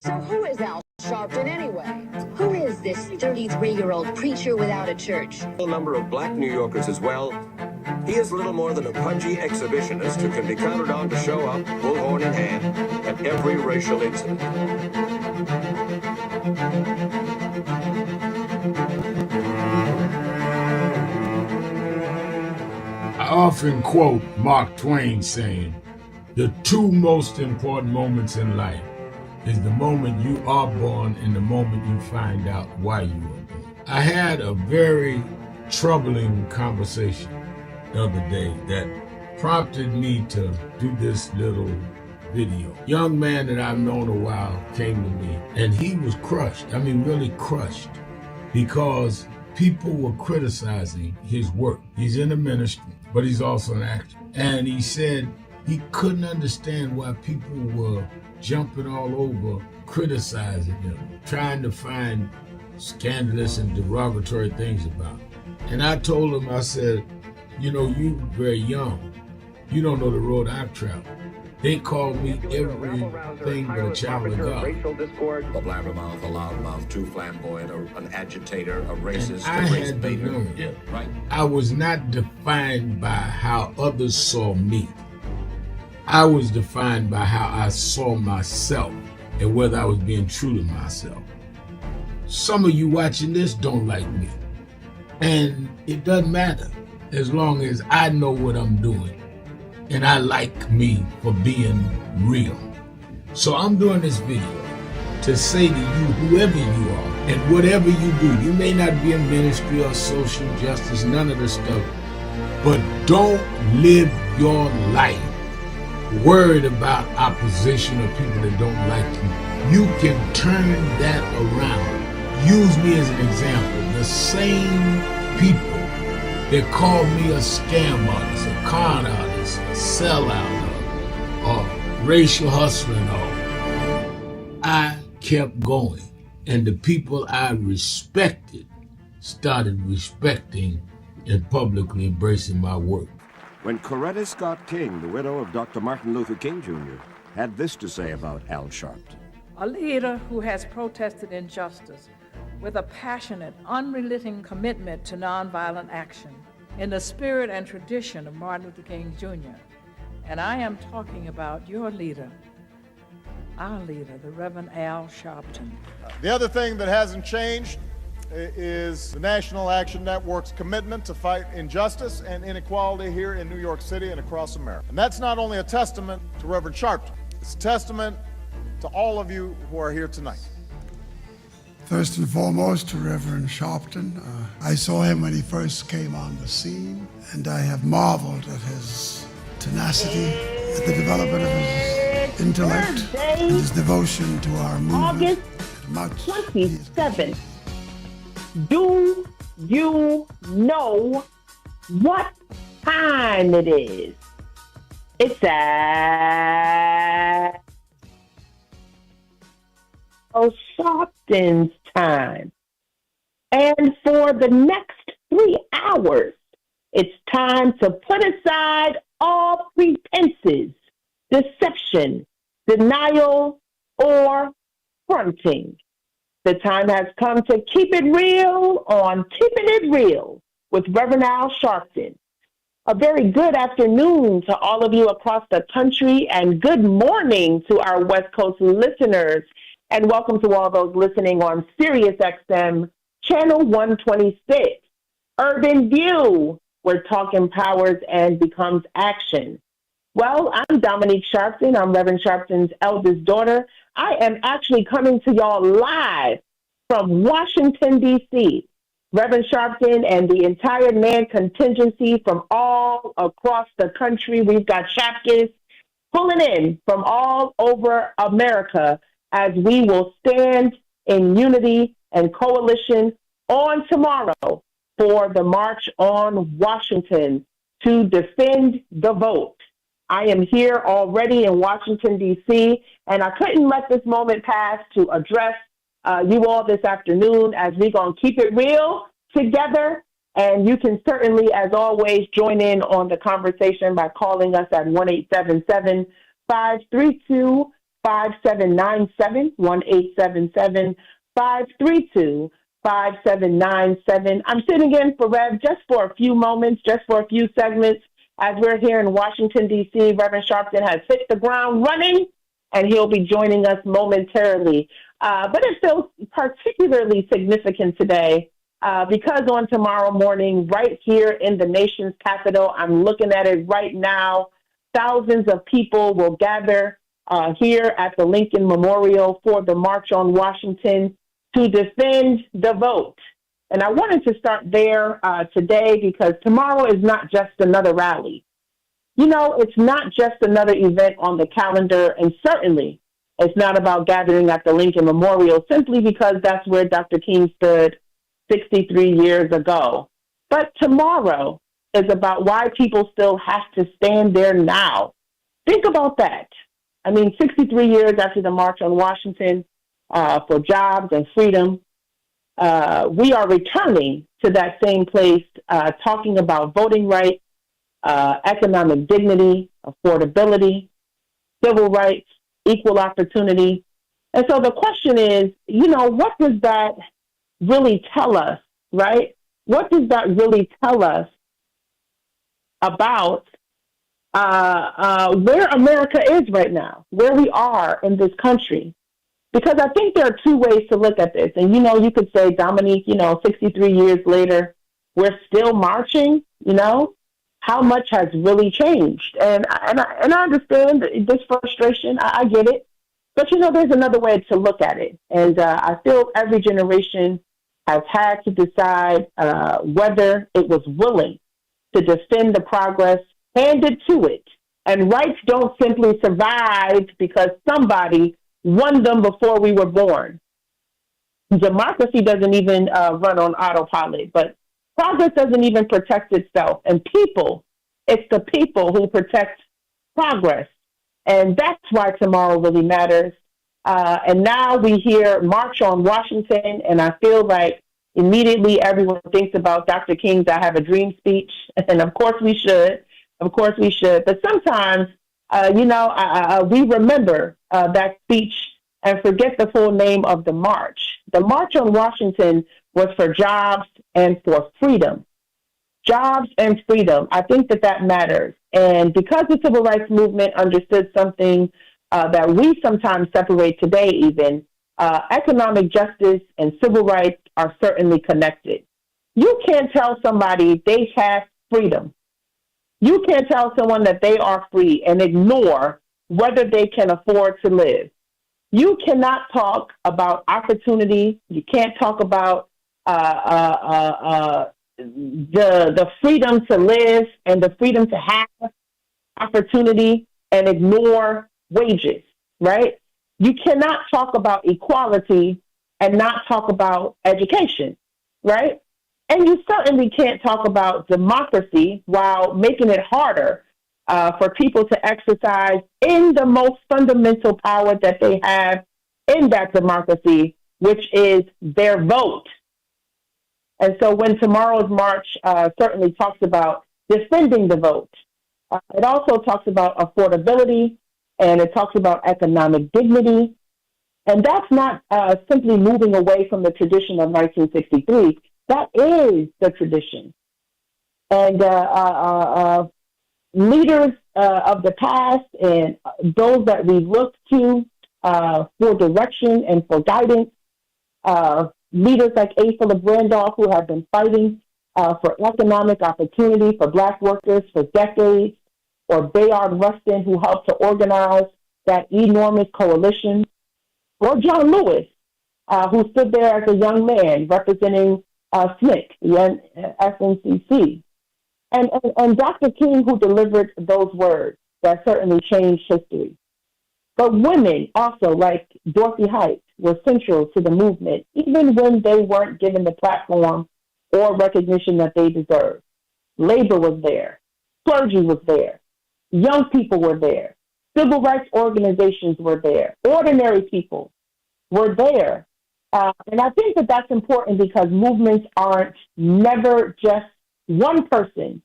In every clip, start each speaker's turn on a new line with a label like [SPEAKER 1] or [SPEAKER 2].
[SPEAKER 1] So who is Al Sharpton anyway? Who is this 33-year-old preacher without a church?
[SPEAKER 2] A number of black New Yorkers as well. He is little more than a pudgy exhibitionist who can be counted on to show up, bullhorn in hand, at every racial incident.
[SPEAKER 3] I often quote Mark Twain saying, "The two most important moments in life is the moment you are born and the moment you find out why you were born." I had a very troubling conversation the other day that prompted me to do this little video. Young man that I've known a while came to me and he was crushed. I mean, really crushed, because people were criticizing his work. He's in the ministry, but he's also an actor. And he said he couldn't understand why people were jumping all over, criticizing him, trying to find scandalous and derogatory things about him. And I told him, I said, you know, you very young. You don't know the road I've traveled. They call me everything but a child of God.
[SPEAKER 2] A blabbermouth, a loudmouth, too flamboyant, an agitator, a racist,
[SPEAKER 3] and I had to learn.
[SPEAKER 2] Yeah, right.
[SPEAKER 3] I was not defined by how others saw me. I was defined by how I saw myself and whether I was being true to myself. Some of you watching this don't like me. And it doesn't matter as long as I know what I'm doing. And I like me for being real. So I'm doing this video to say to you, whoever you are and whatever you do, you may not be in ministry or social justice, none of this stuff, but don't live your life worried about opposition or people that don't like you. You can turn that around. Use me as an example. The same people that call me a scam artist, a con artist, a sellout, or racial hustler and all, I kept going. And the people I respected started respecting and publicly embracing my work.
[SPEAKER 2] When Coretta Scott King, the widow of Dr. Martin Luther King Jr., had this to say about Al Sharpton.
[SPEAKER 4] A leader who has protested injustice with a passionate, unrelenting commitment to nonviolent action in the spirit and tradition of Martin Luther King Jr. And I am talking about your leader, our leader, the Reverend Al Sharpton.
[SPEAKER 5] The other thing that hasn't changed is the National Action Network's commitment to fight injustice and inequality here in New York City and across America. And that's not only a testament to Reverend Sharpton, it's a testament to all of you who are here tonight.
[SPEAKER 6] First and foremost, to Reverend Sharpton. I saw him when he first came on the scene, and I have marveled at his tenacity, at the development of his intellect, and his devotion to our movement.
[SPEAKER 7] August 27th. Do you know what time it is? It's at Sharpton's time. And for the next 3 hours, it's time to put aside all pretenses, deception, denial, or fronting. The time has come to keep it real on Keeping It Real with Reverend Al Sharpton. A very good afternoon to all of you across the country, and good morning to our West Coast listeners, and welcome to all those listening on Sirius XM Channel 126. Urban View, where talk empowers and becomes action. Well, I'm Dominique Sharpton. I'm Reverend Sharpton's eldest daughter. I am actually coming to y'all live from Washington, D.C. Reverend Sharpton and the entire NAN contingency from all across the country. We've got chapters pulling in from all over America as we will stand in unity and coalition on tomorrow for the March on Washington to defend the vote. I am here already in Washington, D.C., and I couldn't let this moment pass to address you all this afternoon as we're going to keep it real together. And you can certainly, as always, join in on the conversation by calling us at 1-877-532-5254. 5797, 1-877-532-5797. I'm sitting in for Rev just for a few moments, just for a few segments. As we're here in Washington, D.C., Reverend Sharpton has hit the ground running, and he'll be joining us momentarily. But it feels particularly significant today because on tomorrow morning, right here in the nation's capital, I'm looking at it right now, thousands of people will gather here at the Lincoln Memorial for the March on Washington to defend the vote. And I wanted to start there today because tomorrow is not just another rally. You know, it's not just another event on the calendar, and certainly it's not about gathering at the Lincoln Memorial simply because that's where Dr. King stood 63 years ago. But tomorrow is about why people still have to stand there now. Think about that. I mean, 63 years after the March on Washington for jobs and freedom, we are returning to that same place, talking about voting rights, economic dignity, affordability, civil rights, equal opportunity. And so the question is, you know, what does that really tell us, right? What does that really tell us about where America is right now, where we are in this country? Because I think there are two ways to look at this. And, you know, you could say, Dominique, you know, 63 years later, we're still marching, you know? How much has really changed? And I understand this frustration. I get it. But, you know, there's another way to look at it. And I feel every generation has had to decide whether it was willing to defend the progress handed to it. And rights don't simply survive because somebody won them before we were born. Democracy doesn't even run on autopilot, but progress doesn't even protect itself. And people, it's the people who protect progress. And that's why tomorrow really matters. And now we hear March on Washington, and I feel like immediately everyone thinks about Dr. King's I Have a Dream speech. And of course we should. Of course we should. But sometimes, you know, we remember that speech and forget the full name of the march. The March on Washington was for jobs and for freedom. Jobs and freedom. I think that matters. And because the civil rights movement understood something that we sometimes separate today even, economic justice and civil rights are certainly connected. You can't tell somebody they have freedom. You can't tell someone that they are free and ignore whether they can afford to live. You cannot talk about opportunity. You can't talk about the freedom to live and the freedom to have opportunity and ignore wages, right? You cannot talk about equality and not talk about education, right? And you certainly can't talk about democracy while making it harder for people to exercise in the most fundamental power that they have in that democracy, which is their vote. And so when tomorrow's march certainly talks about defending the vote, it also talks about affordability, and it talks about economic dignity. And that's not simply moving away from the tradition of 1963. That is the tradition. And leaders of the past and those that we look to for direction and for guidance, leaders like A. Philip Randolph, who have been fighting for economic opportunity for Black workers for decades, or Bayard Rustin, who helped to organize that enormous coalition, or John Lewis, who stood there as a young man representing SNCC, the SNCC. And Dr. King, who delivered those words that certainly changed history. But women also, like Dorothy Height, were central to the movement, even when they weren't given the platform or recognition that they deserved. Labor was there. Clergy was there. Young people were there. Civil rights organizations were there. Ordinary people were there. And I think that that's important because movements aren't never just one person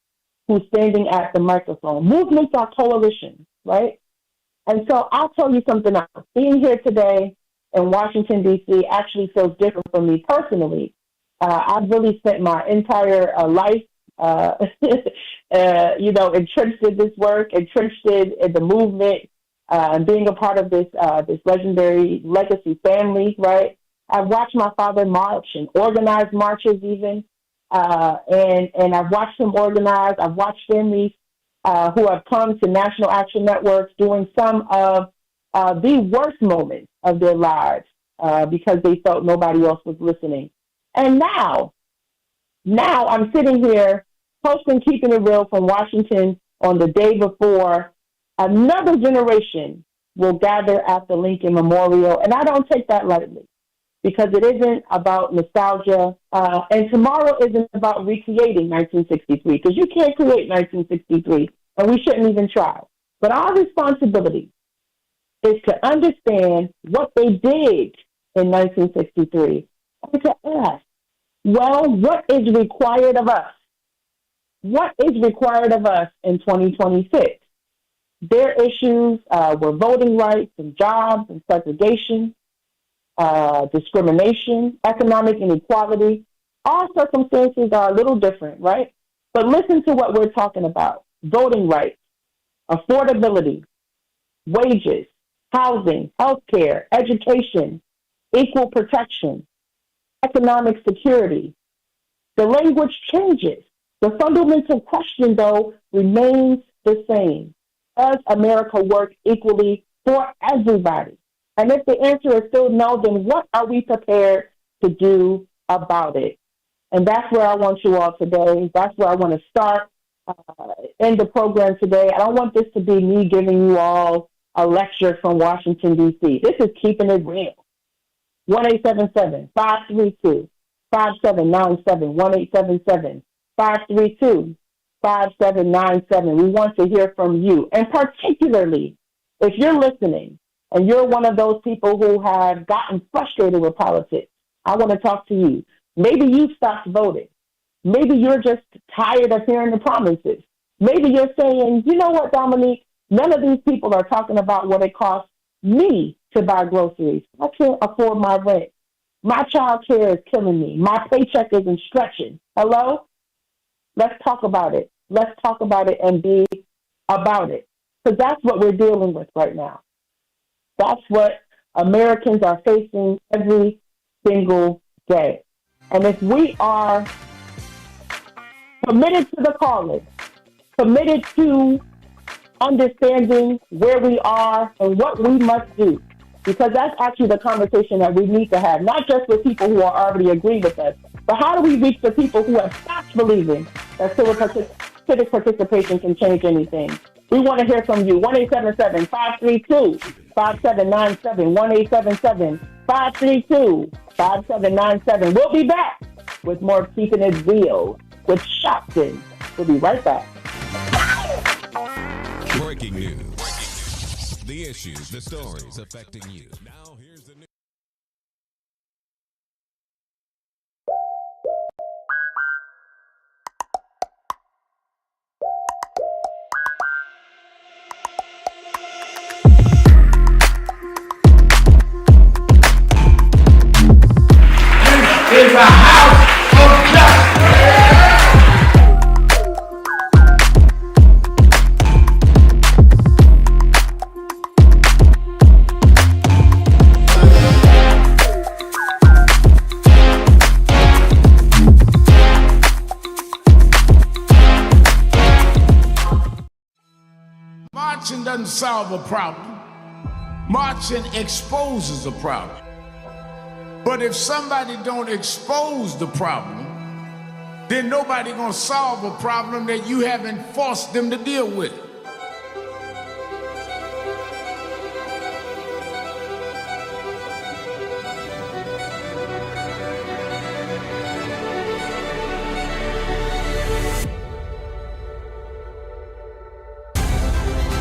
[SPEAKER 7] who's standing at the microphone. Movements are coalitions, right? And so I'll tell you something else. Being here today in Washington, D.C. actually feels different for me personally. I've really spent my entire life, entrenched in this work, entrenched in the movement, and being a part of this legendary legacy family, right? I've watched my father march and organize marches even, and I've watched him organize. I've watched families who have come to National Action Networks during some of the worst moments of their lives because they felt nobody else was listening. And now I'm sitting here hosting Keeping It Real from Washington on the day before another generation will gather at the Lincoln Memorial. And I don't take that lightly because it isn't about nostalgia. And tomorrow isn't about recreating 1963 because you can't create 1963 and we shouldn't even try. But our responsibility is to understand what they did in 1963 and to ask, well, what is required of us? What is required of us in 2026? Their issues were voting rights and jobs and segregation, discrimination, economic inequality. All circumstances are a little different, right? But listen to what we're talking about. Voting rights, affordability, wages, housing, healthcare, education, equal protection, economic security. The language changes. The fundamental question, though, remains the same. Does America work equally for everybody? And if the answer is still no, then what are we prepared to do about it? And that's where I want you all today. That's where I want to start in the program today. I don't want this to be me giving you all a lecture from Washington, D.C. This is Keeping It Real. 1-877-532-5797, 1-877-532-5797. We want to hear from you. And particularly, if you're listening and you're one of those people who have gotten frustrated with politics, I want to talk to you. Maybe you stopped voting. Maybe you're just tired of hearing the promises. Maybe you're saying, you know what, Dominique, none of these people are talking about what it costs me to buy groceries. I can't afford my rent. My child care is killing me. My paycheck isn't stretching. Hello? Let's talk about it. Let's talk about it and be about it. Because that's what we're dealing with right now. That's what Americans are facing every single day. And if we are committed to the calling, committed to understanding where we are and what we must do, because that's actually the conversation that we need to have, not just with people who are already agreeing with us, but how do we reach the people who have stopped believing that civic participation can change anything? We want to hear from you. 1-877-532-5797, 1-877-532-5797. We'll be back with more Keeping It Real with Shopton. We'll be right back.
[SPEAKER 8] Breaking news. The issues, the stories affecting you. Now here's the news.
[SPEAKER 3] This is a house of justice. Marching doesn't solve a problem. Marching exposes a problem. But if somebody don't expose the problem, then nobody gonna solve a problem that you haven't forced them to deal with.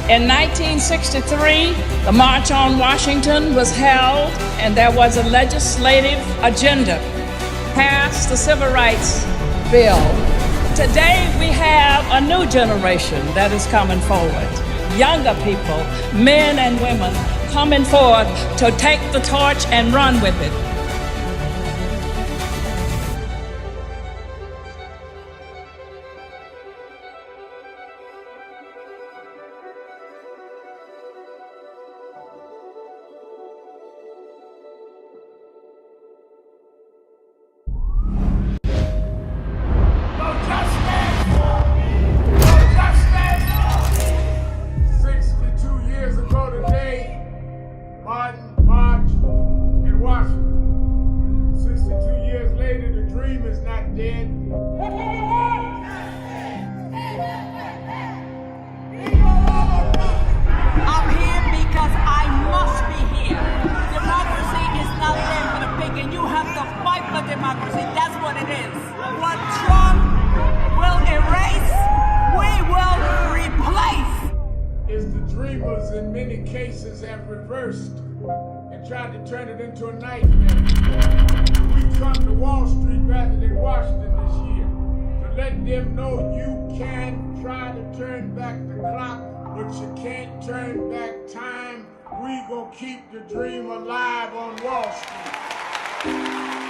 [SPEAKER 4] In 1963, the March on Washington was held, and there was a legislative agenda, passed the Civil Rights Bill. Today, we have a new generation that is coming forward. younger people, men and women, coming forth to take the torch and run with it.
[SPEAKER 3] In many cases have reversed and tried to turn it into a nightmare. We come to Wall Street rather than Washington this year to let them know you can try to turn back the clock, but you can't turn back time. We gonna keep the dream alive on Wall Street.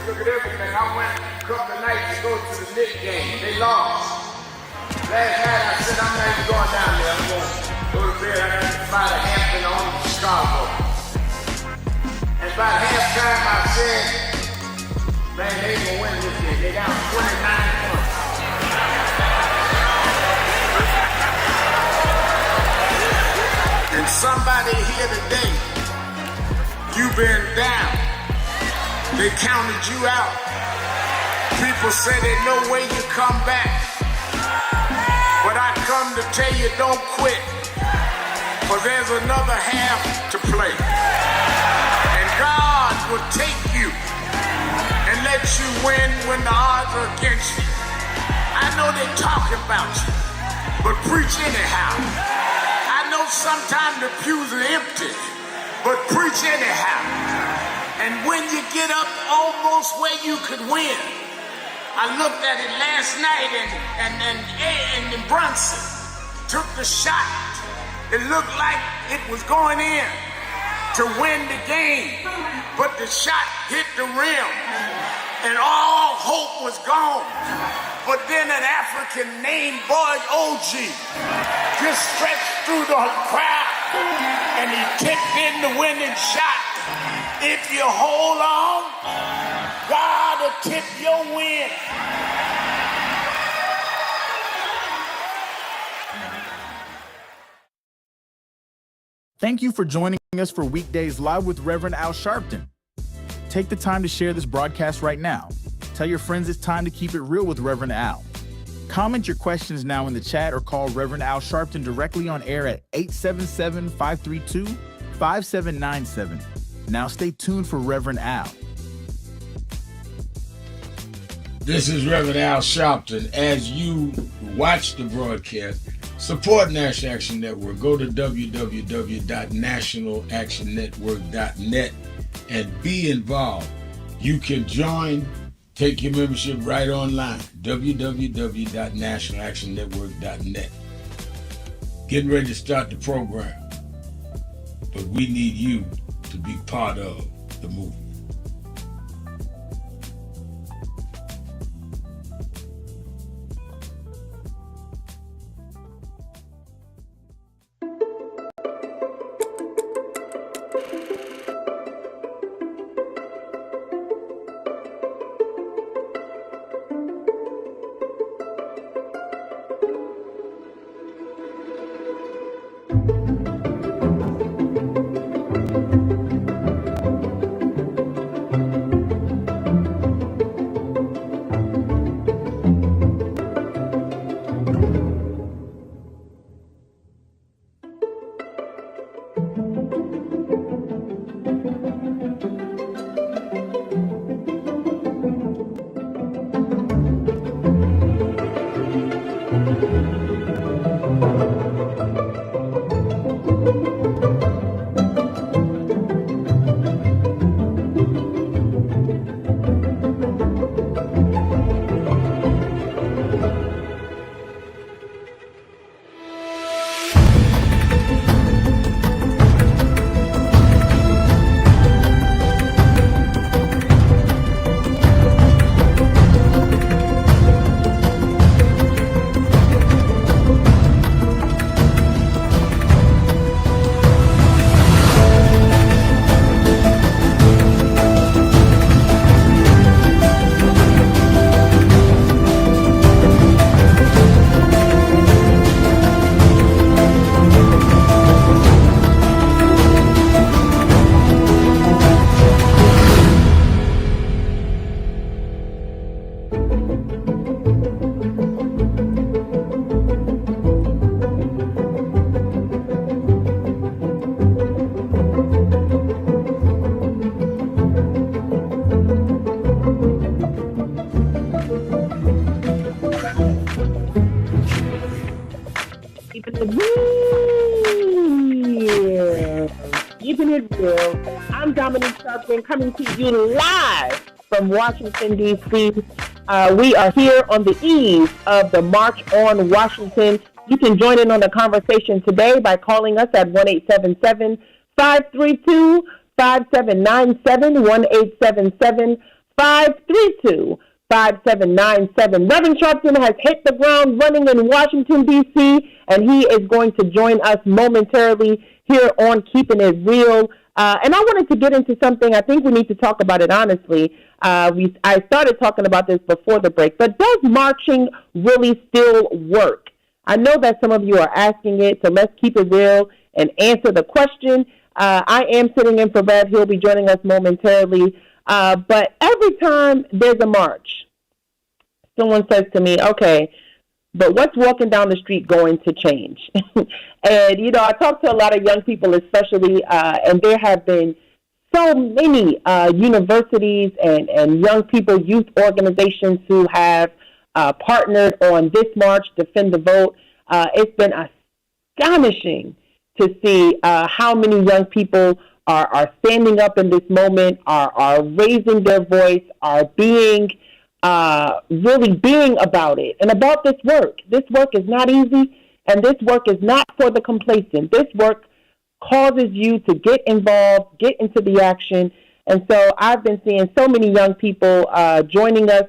[SPEAKER 3] Look at everything. I went a couple of nights to go to the Knicks game. They lost. Last night I said, I'm not even going down there. I'm going to go to bed. I got to buy the Hampton on Chicago. And by halftime I said, man, they ain't going to win this game. They down 29 points. And somebody here today, you've been down. They counted you out. People say there's no way you come back. But I come to tell you, don't quit. For there's another half to play. And God will take you and let you win when the odds are against you. I know they're talking about you, but preach anyhow. I know sometimes the pews are empty, but preach anyhow. And when you get up almost where you could win, I looked at it last night and Brunson took the shot. It looked like it was going in to win the game, but the shot hit the rim and all hope was gone. But then an African named Boy OG just stretched through the crowd and he kicked in the winning shot. If you hold on, God will tip your win.
[SPEAKER 9] Thank you for joining us for Weekdays Live with Reverend Al Sharpton. Take the time to share this broadcast right now. Tell your friends it's time to keep it real with Reverend Al. Comment your questions now in the chat or call Reverend Al Sharpton directly on air at 877-532-5797. Now stay tuned for Reverend Al.
[SPEAKER 3] This is Reverend Al Sharpton. As you watch the broadcast, support National Action Network. Go to www.nationalactionnetwork.net and be involved. You can join, take your membership right online, www.nationalactionnetwork.net. Getting ready to start the program, but we need you to be part of the movement.
[SPEAKER 7] Keeping it real. I'm Dominique Sharpton coming to you live from Washington, D.C. We are here on the eve of the March on Washington. You can join in on the conversation today by calling us at 1-877-532-5797, 1-877-532-5797. Reverend Sharpton has hit the ground running in Washington, D.C., and he is going to join us momentarily here on Keeping It Real. And I wanted to get into something. I think we need to talk about it honestly. I started talking about this before the break, but does marching really still work? I know that some of you are asking it, so let's keep it real and answer the question. I am sitting in for Brad. He'll be joining us momentarily. But every time there's a march, someone says to me, okay, but what's walking down the street going to change? And, you know, I talk to a lot of young people especially, and there have been so many universities and young people, youth organizations who have partnered on this march, Defend the Vote. It's been astonishing to see how many young people are standing up in this moment, are raising their voice, are being really being about it and about this work. This work is not easy, and this work is not for the complacent. This work causes you to get involved, get into the action. And so I've been seeing so many young people joining us,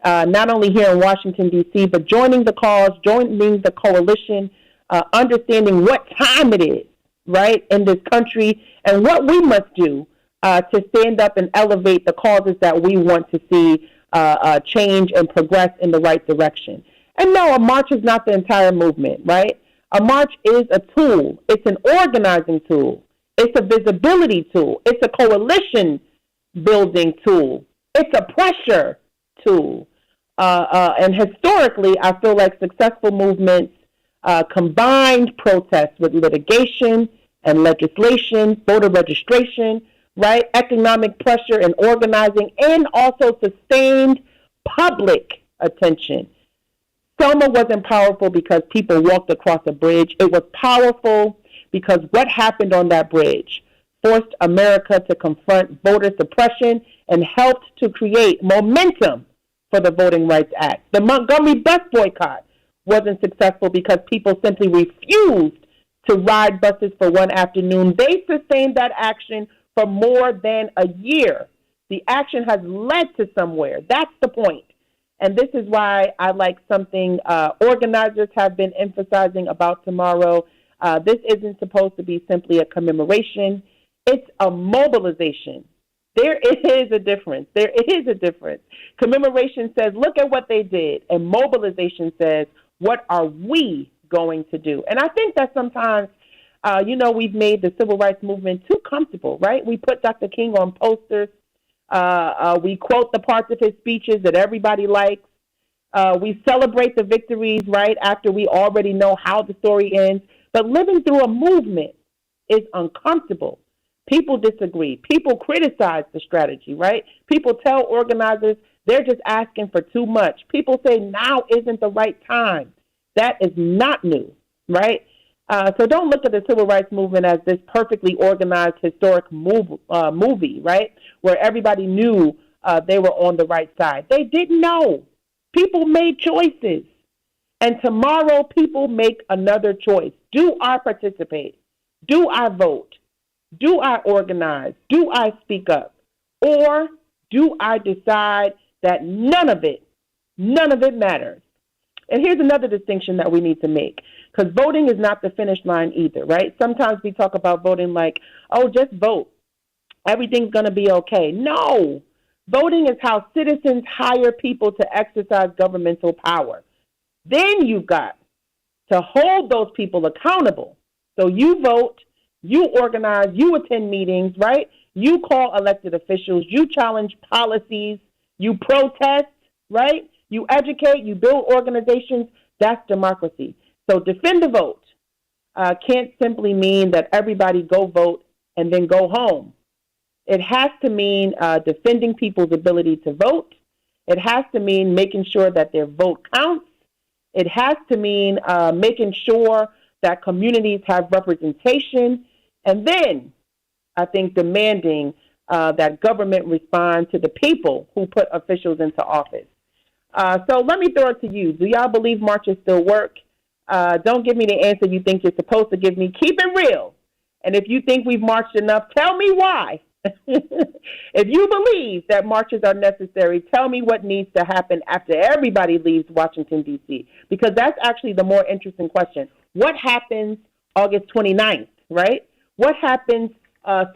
[SPEAKER 7] not only here in Washington, D.C., but joining the cause, joining the coalition, understanding what time it is, right, in this country, and what we must do to stand up and elevate the causes that we want to see change and progress in the right direction. And no, a march is not the entire movement, right? A march is a tool. It's an organizing tool. It's a visibility tool. It's a coalition building tool. It's a pressure tool. And historically, I feel like successful movements combined protests with litigation and legislation, voter registration, right? Economic pressure and organizing, and also sustained public attention. Selma wasn't powerful because people walked across a bridge. It was powerful because what happened on that bridge forced America to confront voter suppression and helped to create momentum for the Voting Rights Act. The Montgomery bus boycott wasn't successful because people simply refused to ride buses for one afternoon. They sustained that action for more than a year. The action has led to somewhere. That's the point. And this is why I like something organizers have been emphasizing about tomorrow. This isn't supposed to be simply a commemoration. It's a mobilization. There is a difference. There is a difference. Commemoration says, look at what they did. And mobilization says, what are we going to do? And I think that sometimes, we've made the civil rights movement too comfortable, right? We put Dr. King on posters. We quote the parts of his speeches that everybody likes. We celebrate the victories, right, after we already know how the story ends. But living through a movement is uncomfortable. People disagree. People criticize the strategy, right? People tell organizers they're just asking for too much. People say now isn't the right time. That is not new, right? So don't look at the civil rights movement as this perfectly organized historic movie, right, where everybody knew they were on the right side. They didn't know. People made choices. And tomorrow people make another choice. Do I participate? Do I vote? Do I organize? Do I speak up? Or do I decide that none of it matters? And here's another distinction that we need to make, because voting is not the finish line either, right? Sometimes we talk about voting like, oh, just vote. Everything's going to be okay. No. Voting is how citizens hire people to exercise governmental power. Then you've got to hold those people accountable. So you vote, you organize, you attend meetings, right? You call elected officials, you challenge policies, you protest, right? You educate, you build organizations. That's democracy. So defend the vote can't simply mean that everybody go vote and then go home. It has to mean defending people's ability to vote. It has to mean making sure that their vote counts. It has to mean making sure that communities have representation. And then I think demanding that government respond to the people who put officials into office. So let me throw it to you. Do y'all believe marches still work? Don't give me the answer you think you're supposed to give me. Keep it real. And if you think we've marched enough, tell me why. If you believe that marches are necessary, tell me what needs to happen after everybody leaves Washington, D.C., because that's actually the more interesting question. What happens August 29th, right? What happens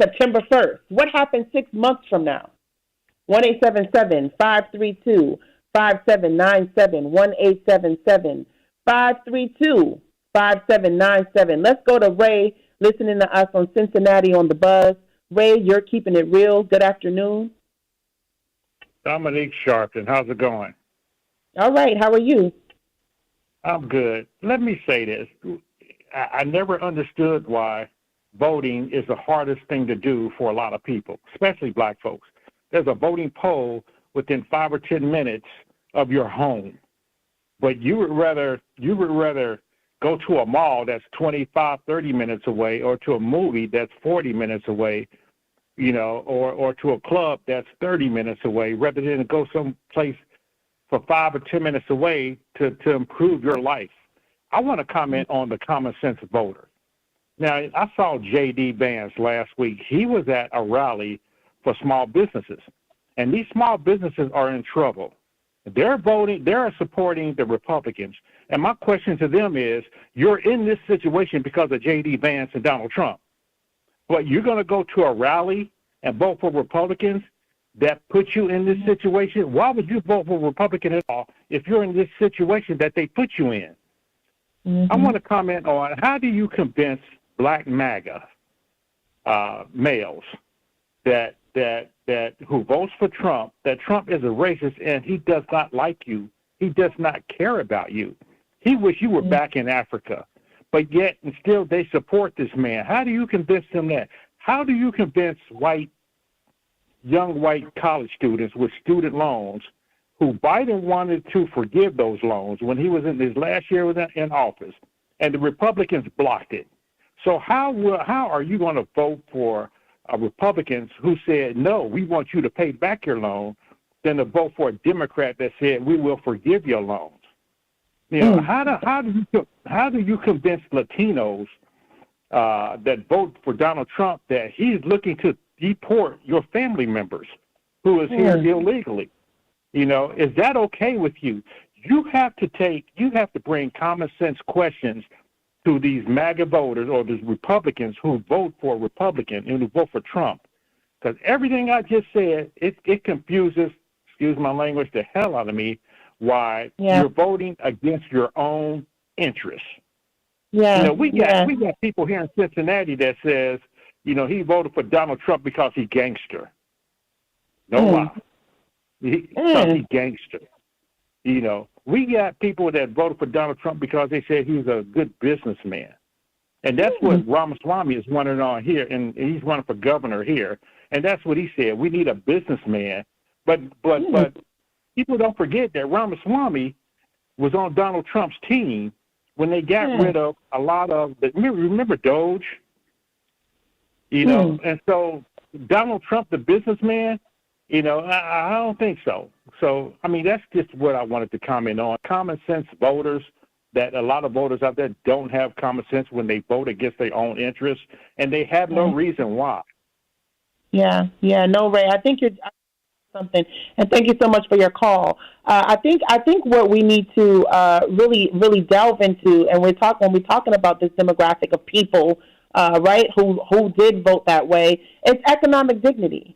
[SPEAKER 7] September 1st? What happens 6 months from now? 1-877-532-5797, 1-877-532-5797. Let's go to Ray, listening to us on Cincinnati on the Buzz. Ray, you're keeping it real. Good afternoon.
[SPEAKER 10] Dominique Sharpton, how's it going?
[SPEAKER 7] All right, how are you?
[SPEAKER 10] I'm good. Let me say this. I never understood why voting is the hardest thing to do for a lot of people, especially black folks. There's a voting poll within 5 or 10 minutes of your home, but you would rather go to a mall that's 25, 30 minutes away, or to a movie that's 40 minutes away, or to a club that's 30 minutes away, rather than go someplace for 5 or 10 minutes away to improve your life. I want to comment on the common sense voter. Now, I saw J.D. Vance last week. He was at a rally for small businesses, and these small businesses are in trouble. They're supporting the Republicans. And my question to them is, you're in this situation because of J.D. Vance and Donald Trump, but you're going to go to a rally and vote for Republicans that put you in this situation? Why would you vote for Republican at all if you're in this situation that they put you in? Mm-hmm. I want to comment on, how do you convince black MAGA males that that who votes for Trump that Trump is a racist and he does not like you. He does not care about you. He wish you were back in Africa. But yet and still they support this man. How do you convince them that? How do you convince young white college students with student loans who Biden wanted to forgive those loans when he was in his last year in office, and the Republicans blocked it? So how are you going to vote for Republicans who said, no, we want you to pay back your loan, than to vote for a Democrat that said, we will forgive your loans? You know, how do you convince Latinos that vote for Donald Trump that he's looking to deport your family members who is here illegally? You know, is that okay with you? You have to bring common sense questions to these MAGA voters or these Republicans who vote for a Republican and who vote for Trump. Because everything I just said, it confuses, excuse my language, the hell out of me, why you're voting against your own interests. Yeah. You know, we got people here in Cincinnati that says, you know, he voted for Donald Trump because he's gangster. No lie. He's gangster. You know, we got people that voted for Donald Trump because they said he's a good businessman. And that's what Ramaswamy is running on here, and he's running for governor here. And that's what he said. We need a businessman. But people don't forget that Ramaswamy was on Donald Trump's team when they got rid of a lot of remember Doge? You know, and so Donald Trump, the businessman, you know, I don't think so. So, I mean, that's just what I wanted to comment on. Common sense voters, that a lot of voters out there don't have common sense when they vote against their own interests, and they have no reason why. Yeah, no, Ray, I think you're something, and thank you so much for your call. I think what we need to really delve into, and when we're talking about this demographic of people, right, who did vote that way, it's economic dignity,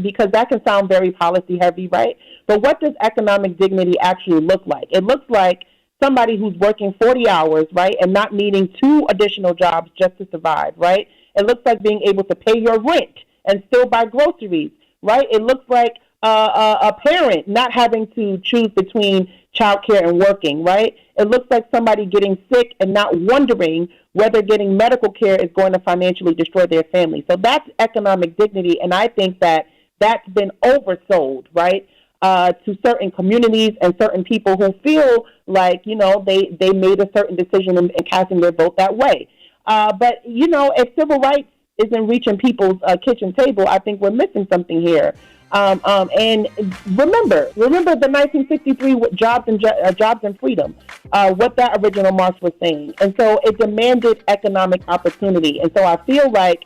[SPEAKER 10] because that can sound very policy heavy, right? But what does economic dignity actually look like? It looks like somebody who's working 40 hours, right, and not needing 2 additional jobs just to survive, right? It looks like being able to pay your rent and still buy groceries, right? It looks like a parent not having to choose between childcare and working, right? It looks like somebody getting sick and not wondering whether getting medical care is going to financially destroy their family. So that's economic dignity, and I think that that's been oversold, right, to certain communities and certain people who feel like, you know, they made a certain decision in casting their vote that way. But, you know, if civil rights isn't reaching people's kitchen table, I think we're missing something here. And remember the 1963 Jobs and Freedom, what that original march was saying. And so it demanded economic opportunity. And so I feel like,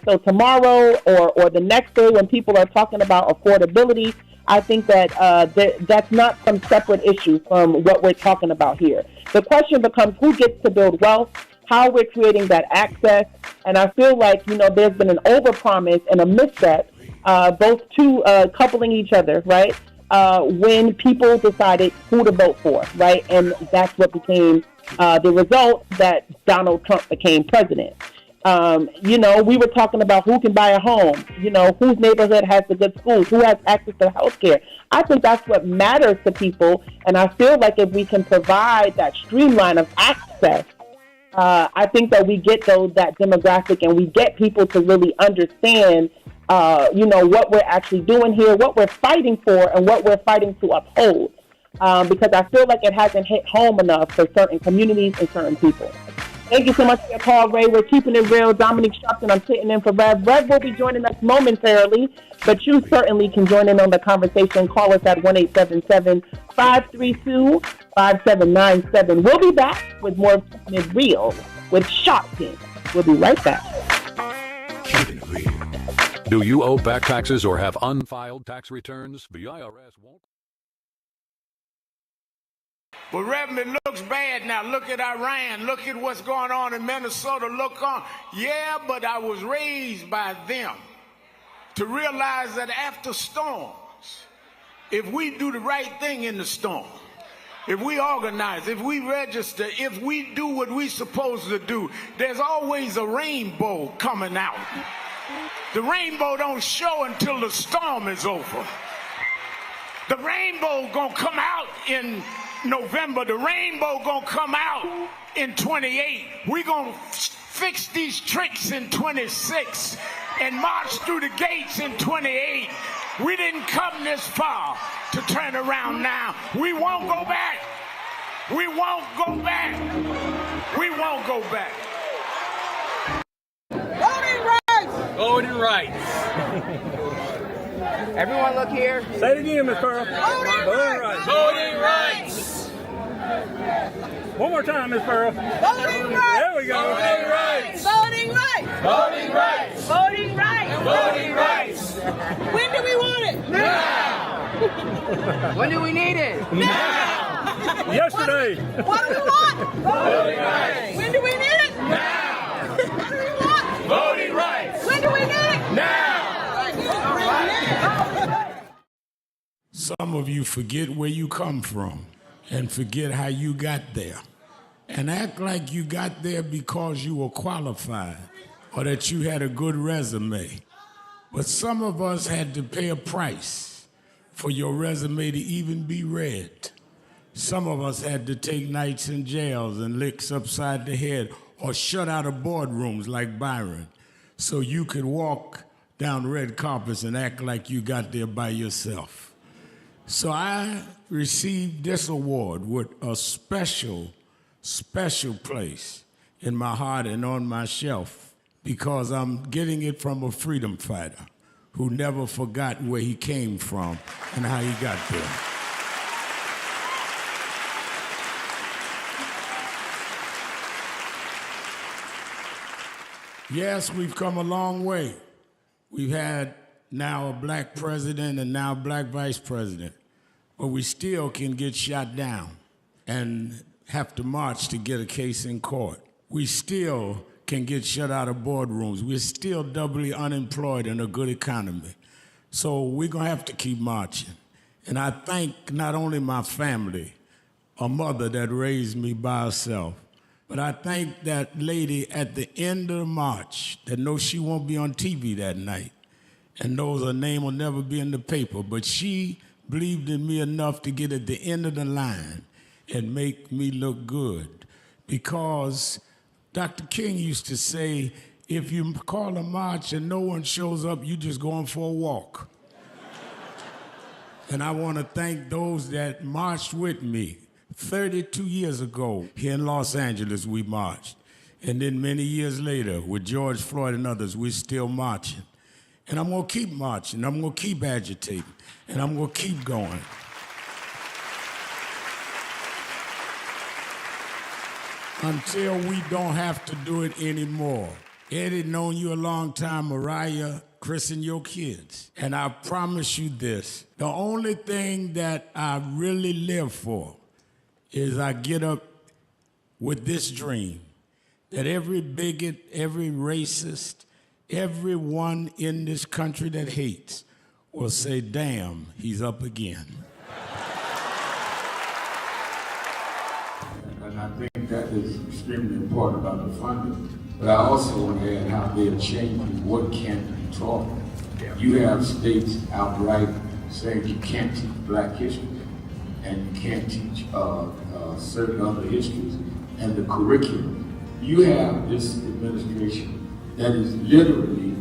[SPEAKER 10] so tomorrow or the next day when people are talking about affordability, I think that that's not some separate issue from what we're talking about here. The question becomes who gets to build wealth, how we're creating that access. And I feel like, you know, there's been an overpromise and a misstep, both two coupling each other, right, when people decided who to vote for, right? And that's what became the result that Donald Trump became president. You know, we were talking about who can buy a home, you know, whose neighborhood has the good schools, who has access to health care. I think that's what matters to people. And I feel like if we can provide that streamline of access, I think that we get that demographic and we get people to really understand, you know, what we're actually doing here, what we're fighting for, and what we're fighting to uphold. Because I feel like it hasn't hit home enough for certain communities and certain people. Thank you so much for your call, Ray. We're keeping it real. Dominique Sharpton, I'm sitting in for Rev. Rev will be joining us momentarily, but you certainly can join in on the conversation. Call us at 1-877-532-5797. We'll be back with more of Keeping It Real with Sharpton. We'll be right back.
[SPEAKER 11] Keeping It Real. Do you owe back taxes or have unfiled tax returns? The IRS won't.
[SPEAKER 12] But Reverend, it looks bad now. Look at Iran. Look at what's going on in Minnesota. Look on. Yeah, but I was raised by them to realize that after storms, if we do the right thing in the storm, if we organize, if we register, if we do what we're supposed to do, there's always a rainbow coming out. The rainbow don't show until the storm is over. The rainbow gonna come out in November. The rainbow gonna come out in 28. We gonna fix these tricks in 26 and march through the gates in 28. We didn't come this far to turn around now. We won't go back. We won't go back. We won't go back.
[SPEAKER 13] Voting rights!
[SPEAKER 14] Voting rights.
[SPEAKER 13] Everyone look here.
[SPEAKER 14] Say it again, Ms. Pearl.
[SPEAKER 13] Voting rights!
[SPEAKER 14] Voting rights. One more time, Ms. Pearl.
[SPEAKER 13] Voting rights!
[SPEAKER 14] There we go.
[SPEAKER 13] Voting rights! Voting rights!
[SPEAKER 14] Voting rights.
[SPEAKER 13] Voting rights!
[SPEAKER 14] Voting rights.
[SPEAKER 13] When do we want it?
[SPEAKER 14] Now.
[SPEAKER 13] When do we need it?
[SPEAKER 14] Now. Yesterday.
[SPEAKER 13] What do we want?
[SPEAKER 14] Voting rights.
[SPEAKER 13] When do we need it?
[SPEAKER 14] Now.
[SPEAKER 13] What do we want?
[SPEAKER 14] Voting rights.
[SPEAKER 13] When do we need it?
[SPEAKER 14] Now.
[SPEAKER 3] Some of you forget where you come from and forget how you got there and act like you got there because you were qualified or that you had a good resume. But some of us had to pay a price for your resume to even be read. Some of us had to take nights in jails and licks upside the head or shut out of boardrooms like Byron so you could walk down red carpets and act like you got there by yourself. So I received this award with a special, special place in my heart and on my shelf because I'm getting it from a freedom fighter who never forgot where he came from and how he got there. Yes, we've come a long way. We've had now a black president and now a black vice president. But we still can get shot down and have to march to get a case in court. We still can get shut out of boardrooms. We're still doubly unemployed in a good economy. So we're going to have to keep marching. And I thank not only my family, a mother that raised me by herself, but I thank that lady at the end of the march that knows she won't be on TV that night and knows her name will never be in the paper, but she believed in me enough to get at the end of the line and make me look good. Because Dr. King used to say, if you call a march and no one shows up, you just going for a walk. And I want to thank those that marched with me. 32 years ago, here in Los Angeles, we marched. And then many years later, with George Floyd and others, we're still marching. And I'm going to keep marching. I'm going to keep agitating. And I'm going to keep going. Until we don't have to do it anymore. Eddie, known you a long time. Mariah, Chris, and your kids. And I promise you this. The only thing that I really live for is I get up with this dream that every bigot, every racist, everyone in this country that hates will say, damn, he's up again. And I think that is extremely important about the funding. But I also want to add how they're changing what can be taught. You have states outright saying you can't teach black history and you can't teach certain other histories and the curriculum. You have this administration that is literally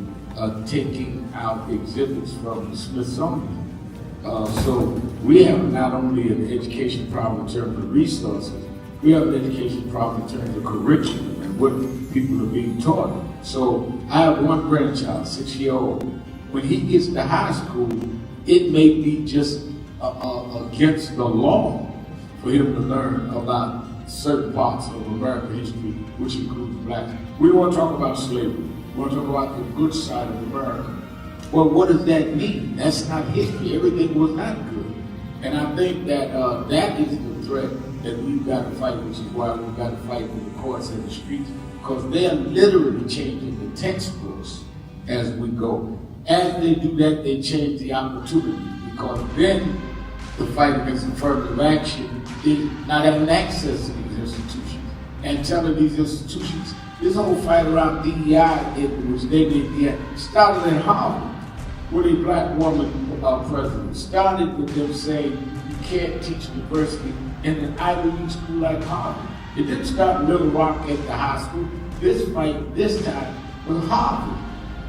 [SPEAKER 3] taking out exhibits from the Smithsonian. So we have not only an education problem in terms of resources, we have an education problem in terms of curriculum and what people are being taught. So I have one grandchild, 6-year-old. When he gets to high school, it may be just against the law for him to learn about certain parts of American history, which includes blacks. We want to talk about slavery. We want to talk about the good side of America. Well, what does that mean? That's not history. Everything was not good. And I think that that is the threat that we've got to fight, which is why we've got to fight with the courts and the streets, because they're literally changing the textbooks as we go. As they do that, they change the opportunity, because then the fight against affirmative action is not having access to these institutions and telling these institutions This whole fight around DEI, started in Harvard with a black woman president. Started with them saying you can't teach diversity in an Ivy League school like Harvard. It didn't start in Little Rock at the high school. This fight, this time, was Harvard.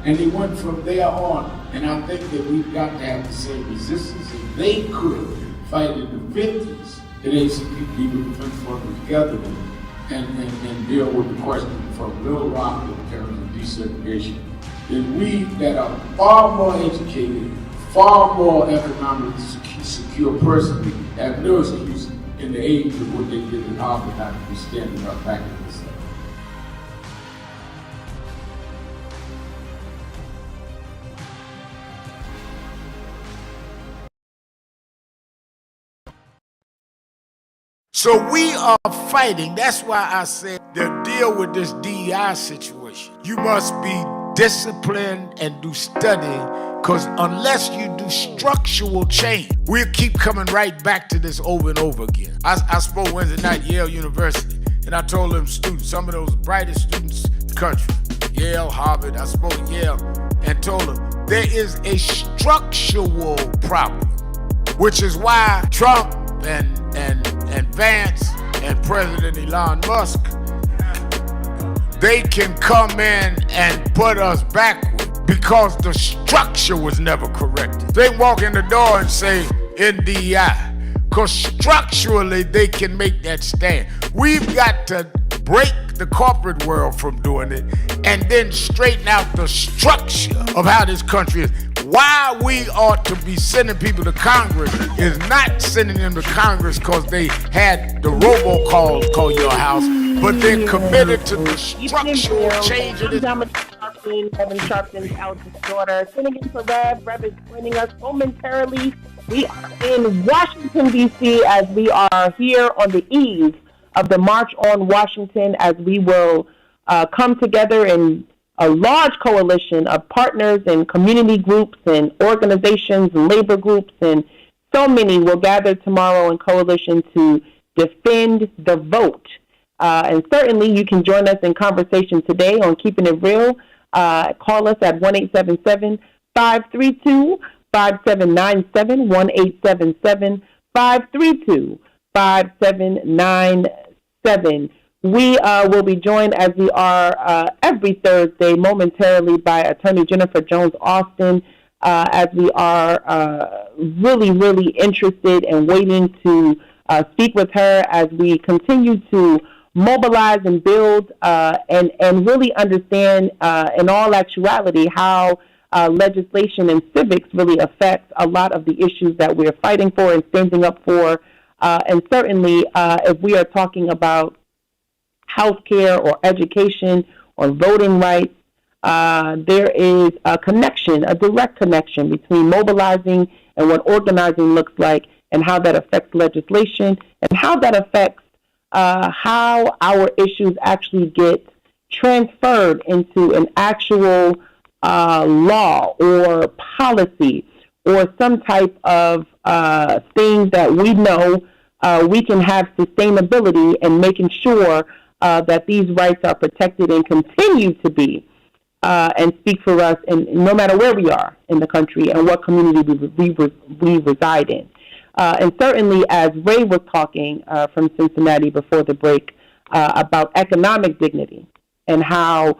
[SPEAKER 3] And they went from there on. And I think that we've got to have the same resistance. If they could fight in the 50s, the ACP would have been together and deal with the question from Little Rock in terms of desegregation. Then we that are far more educated, far more economically secure personally, have no excuse in the age of what they did in Harvard not to be standing up back in this.
[SPEAKER 12] So we are fighting. That's why I said to deal with this DEI situation, you must be disciplined and do studying, because unless you do structural change, we'll keep coming right back to this over and over again. I spoke Wednesday night at Yale University, and I told them students, some of those brightest students in the country, Yale, Harvard, I spoke at Yale, and told them there is a structural problem, which is why Trump and Vance and President Elon Musk, they can come in and put us backward because the structure was never corrected. They walk in the door and say NDI, because structurally they can make that stand. We've got to break the corporate world from doing it and then straighten out the structure of how this country is. Why we ought to be sending people to Congress is not sending them to Congress because they had the robocalls call your house, but they're committed to the structural change of this.
[SPEAKER 7] Reverend Sharpton's eldest daughter. Sitting in for Rev is joining us momentarily. We are in Washington, D.C. as we are here on the eve of the March on Washington, as we will come together in a large coalition of partners and community groups and organizations and labor groups, and so many will gather tomorrow in coalition to defend the vote. And certainly you can join us in conversation today on Keeping It Real. Call us at 1-877-532-5797, 1-877-532-5797. We will be joined, as we are every Thursday, momentarily, by Attorney Jennifer Jones Austin, as we are really, really interested and waiting to speak with her as we continue to mobilize and build and really understand in all actuality how legislation and civics really affects a lot of the issues that we're fighting for and standing up for. And certainly, if we are talking about healthcare or education or voting rights, there is a connection, a direct connection between mobilizing and what organizing looks like, and how that affects legislation, and how that affects how our issues actually get transferred into an actual law or policy or some type of thing that we know we can have sustainability and making sure that these rights are protected and continue to be and speak for us, and no matter where we are in the country and what community we reside in. And certainly, as Ray was talking from Cincinnati before the break about economic dignity and how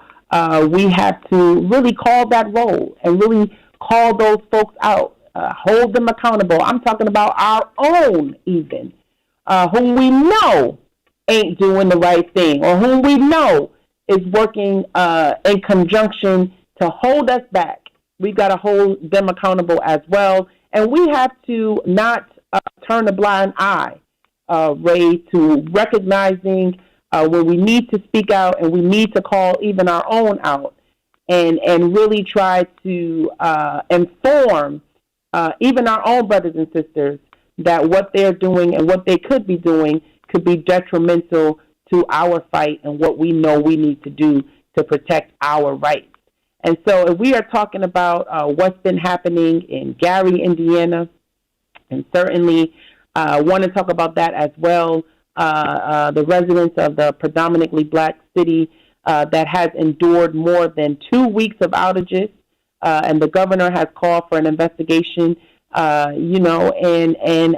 [SPEAKER 7] we have to really call that role and really call those folks out, hold them accountable. I'm talking about our own even, whom we know ain't doing the right thing, or whom we know is working in conjunction to hold us back. We've got to hold them accountable as well. And we have to not turn a blind eye, Ray, to recognizing when we need to speak out and we need to call even our own out, and really try to inform even our own brothers and sisters that what they're doing and what they could be doing could be detrimental to our fight and what we know we need to do to protect our rights. And so if we are talking about what's been happening in Gary, Indiana, and certainly want to talk about that as well, the residents of the predominantly black city that has endured more than 2 weeks of outages, and the governor has called for an investigation. And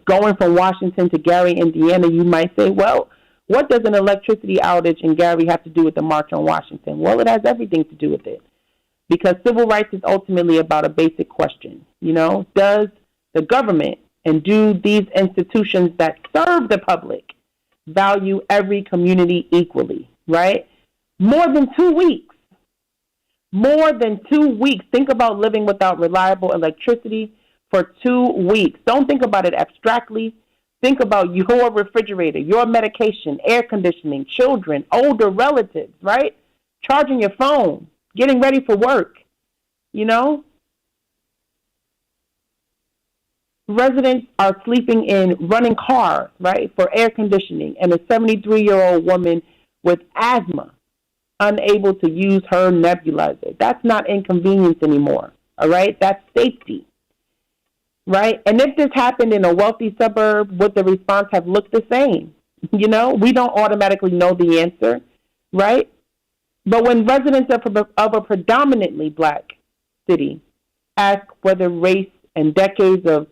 [SPEAKER 7] going from Washington to Gary, Indiana, you might say, well, what does an electricity outage in Gary have to do with the March on Washington? Well, it has everything to do with it, because civil rights is ultimately about a basic question. Does the government and do these institutions that serve the public value every community equally, right? More than 2 weeks. More than 2 weeks. Think about living without reliable electricity for 2 weeks. Don't think about it abstractly. Think about your refrigerator, your medication, air conditioning, children, older relatives, right? Charging your phone, getting ready for work, Residents are sleeping in running cars, right, for air conditioning, and a 73-year-old woman with asthma unable to use her nebulizer. That's not inconvenience anymore, all right? That's safety, right? And if this happened in a wealthy suburb, would the response have looked the same? We don't automatically know the answer, right? But when residents of a predominantly black city ask whether race and decades of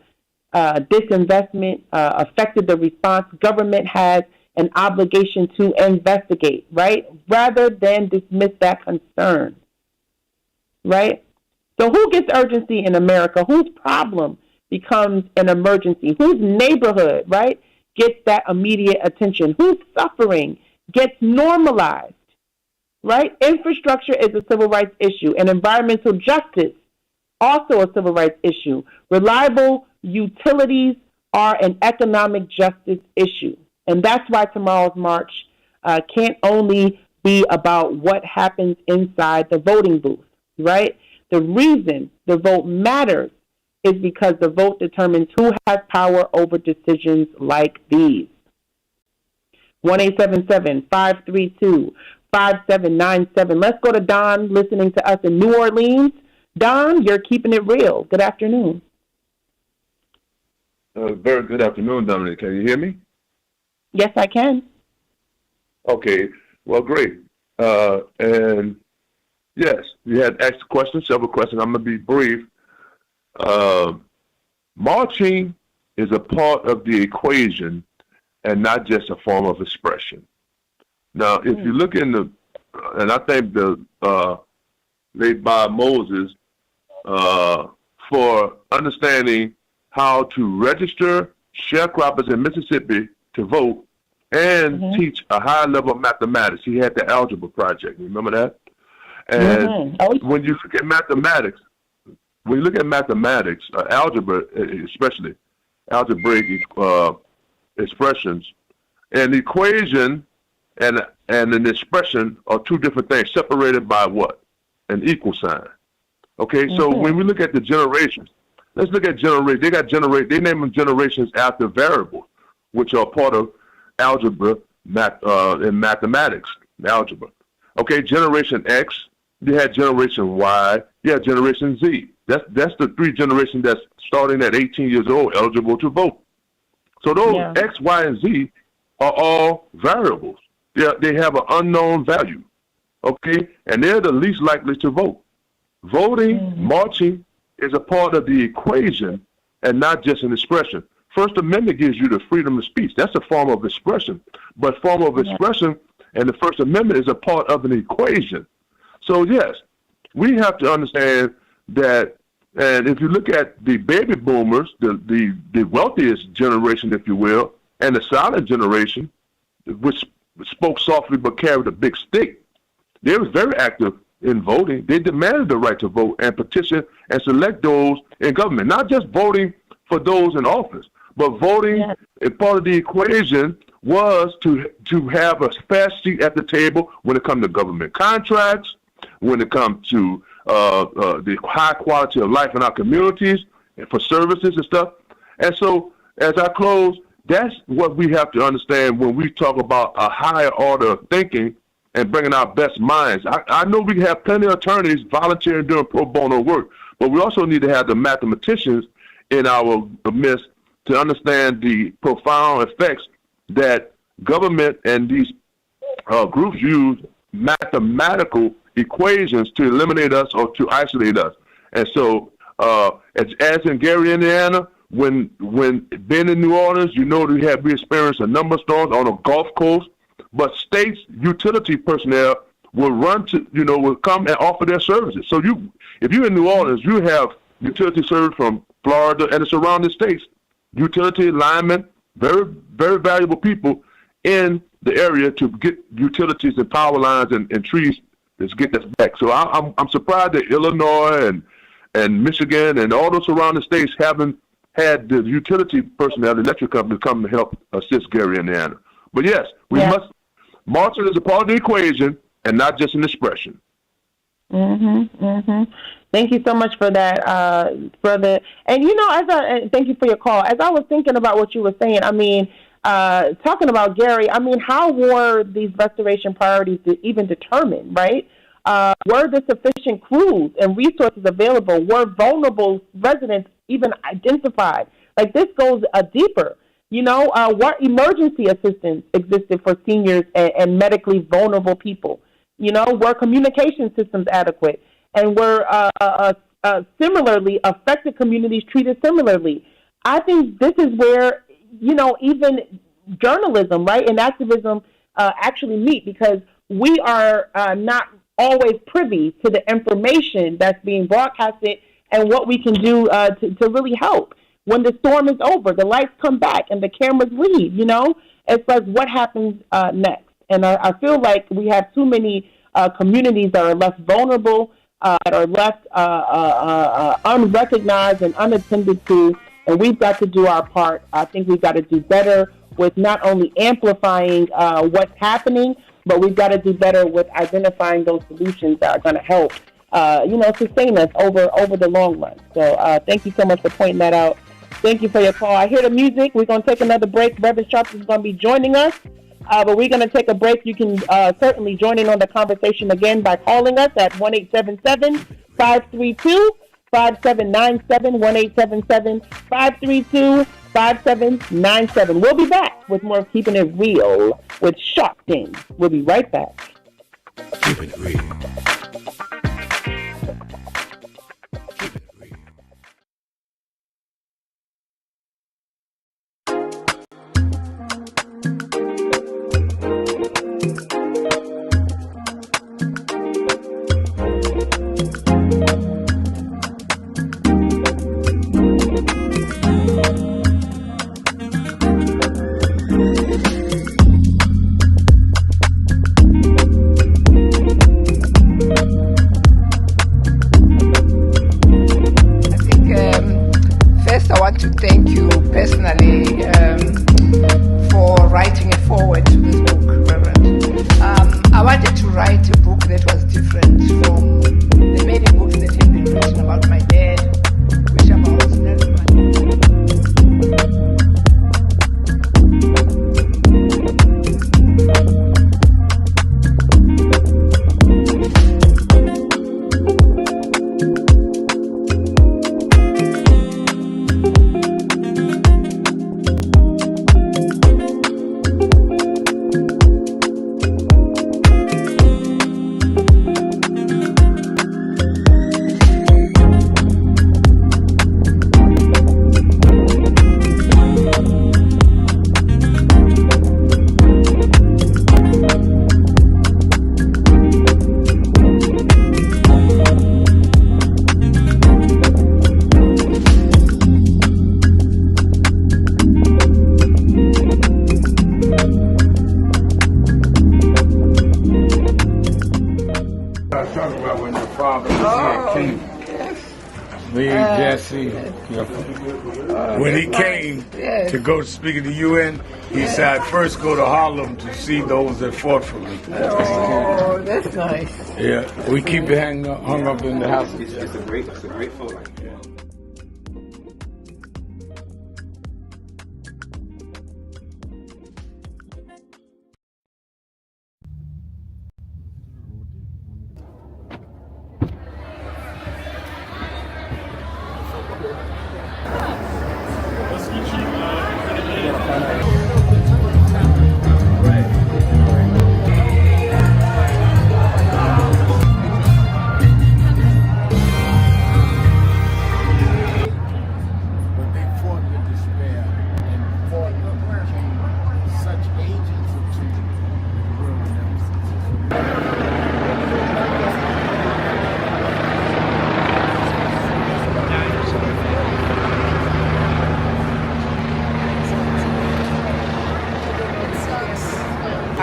[SPEAKER 7] disinvestment affected the response, government has an obligation to investigate, right? Rather than dismiss that concern, right? So who gets urgency in America? Whose problem becomes an emergency? Whose neighborhood, right, gets that immediate attention? Whose suffering gets normalized, right? Infrastructure is a civil rights issue, and environmental justice, also a civil rights issue. Reliable utilities are an economic justice issue. And that's why tomorrow's march can't only be about what happens inside the voting booth, right? The reason the vote matters is because the vote determines who has power over decisions like these. 1-877-532-5797. Let's go to Don, listening to us in New Orleans. Don, you're keeping it real. Good afternoon.
[SPEAKER 15] Very good afternoon, Dominic. Can you hear me?
[SPEAKER 7] Yes, I can.
[SPEAKER 15] Okay. Well, great. And yes, you had asked questions, several questions. I'm going to be brief. Marching is a part of the equation and not just a form of expression. Now, if you look in and I think the late Bob Moses, for understanding how to register sharecroppers in Mississippi to vote and teach a high level of mathematics. He had the algebra project. Remember that? And when you look at mathematics, algebra, especially algebraic expressions, an equation and an expression are two different things, separated by what? An equal sign. Okay, so when we look at the generations, let's look at generation. They name them generations after variables, which are part of algebra in mathematics, algebra. Okay, generation X, you had generation Y, you had generation Z. That's the three generations that's starting at 18 years old, eligible to vote. So those X, Y, and Z are all variables. They have an unknown value. Okay, and they're the least likely to vote. Voting, marching is a part of the equation and not just an expression. First Amendment gives you the freedom of speech. That's a form of expression. But form of expression and the First Amendment is a part of an equation. So, yes, we have to understand that, and if you look at the baby boomers, the wealthiest generation, if you will, and the silent generation, which spoke softly but carried a big stick, they were very active in voting. They demanded the right to vote and petition and select those in government, not just voting for those in office, but voting as part of the equation was to have a fast seat at the table when it comes to government contracts, when it comes to the high quality of life in our communities and for services and stuff. And so as I close, that's what we have to understand when we talk about a higher order of thinking and bringing our best minds. I know we have plenty of attorneys volunteering doing pro bono work, but we also need to have the mathematicians in our midst to understand the profound effects that government and these groups use mathematical equations to eliminate us or to isolate us. And so, as in Gary, Indiana, when being in New Orleans, we experienced a number of storms on the Gulf Coast, but states utility personnel will will come and offer their services. So if you're in New Orleans, you have utility service from Florida and the surrounding states, utility linemen, very, very valuable people in the area to get utilities and power lines and trees to get us back. So I'm surprised that Illinois and Michigan and all those surrounding states haven't had the utility personnel, the electric companies, come to help assist Gary, Indiana. But yes, marching is a part of the equation and not just an expression.
[SPEAKER 7] Thank you so much for that, brother. And thank you for your call. As I was thinking about what you were saying, talking about Gary, how were these restoration priorities even determined, right? Were there sufficient crews and resources available? Were vulnerable residents even identified? Like, this goes deeper. What emergency assistance existed for seniors and medically vulnerable people? Were communication systems adequate? And were similarly affected communities treated similarly? I think this is where, even journalism, right, and activism actually meet, because we are not always privy to the information that's being broadcasted and what we can do to really help. When the storm is over, the lights come back and the cameras leave, it's like, what happens next? And I feel like we have too many communities that are left vulnerable, that are left unrecognized and unattended to, and we've got to do our part. I think we've got to do better with not only amplifying what's happening, but we've got to do better with identifying those solutions that are going to help, sustain us over the long run. So thank you so much for pointing that out. Thank you for your call. I hear the music. We're going to take another break. Reverend Sharp is going to be joining us, but we're going to take a break. You can certainly join in on the conversation again by calling us at 1-877-532-5797, 1-877-532-5797. We'll be back with more of Keeping It Real with Sharpton. We'll be right back.
[SPEAKER 8] Keep it real.
[SPEAKER 16] First, I want to thank you personally for writing a foreword to this book, Reverend. I wanted to write a book that was different from the many books that have been written about my dad, which about
[SPEAKER 3] When he came to go speak at the UN, he said, "I'd first go to Harlem to see those that fought for me."
[SPEAKER 16] Oh, that's nice.
[SPEAKER 3] Yeah, we keep it hung up in the house.
[SPEAKER 17] It's a great photo.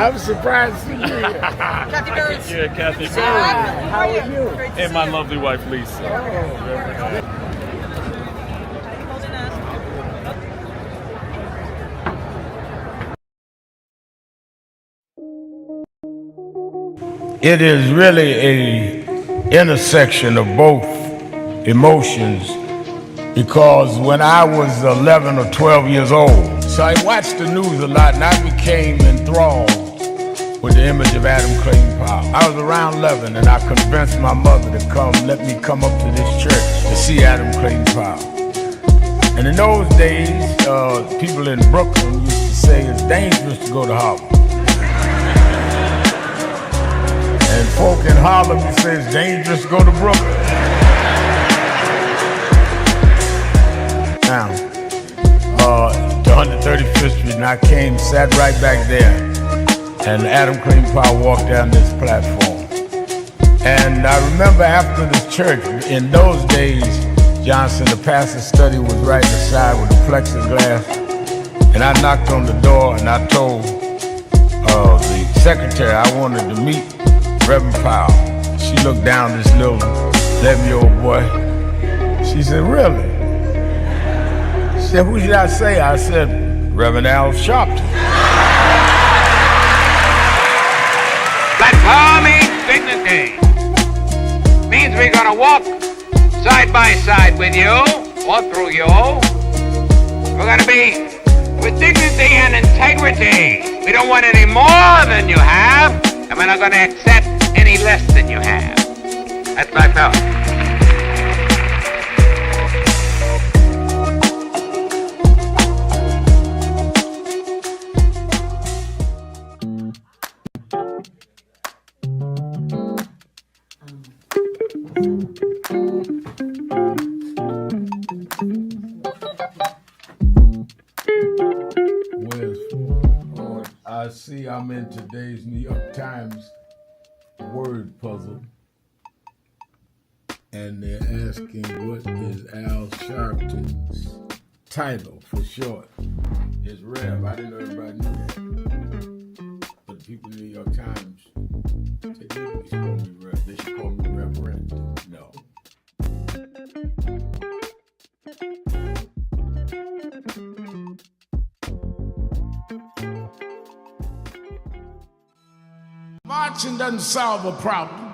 [SPEAKER 3] I'm surprised to see you here.
[SPEAKER 13] Kathy Burns.
[SPEAKER 14] Yeah, Kathy Burns.
[SPEAKER 13] How are you?
[SPEAKER 14] And my lovely wife, Lisa.
[SPEAKER 3] It is really a intersection of both emotions, because when I was 11 or 12 years old, so I watched the news a lot and I became enthralled with the image of Adam Clayton Powell. I was around 11 and I convinced my mother to let me come up to this church to see Adam Clayton Powell. And in those days, people in Brooklyn used to say it's dangerous to go to Harlem. And folk in Harlem used to say it's dangerous to go to Brooklyn. Now, to 135th Street, and I came, sat right back there, and Adam Clayton Powell walked down this platform. And I remember after the church, in those days, Johnson, the pastor's study was right inside with the plexiglass, and I knocked on the door and I told the secretary I wanted to meet Reverend Powell. She looked down this little 11-year-old boy. She said, "Really?" She said, "Who did I say?" I said, "Reverend Al Sharpton."
[SPEAKER 18] Platform means dignity. Means we're gonna walk side by side with you, or through you. We're gonna be with dignity and integrity. We don't want any more than you have, and we're not gonna accept any less than you have. That's my thought.
[SPEAKER 3] I see I'm in today's New York Times word puzzle, and they're asking what is Al Sharpton's title for short. It's Rev. I didn't know everybody knew that. But the people in the New York Times, they didn't call me Rev. They should call me Reverend. No. Marching doesn't solve a problem.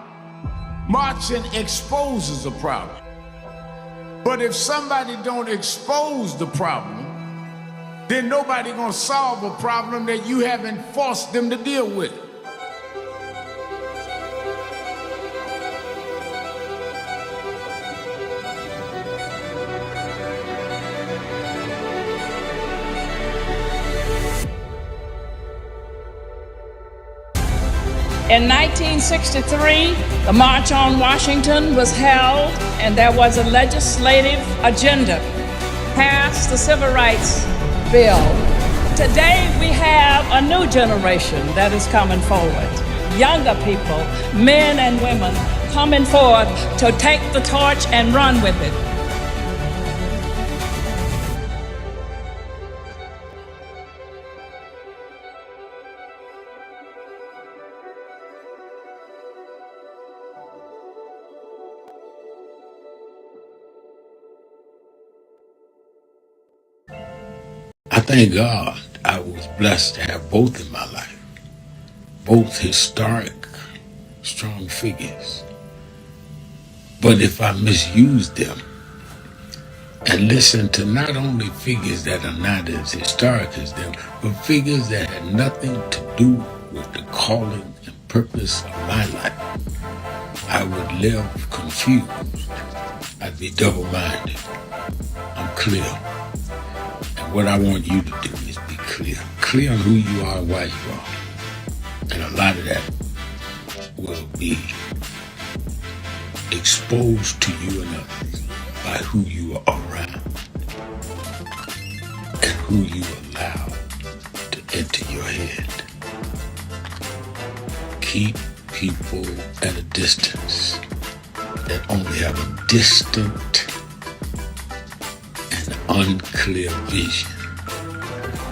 [SPEAKER 3] Marching exposes a problem. But if somebody don't expose the problem, then nobody gonna solve a problem that you haven't forced them to deal with.
[SPEAKER 4] In 1963, the March on Washington was held, and there was a legislative agenda, passed the Civil Rights Bill. Today, we have a new generation that is coming forward. Younger people, men and women, coming forward to take the torch and run with it.
[SPEAKER 3] I thank God I was blessed to have both in my life. Both historic, strong figures. But if I misuse them and listen to not only figures that are not as historic as them, but figures that had nothing to do with the calling and purpose of my life, I would live confused. I'd be double-minded. I'm clear. And what I want you to do is be clear. Clear on who you are and why you are. And a lot of that will be exposed to you and others by who you are around and who you allow to enter your head. Keep people at a distance that only have a distant and unclear vision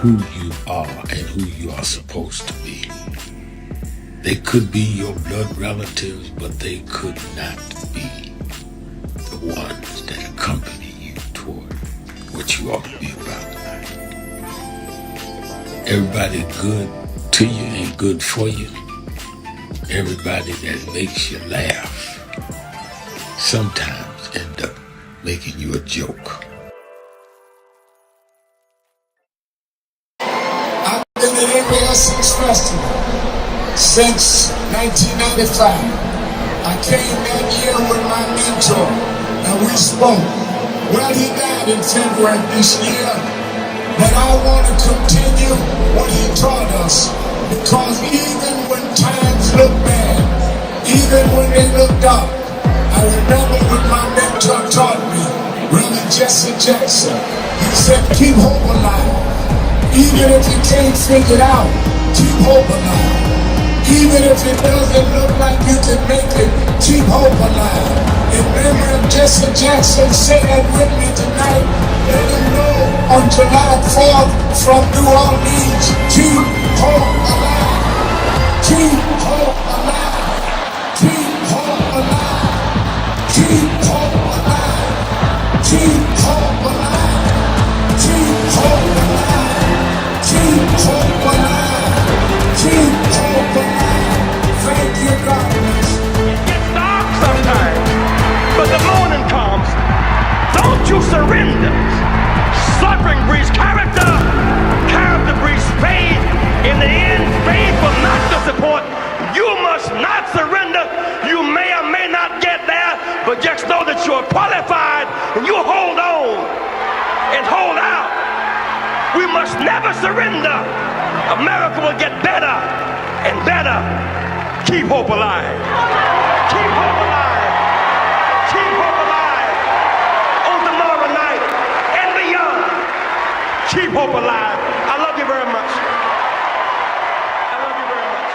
[SPEAKER 3] who you are and who you are supposed to be. They could be your blood relatives, but they could not be the ones that accompany you toward what you ought to be about tonight. Everybody good to you ain't good for you. Everybody that makes you laugh sometimes end up making you a joke.
[SPEAKER 19] I've been at every Essence Festival since 1995. I came that year with my mentor, and we spoke. Well, he died in February this year, but I want to continue what he taught us, because even when times look bad, even when they look dark, I remember what my mentor taught me, Reverend Jesse Jackson. He said, keep hope alive. Even if you can't figure it out, keep hope alive. Even if it doesn't look like you can make it, keep hope alive. And Reverend Jesse Jackson said that with me tonight. Let him know on July 4th from New Orleans, keep hope alive. Keep hope alive. Keep hope alive. Keep hope alive. Keep hope alive. Keep hope alive. Keep hope alive. Keep hope alive. Thank you, God.
[SPEAKER 14] It gets dark sometimes, but the morning comes. Don't you surrender. Suffering breeds character. Character breeds faith. In the end, faith will not disappoint. You must not surrender. You may or may not get there, but just know that you're qualified and you hold on and hold out. We must never surrender. America will get better and better. Keep hope alive. Keep hope alive. Keep hope alive. On tomorrow night and beyond. Keep hope alive. I love you very much. I love you very much.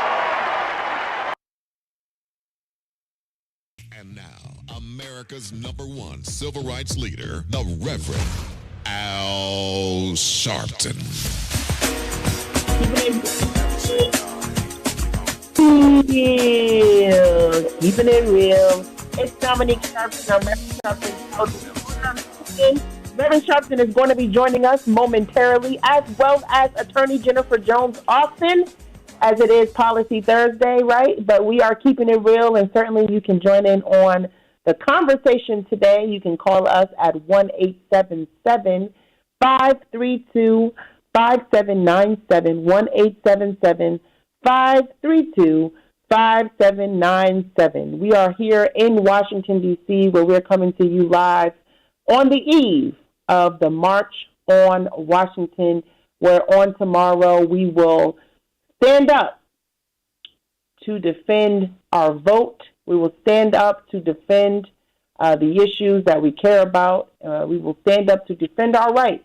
[SPEAKER 8] And now, America's #1 civil rights leader, the Reverend Al Sharpton.
[SPEAKER 7] Keeping it real. It's Dominique Sharpton. I'm Reverend Sharpton. Reverend Sharpton is going to be joining us momentarily, as well as Attorney Jennifer Jones Austin, as it is Policy Thursday, right? But we are keeping it real, and certainly you can join in on the conversation today. You can call us at 1-877-532-5797, 1-877-532-5797. We are here in Washington, D.C., where we're coming to you live on the eve of the March on Washington, where on tomorrow we will stand up to defend our vote. We will stand up to defend the issues that we care about. We will stand up to defend our rights.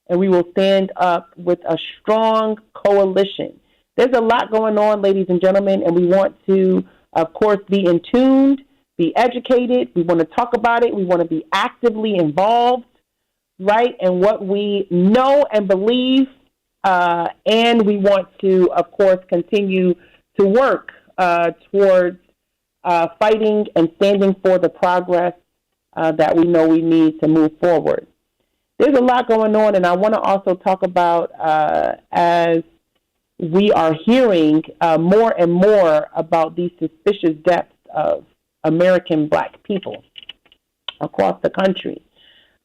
[SPEAKER 7] And we will stand up with a strong coalition. There's a lot going on, ladies and gentlemen, and we want to, of course, be in tune, be educated. We want to talk about it. We want to be actively involved, right, in what we know and believe. And we want to, of course, continue to work towards fighting and standing for the progress that we know we need to move forward. There's a lot going on, and I want to also talk about, as we are hearing more and more about these suspicious deaths of American Black people across the country.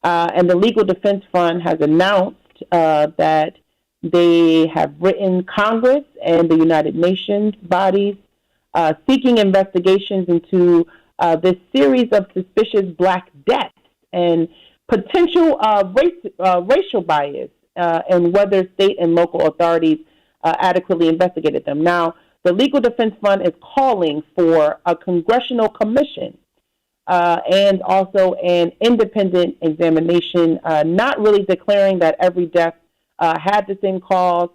[SPEAKER 7] And the Legal Defense Fund has announced that they have written Congress and the United Nations bodies seeking investigations into this series of suspicious Black deaths and potential racial bias and whether state and local authorities adequately investigated them. Now, the Legal Defense Fund is calling for a congressional commission and also an independent examination, not really declaring that every death had the same cause,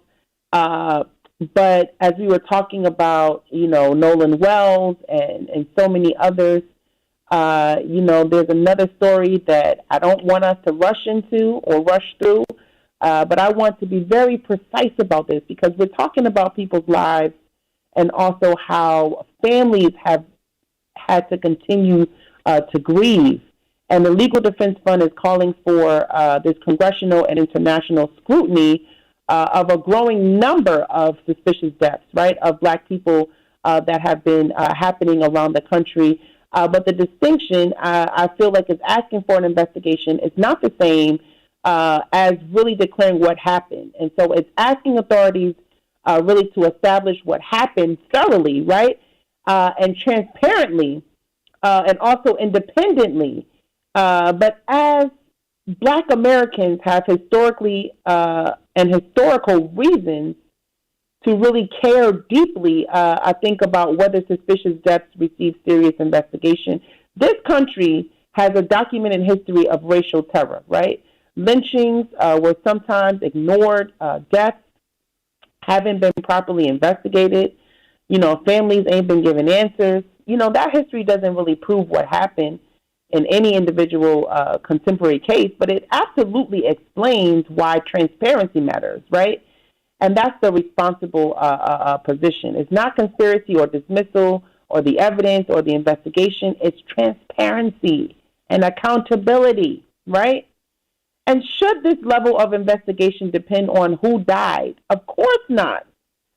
[SPEAKER 7] but as we were talking about, Nolan Wells and so many others, there's another story that I don't want us to rush into or rush through, But I want to be very precise about this because we're talking about people's lives and also how families have had to continue to grieve. And the Legal Defense Fund is calling for this congressional and international scrutiny of a growing number of suspicious deaths, right, of Black people that have been happening around the country. But the distinction, I feel like, is asking for an investigation. It's not the same as really declaring what happened. And so it's asking authorities really to establish what happened thoroughly, right, and transparently, and also independently. But as Black Americans have historically and historical reasons to really care deeply, I think, about whether suspicious deaths receive serious investigation. This country has a documented history of racial terror, right? Lynchings were sometimes ignored, deaths haven't been properly investigated, families ain't been given answers. That history doesn't really prove what happened in any individual contemporary case, but it absolutely explains why transparency matters, right? And that's the responsible position. It's not conspiracy or dismissal or the evidence or the investigation. It's transparency and accountability, right? And should this level of investigation depend on who died? Of course not.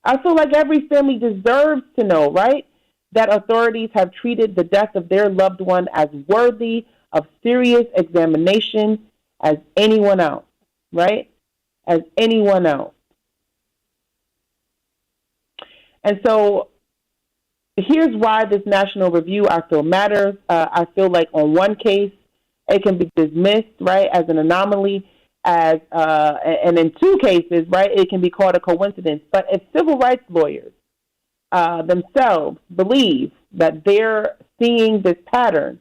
[SPEAKER 7] I feel like every family deserves to know, right, that authorities have treated the death of their loved one as worthy of serious examination as anyone else, right? As anyone else. And so here's why this national review I feel matters. I feel like on one case, it can be dismissed, right, as an anomaly, and in two cases, right, it can be called a coincidence. But if civil rights lawyers themselves believe that they're seeing this pattern,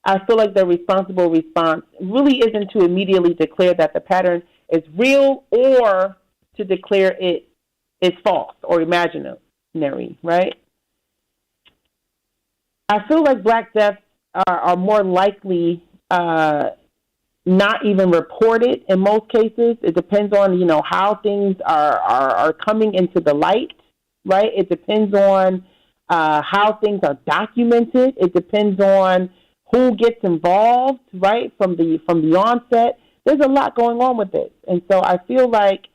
[SPEAKER 7] I feel like the responsible response really isn't to immediately declare that the pattern is real or to declare it is false or imaginary, right? I feel like Black deaths are more likely not even reported in most cases. It depends on, how things are coming into the light, right? It depends on how things are documented. It depends on who gets involved, right, from the onset. There's a lot going on with this. And so I feel like,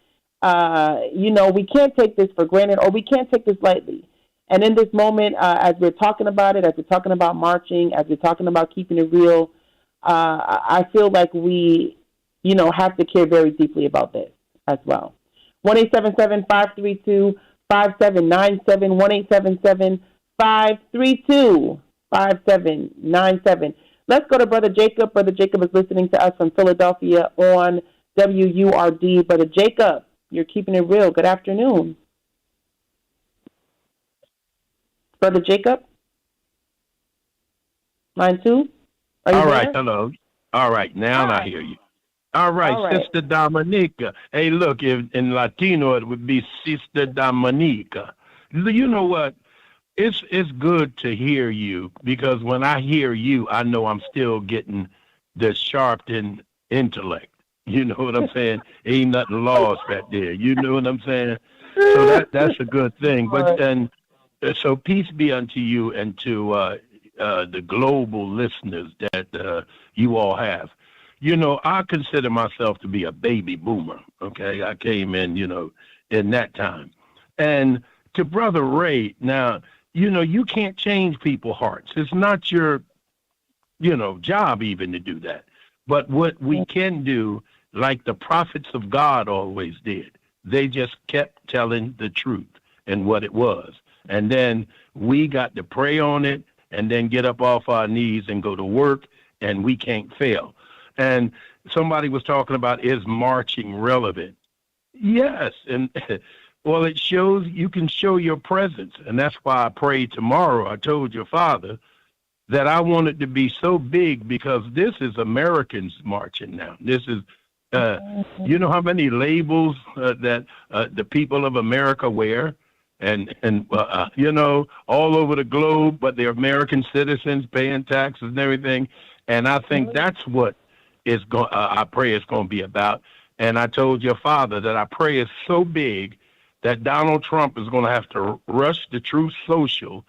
[SPEAKER 7] we can't take this for granted or we can't take this lightly. And in this moment, as we're talking about it, as we're talking about marching, as we're talking about keeping it real, I feel like we, have to care very deeply about this as well. 1-877-532-5797, 1-877-532-5797. Let's go to Brother Jacob. Brother Jacob is listening to us from Philadelphia on WURD. Brother Jacob, you're keeping it real. Good afternoon. Brother Jacob? Line 2?
[SPEAKER 20] All right, hello. All right, now I hear you. All right, Sister Dominica. Hey, look, in Latino it would be Sister Dominica. You know what? It's good to hear you because when I hear you, I know I'm still getting the sharpened intellect. You know what I'm saying? Ain't nothing lost right there. You know what I'm saying? So that's a good thing. But then, so peace be unto you and to the global listeners that you all have. I consider myself to be a baby boomer, okay? I came in, in that time. And to Brother Ray, now, you can't change people's hearts. It's not your, job even to do that. But what we can do, like the prophets of God always did, they just kept telling the truth and what it was. And then we got to pray on it and then get up off our knees and go to work, and we can't fail. And somebody was talking about, is marching relevant? Yes. And well, it shows you can show your presence. And that's why I prayed tomorrow. I told your father that I want it to be so big because this is Americans marching now. This is, you know how many labels that the people of America wear? And all over the globe, but they're American citizens paying taxes and everything. And I think that's what I pray it's going to be about. And I told your father that I pray it's so big that Donald Trump is going to have to rush the Truth Social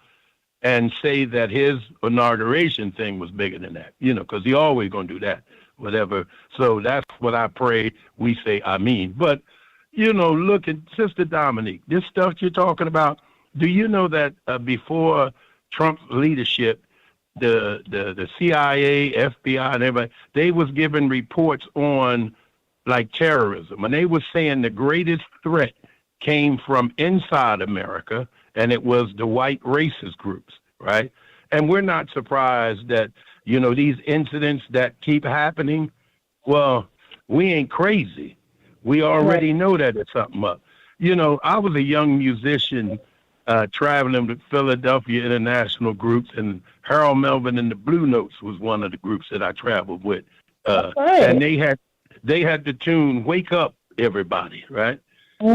[SPEAKER 20] and say that his inauguration thing was bigger than that, because he always going to do that, whatever. So that's what I pray we say, I mean. But, look at Sister Dominique, this stuff you're talking about, do you know that before Trump's leadership, the CIA, FBI, and everybody, they was giving reports on like terrorism, and they were saying the greatest threat came from inside America, and it was the white racist groups, right? And we're not surprised that, these incidents that keep happening, well, we ain't crazy. We already know that it's something up. I was a young musician traveling with Philadelphia international groups, and Harold Melvin and the Blue Notes was one of the groups that I traveled with. And they had the tune "Wake Up, Everybody," right?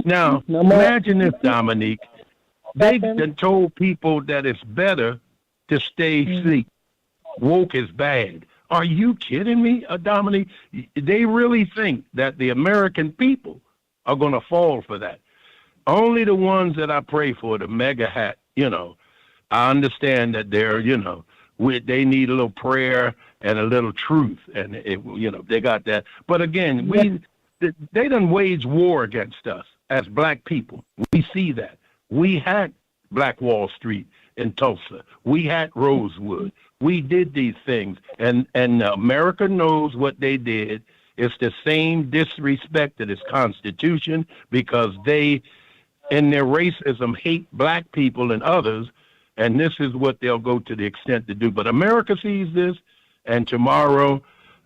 [SPEAKER 20] Now, imagine this, Dominique. They've been told people that it's better to stay asleep. Woke is bad. Are you kidding me, Dominique? They really think that the American people are going to fall for that. Only the ones that I pray for, the mega hat, I understand that they're, they need a little prayer and a little truth, and they got that. But again, they done wage war against us as black people. We see that. We had Black Wall Street in Tulsa. We had Rosewood. We did these things, and America knows what they did. It's the same disrespect to this Constitution because they, in their racism, hate black people and others, and this is what they'll go to the extent to do. But America sees this, and tomorrow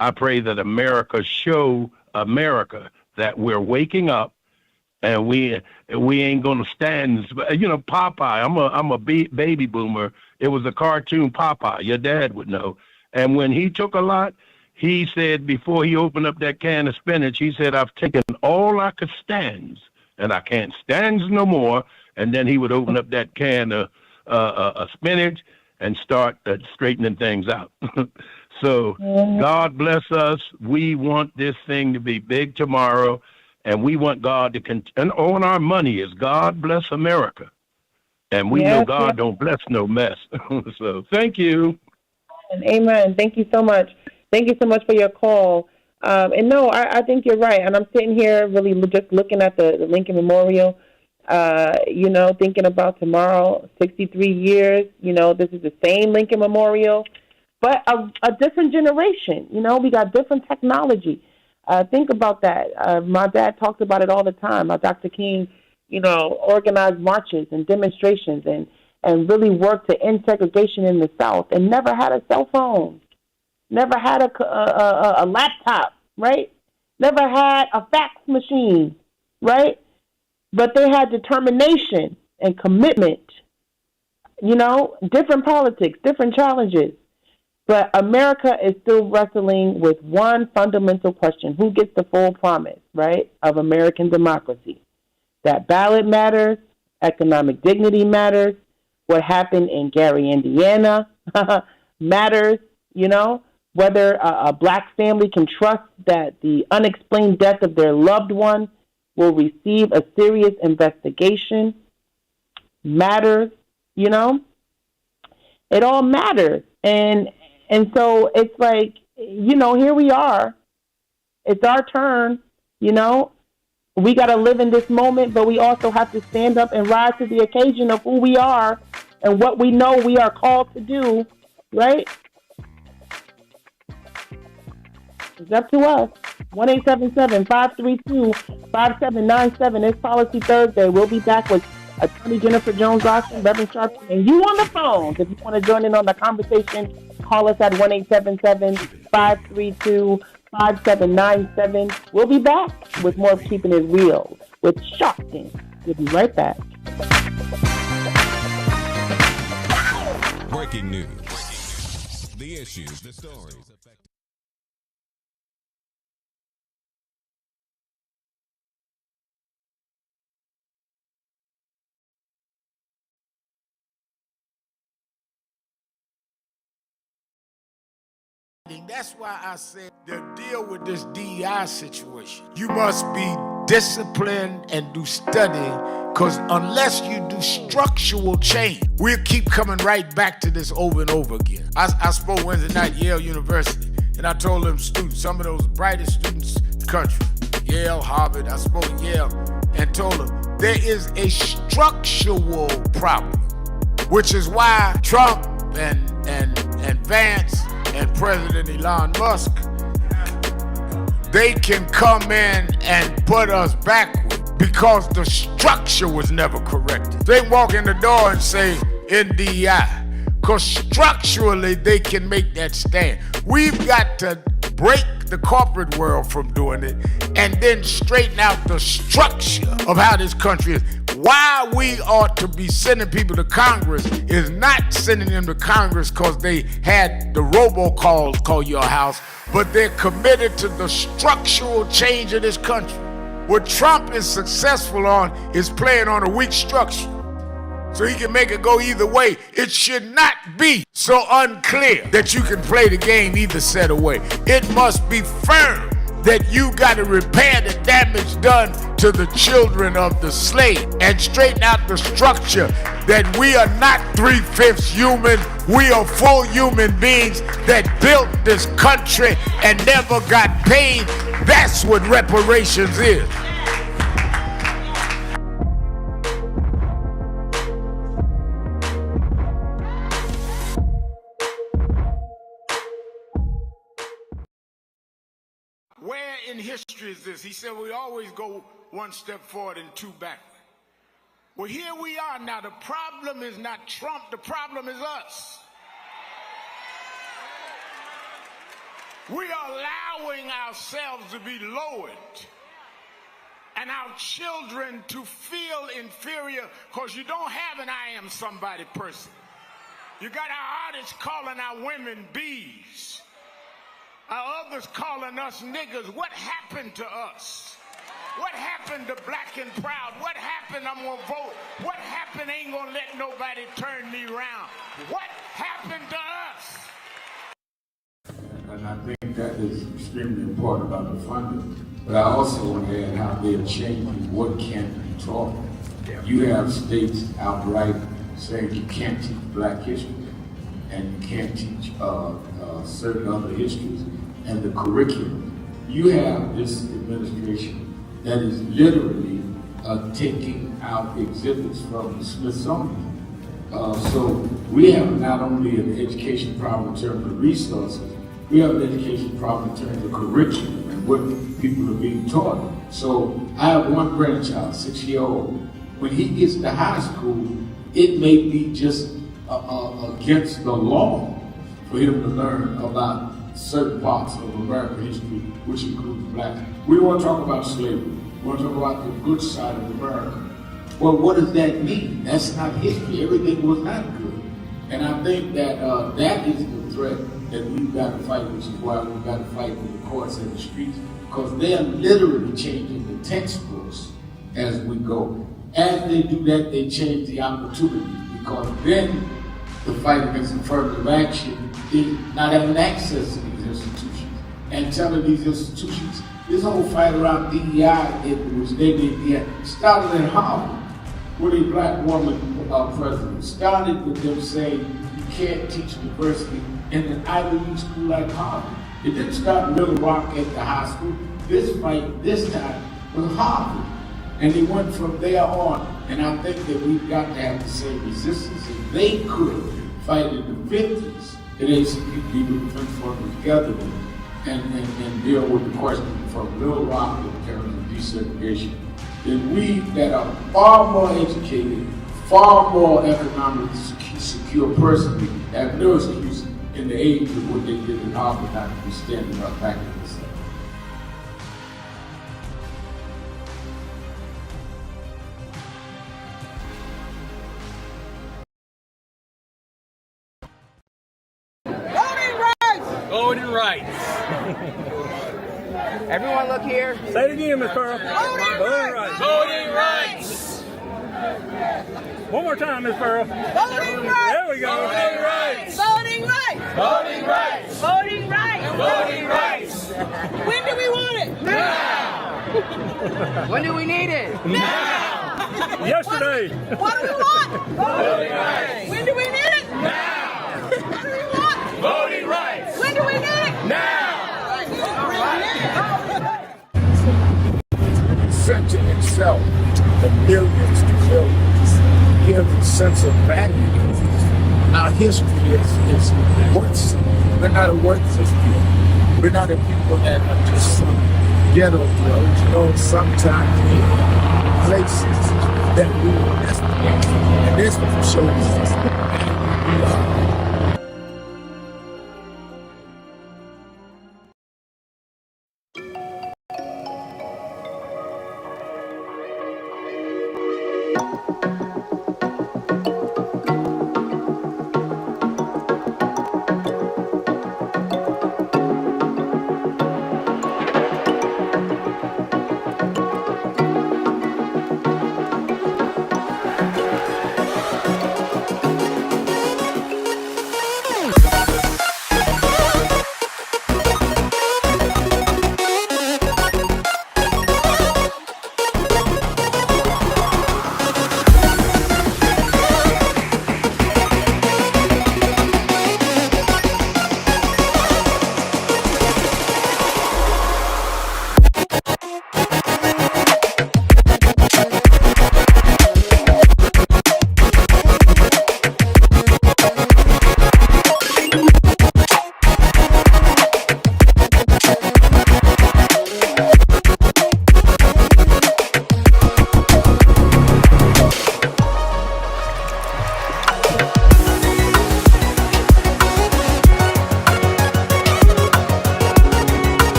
[SPEAKER 20] I pray that America show America that we're waking up, and we ain't gonna stand. Popeye. I'm a baby boomer. It was a cartoon Popeye. Your dad would know. And when he took a lot, he said before he opened up that can of spinach, he said, "I've taken all I could stand, and I can't stand no more." And then he would open up that can of spinach and start straightening things out. So God bless us. We want this thing to be big tomorrow, and we want God to and all our money is God bless America. And we know God don't bless no mess. So thank you.
[SPEAKER 7] Amen. Thank you so much. Thank you so much for your call. And no, I think you're right. And I'm sitting here really just looking at the Lincoln Memorial, thinking about tomorrow, 63 years, this is the same Lincoln Memorial, but a different generation. We got different technology. Think about that. My dad talks about it all the time. Dr. King, organized marches and demonstrations and really worked to end segregation in the South and never had a cell phone, never had a laptop, right? Never had a fax machine, right? But they had determination and commitment, different politics, different challenges. But America is still wrestling with one fundamental question: who gets the full promise, right, of American democracy? That ballot matters, economic dignity matters, what happened in Gary, Indiana matters, whether a black family can trust that the unexplained death of their loved one will receive a serious investigation matters, It all matters. And so it's like, here we are. It's our turn, We got to live in this moment, but we also have to stand up and rise to the occasion of who we are and what we know we are called to do, right? It's up to us. 1-877-532-5797. It's Policy Thursday. We'll be back with Attorney Jennifer Jones-Austin, Reverend Sharpton, and you on the phone. If you want to join in on the conversation, call us at 1-877-532-5797. We'll be back with more of Keeping It Real with Sharpton. We'll be right back.
[SPEAKER 8] Breaking news. The issues, the stories.
[SPEAKER 12] That's why I said to deal with this DEI situation, you must be disciplined and do studying, because unless you do structural change, we'll keep coming right back to this over and over again. I spoke Wednesday night at Yale University, and I told them students, some of those brightest students in the country, Yale, Harvard, I spoke at Yale, and told them there is a structural problem, which is why Trump and Vance and President Elon Musk, they can come in and put us backward because the structure was never corrected. They walk in the door and say NDI, because structurally they can make that stand. We've got to break the corporate world from doing it and then straighten out the structure of how this country is. Why we ought to be sending people to Congress is not sending them to Congress because they had the robocalls call your house, but they're committed to the structural change of this country. What Trump is successful on is playing on a weak structure, so he can make it go either way. It should not be so unclear that you can play the game either set away. It must be firm that you got to repair the damage done to the children of the slave and straighten out the structure that we are not 3/5 human. We are full human beings that built this country and never got paid. That's what reparations is. Where in history is this? He said we always go one step forward and two backward. Well, here we are now. The problem is not Trump. The problem is us. We are allowing ourselves to be lowered and our children to feel inferior because you don't have an I am somebody person. You got our artists calling our women bees. Our others calling us niggas. What happened to us? What happened to black and proud? What happened? I'm gonna vote. What happened? Ain't gonna let nobody turn me around. What happened to us?
[SPEAKER 3] And I think that is extremely important about the funding. But I also want to add how they're changing what can be taught. You have states outright saying you can't teach black history and you can't teach certain other histories and the curriculum. You have this administration that is literally taking out exhibits from the Smithsonian. So we have not only an education problem in terms of resources, we have an education problem in terms of curriculum and what people are being taught. So I have one grandchild, 6-year-old. When he gets to high school, it may be just against the law for him to learn about certain parts of American history, which includes blacks. We want to talk about slavery. We want to talk about the good side of America. Well, what does that mean? That's not history. Everything was not good. And I think that that is the threat that we've got to fight, which is why we've got to fight with the courts and the streets, because they are literally changing the textbooks as we go. As they do that, they change the opportunities, because then the fight against affirmative action is not having access to these institutions and telling these institutions, this whole fight around DEI, which they did, started in Harvard with a black woman president. Started with them saying you can't teach diversity in an Ivy League school like Harvard. It didn't start in Little Rock at the high school. This fight, this time, was Harvard. And they went from there on. And I think that we've got to have the same resistance. If they could fight in the 50s, the ACP would have been together and deal with the question from Little Rock in terms of desegregation. Then we that are far more educated, far more economically secure personally, have no excuse in the age of what they did in Harvard not to be standing up back in the South.
[SPEAKER 14] Voting rights.
[SPEAKER 13] Everyone look here.
[SPEAKER 14] Say it again, Ms. Pearl. Voting rights. Voting rights. One more time, Ms. Pearl.
[SPEAKER 13] Voting rights.
[SPEAKER 14] There we go. Voting rights.
[SPEAKER 13] Voting Voting rights.
[SPEAKER 14] Voting rights.
[SPEAKER 13] Voting rights.
[SPEAKER 14] Voting rights.
[SPEAKER 13] When do we want it?
[SPEAKER 14] Now.
[SPEAKER 18] When do we need it?
[SPEAKER 14] Now. Yesterday.
[SPEAKER 13] What do we want?
[SPEAKER 14] Voting rights.
[SPEAKER 13] When do we need it?
[SPEAKER 14] Now.
[SPEAKER 13] What do we want?
[SPEAKER 14] Voting rights.
[SPEAKER 13] When do we need it?
[SPEAKER 14] Now.
[SPEAKER 3] Center itself, the millions to billions, give a sense of value. Our history is worthless. We're not a worthless people. We're not a people that are just some ghetto drugs. You know, sometimes we have places that we were destined. And this shows us who we are.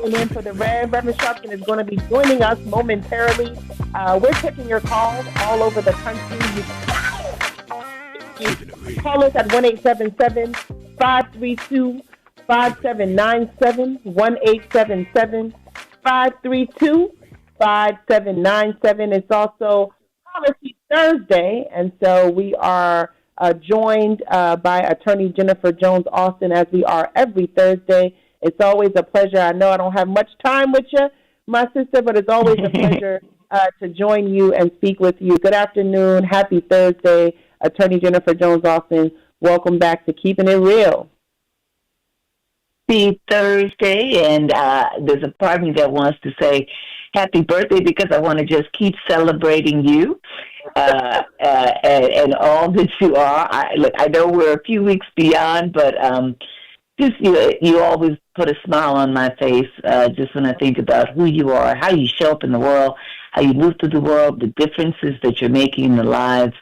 [SPEAKER 7] tuning in for the Reverend Sharpton is going to be joining us momentarily. We're taking your calls all over the country. You call us at 1-877-532-5797, 1-877-532-5797. It's also Policy Thursday, and so we are joined by Attorney Jennifer Jones Austin, as we are every Thursday. It's always a pleasure. I know I don't have much time with you, my sister, but it's always a pleasure to join you and speak with you. Good afternoon. Happy Thursday. Attorney Jennifer Jones Austin, welcome back to Keeping It Real.
[SPEAKER 21] Happy Thursday, and there's a part of me that wants to say happy birthday because I want to just keep celebrating you and all that you are. I know we're a few weeks beyond, but just you always put a smile on my face just when I think about who you are, how you show up in the world, how you move through the world, the differences that you're making in the lives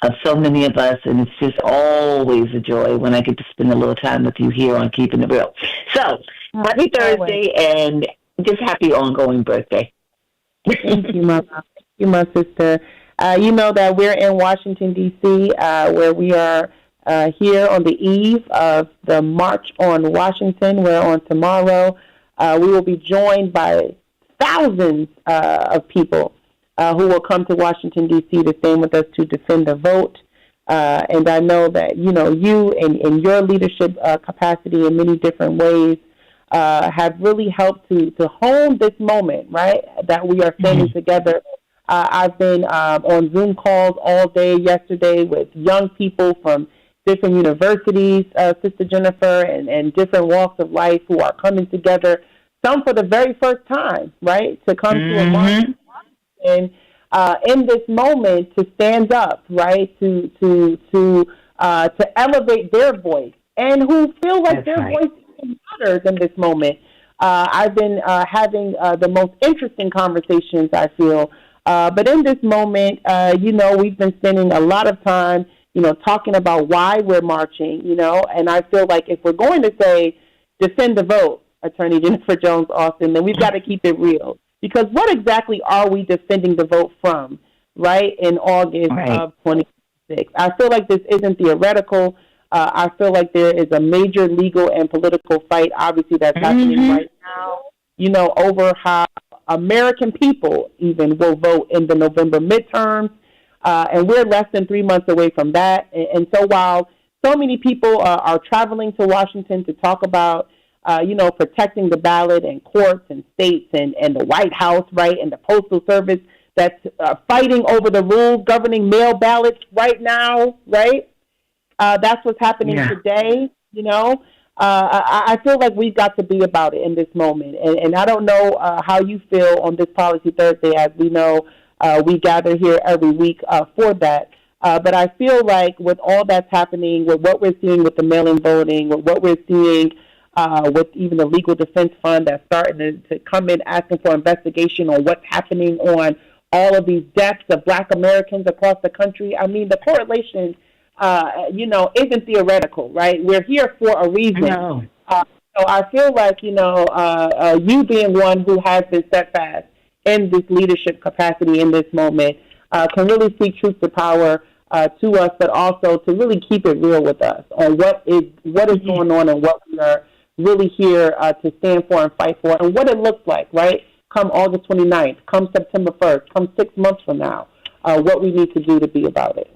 [SPEAKER 21] of so many of us, and it's just always a joy when I get to spend a little time with you here on Keeping It Real. So, happy Thursday, and just happy ongoing birthday.
[SPEAKER 22] Thank you, Mama. Thank you, my sister. You know that we're in Washington, D.C., where we are here on the eve of the March on Washington, where on tomorrow we will be joined by thousands of people who will come to Washington, D.C. to stand with us to defend the vote. And I know that, you know, you in your leadership capacity in many different ways have really helped to hone this moment, right, that we are standing together. I've been on Zoom calls all day yesterday with young people from different universities, Sister Jennifer, and different walks of life who are coming together, some for the very first time, right, to come to a march. And in this moment, to stand up, right, to elevate their voice, and who feel like their voice matters in this moment. I've been having the most interesting conversations, I feel. But in this moment, you know, we've been spending a lot of time, you know, talking about why we're marching, you know, and I feel like if we're going to say defend the vote, Attorney Jennifer Jones-Austin, then we've got to keep it real. Because what exactly are we defending the vote from, right, in August of 2026? I feel like this isn't theoretical. I feel like there is a major legal and political fight, obviously, that's happening right now, you know, over how American people even will vote in the November midterms. And we're less than 3 months away from that. And so while so many people are traveling to Washington to talk about you know, protecting the ballot and courts and states and the White House, right, and the Postal Service that's fighting over the rules governing mail ballots right now, right? That's what's happening today, you know. I feel like we've got to be about it in this moment. And I don't know how you feel on this Policy Thursday. As we know, we gather here every week for that. But I feel like with all that's happening, with what we're seeing with the mail-in voting, with what we're seeing with even the Legal Defense Fund that's starting to come in asking for investigation on what's happening on all of these deaths of Black Americans across the country. I mean, the correlation, you know, isn't theoretical, right? We're here for a reason. No. So I feel like, you know, you being one who has been steadfast in this leadership capacity in this moment can really speak truth to power to us, but also to really keep it real with us on what is going on and what we are really here to stand for and fight for, and what it looks like, right, come August 29th, come September 1st, come 6 months from now, what we need to do to be about it.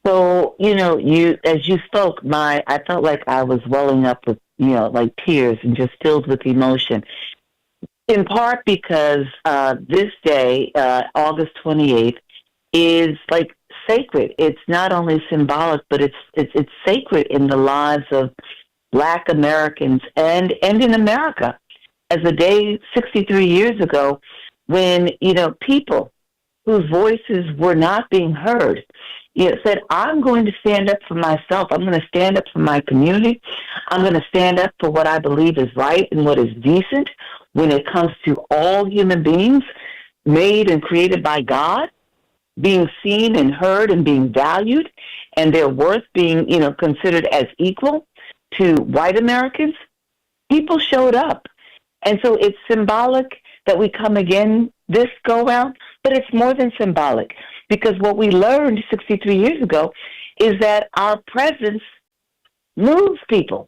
[SPEAKER 21] So, you know, as you spoke, I felt like I was welling up with, you know, like tears and just filled with emotion, in part because this day, August 28th, is like sacred. It's not only symbolic, but it's sacred in the lives of Black Americans and in America. As a day 63 years ago, when, you know, people whose voices were not being heard, you know, said, I'm going to stand up for myself. I'm going to stand up for my community. I'm going to stand up for what I believe is right and what is decent when it comes to all human beings made and created by God, being seen and heard and being valued, and their worth being, you know, considered as equal to white Americans. People showed up. And so it's symbolic that we come again this go-round, but it's more than symbolic, because what we learned 63 years ago is that our presence moves people.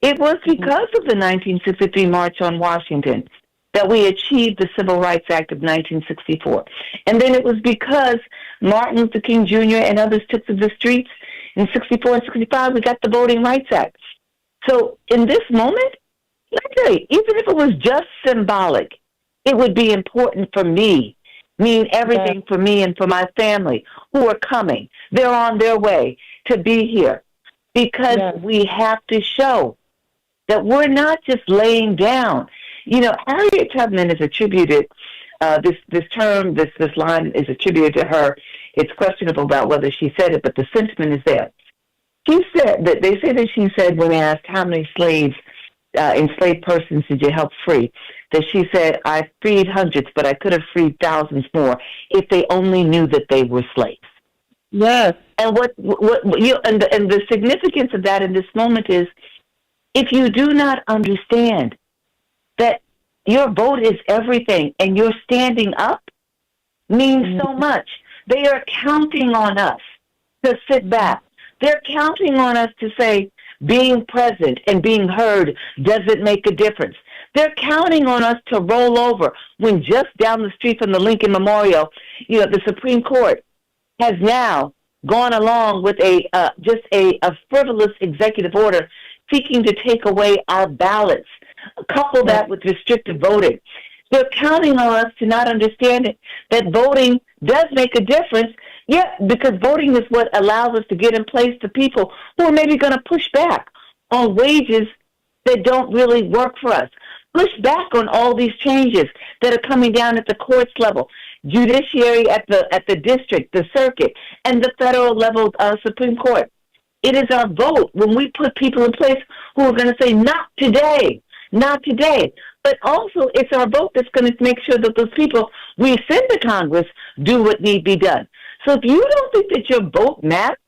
[SPEAKER 21] It was because of the 1963 March on Washington that we achieved the Civil Rights Act of 1964. And then it was because Martin Luther King Jr. and others took to the streets in 64 and 65, we got the Voting Rights Act. So in this moment, let me tell you, even if it was just symbolic, it would be important for me, mean everything for me and for my family who are coming. They're on their way to be here, because we have to show that we're not just laying down. Harriet Tubman is attributed, this line is attributed to her. It's questionable about whether she said it, but the sentiment is there. She said that they say that she said when asked how many enslaved persons did you help free, that she said, I freed hundreds, but I could have freed thousands more if they only knew that they were slaves.
[SPEAKER 22] Yes.
[SPEAKER 21] And and the significance of that in this moment is, if you do not understand that your vote is everything and your standing up means so much. They are counting on us to sit back. They're counting on us to say being present and being heard doesn't make a difference. They're counting on us to roll over when just down the street from the Lincoln Memorial, the Supreme Court has now gone along with a frivolous executive order seeking to take away our ballots. Couple that with restricted voting. They're counting on us to not understand it, that voting does make a difference. Yeah, because voting is what allows us to get in place the people who are maybe going to push back on wages that don't really work for us. Push back on all these changes that are coming down at the courts level, judiciary at the district, the circuit, and the federal level Supreme Court. It is our vote when we put people in place who are going to say, not today, not today. But also it's our vote that's going to make sure that those people we send to Congress do what need be done. So if you don't think that your vote matters,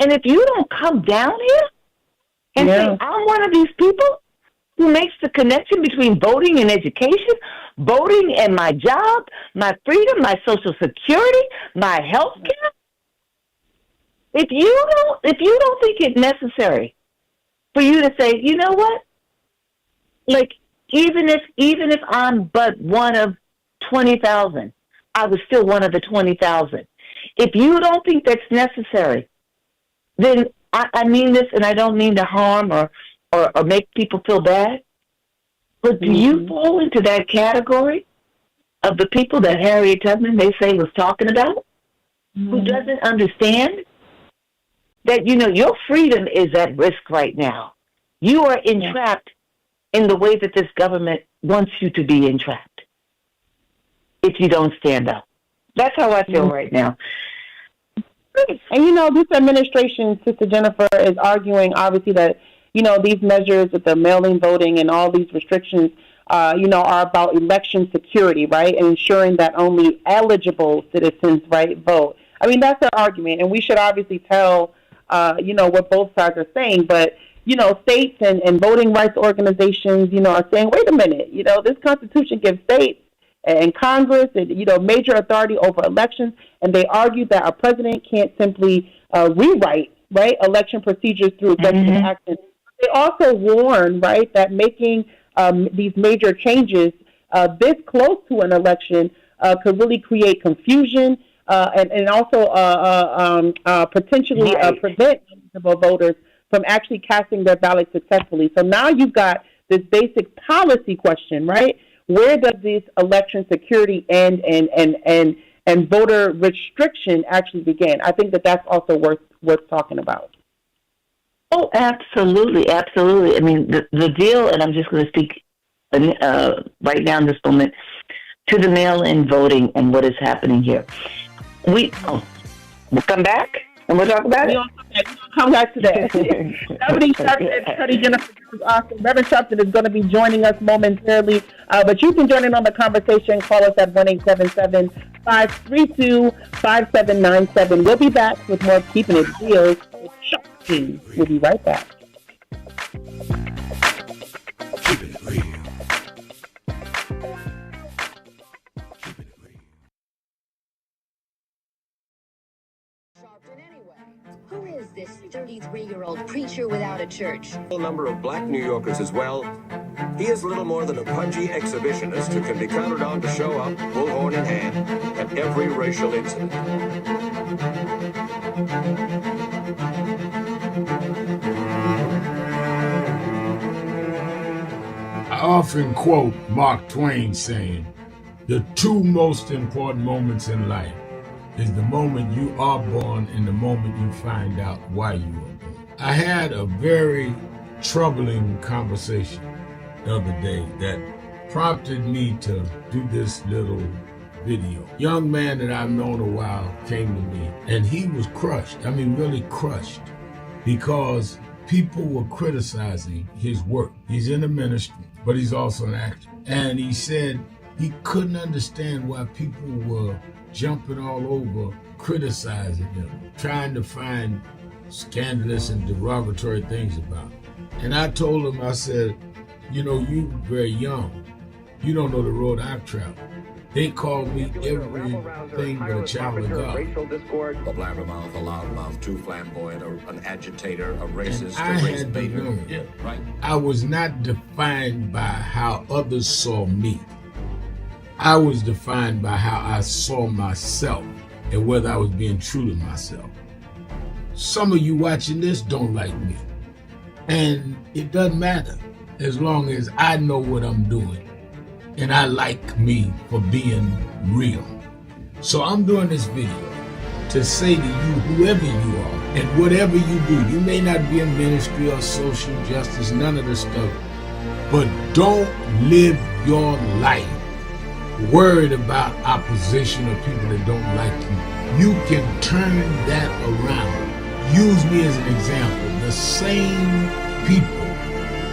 [SPEAKER 21] and if you don't come down here and say, I'm one of these people who makes the connection between voting and education, voting and my job, my freedom, my Social Security, my health care, if you don't think it's necessary for you to say, you know what? Like, even if I'm but one of 20,000, I was still one of the 20,000. If you don't think that's necessary, then I mean this, and I don't mean to harm or make people feel bad, but do you fall into that category of the people that Harriet Tubman, they say, was talking about, who doesn't understand that, your freedom is at risk right now? You are entrapped in the way that this government wants you to be entrapped if you don't stand up. That's how I feel right now.
[SPEAKER 22] And, this administration, Sister Jennifer, is arguing, obviously, that, these measures with the mail-in voting and all these restrictions, are about election security, right, and ensuring that only eligible citizens, right, vote. I mean, that's their argument, and we should obviously tell, what both sides are saying, but states and voting rights organizations, are saying, wait a minute, this Constitution gives states and Congress and, major authority over elections, and they argue that a president can't simply rewrite, right, election procedures through executive action. They also warn, right, that making these major changes this close to an election could really create confusion and also potentially prevent eligible voters from actually casting their ballot successfully. So now you've got this basic policy question, right? Where does this election security end and voter restriction actually begin? I think that that's also worth talking about.
[SPEAKER 21] Oh, absolutely, absolutely. I mean, the deal, and I'm just going to speak right now in this moment, to the mail-in voting and what is happening here. We'll come back and we'll talk about it.
[SPEAKER 22] We'll come back to that. Reverend Jennifer Austin. Reverend Sharpton is going to be joining us momentarily, but you can join in on the conversation. Call us at 1-877-532-5797. We'll be back with more Keeping It Real with Sharpton. We'll be right back.
[SPEAKER 11] Keeping It Real.
[SPEAKER 1] Who is this 33-year-old preacher without a church?
[SPEAKER 2] A number of black New Yorkers as well. He is little more than a pudgy exhibitionist who can be counted on to show up, bullhorn in hand, at every racial incident.
[SPEAKER 3] I often quote Mark Twain saying, the two most important moments in life is the moment you are born and the moment you find out why you were born. I had a very troubling conversation the other day that prompted me to do this little video. Young man that I've known a while came to me, and he was crushed. I mean, really crushed, because people were criticizing his work. He's in the ministry, but he's also an actor. And he said he couldn't understand why people were jumping all over, criticizing him, trying to find scandalous and derogatory things about him. And I told him, I said, you know, you're very young. You don't know the road I've traveled. They call me everything but a child of God.
[SPEAKER 2] A blabbermouth, a loudmouth, too flamboyant, an agitator, a racist,
[SPEAKER 3] I had to know.
[SPEAKER 2] Yeah, right.
[SPEAKER 3] I was not defined by how others saw me. I was defined by how I saw myself and whether I was being true to myself. Some of you watching this don't like me. And it doesn't matter as long as I know what I'm doing. And I like me for being real. So I'm doing this video to say to you, whoever you are, and whatever you do, you may not be in ministry or social justice, none of this stuff, but don't live your life worried about opposition or people that don't like you. You can turn that around. Use me as an example. The same people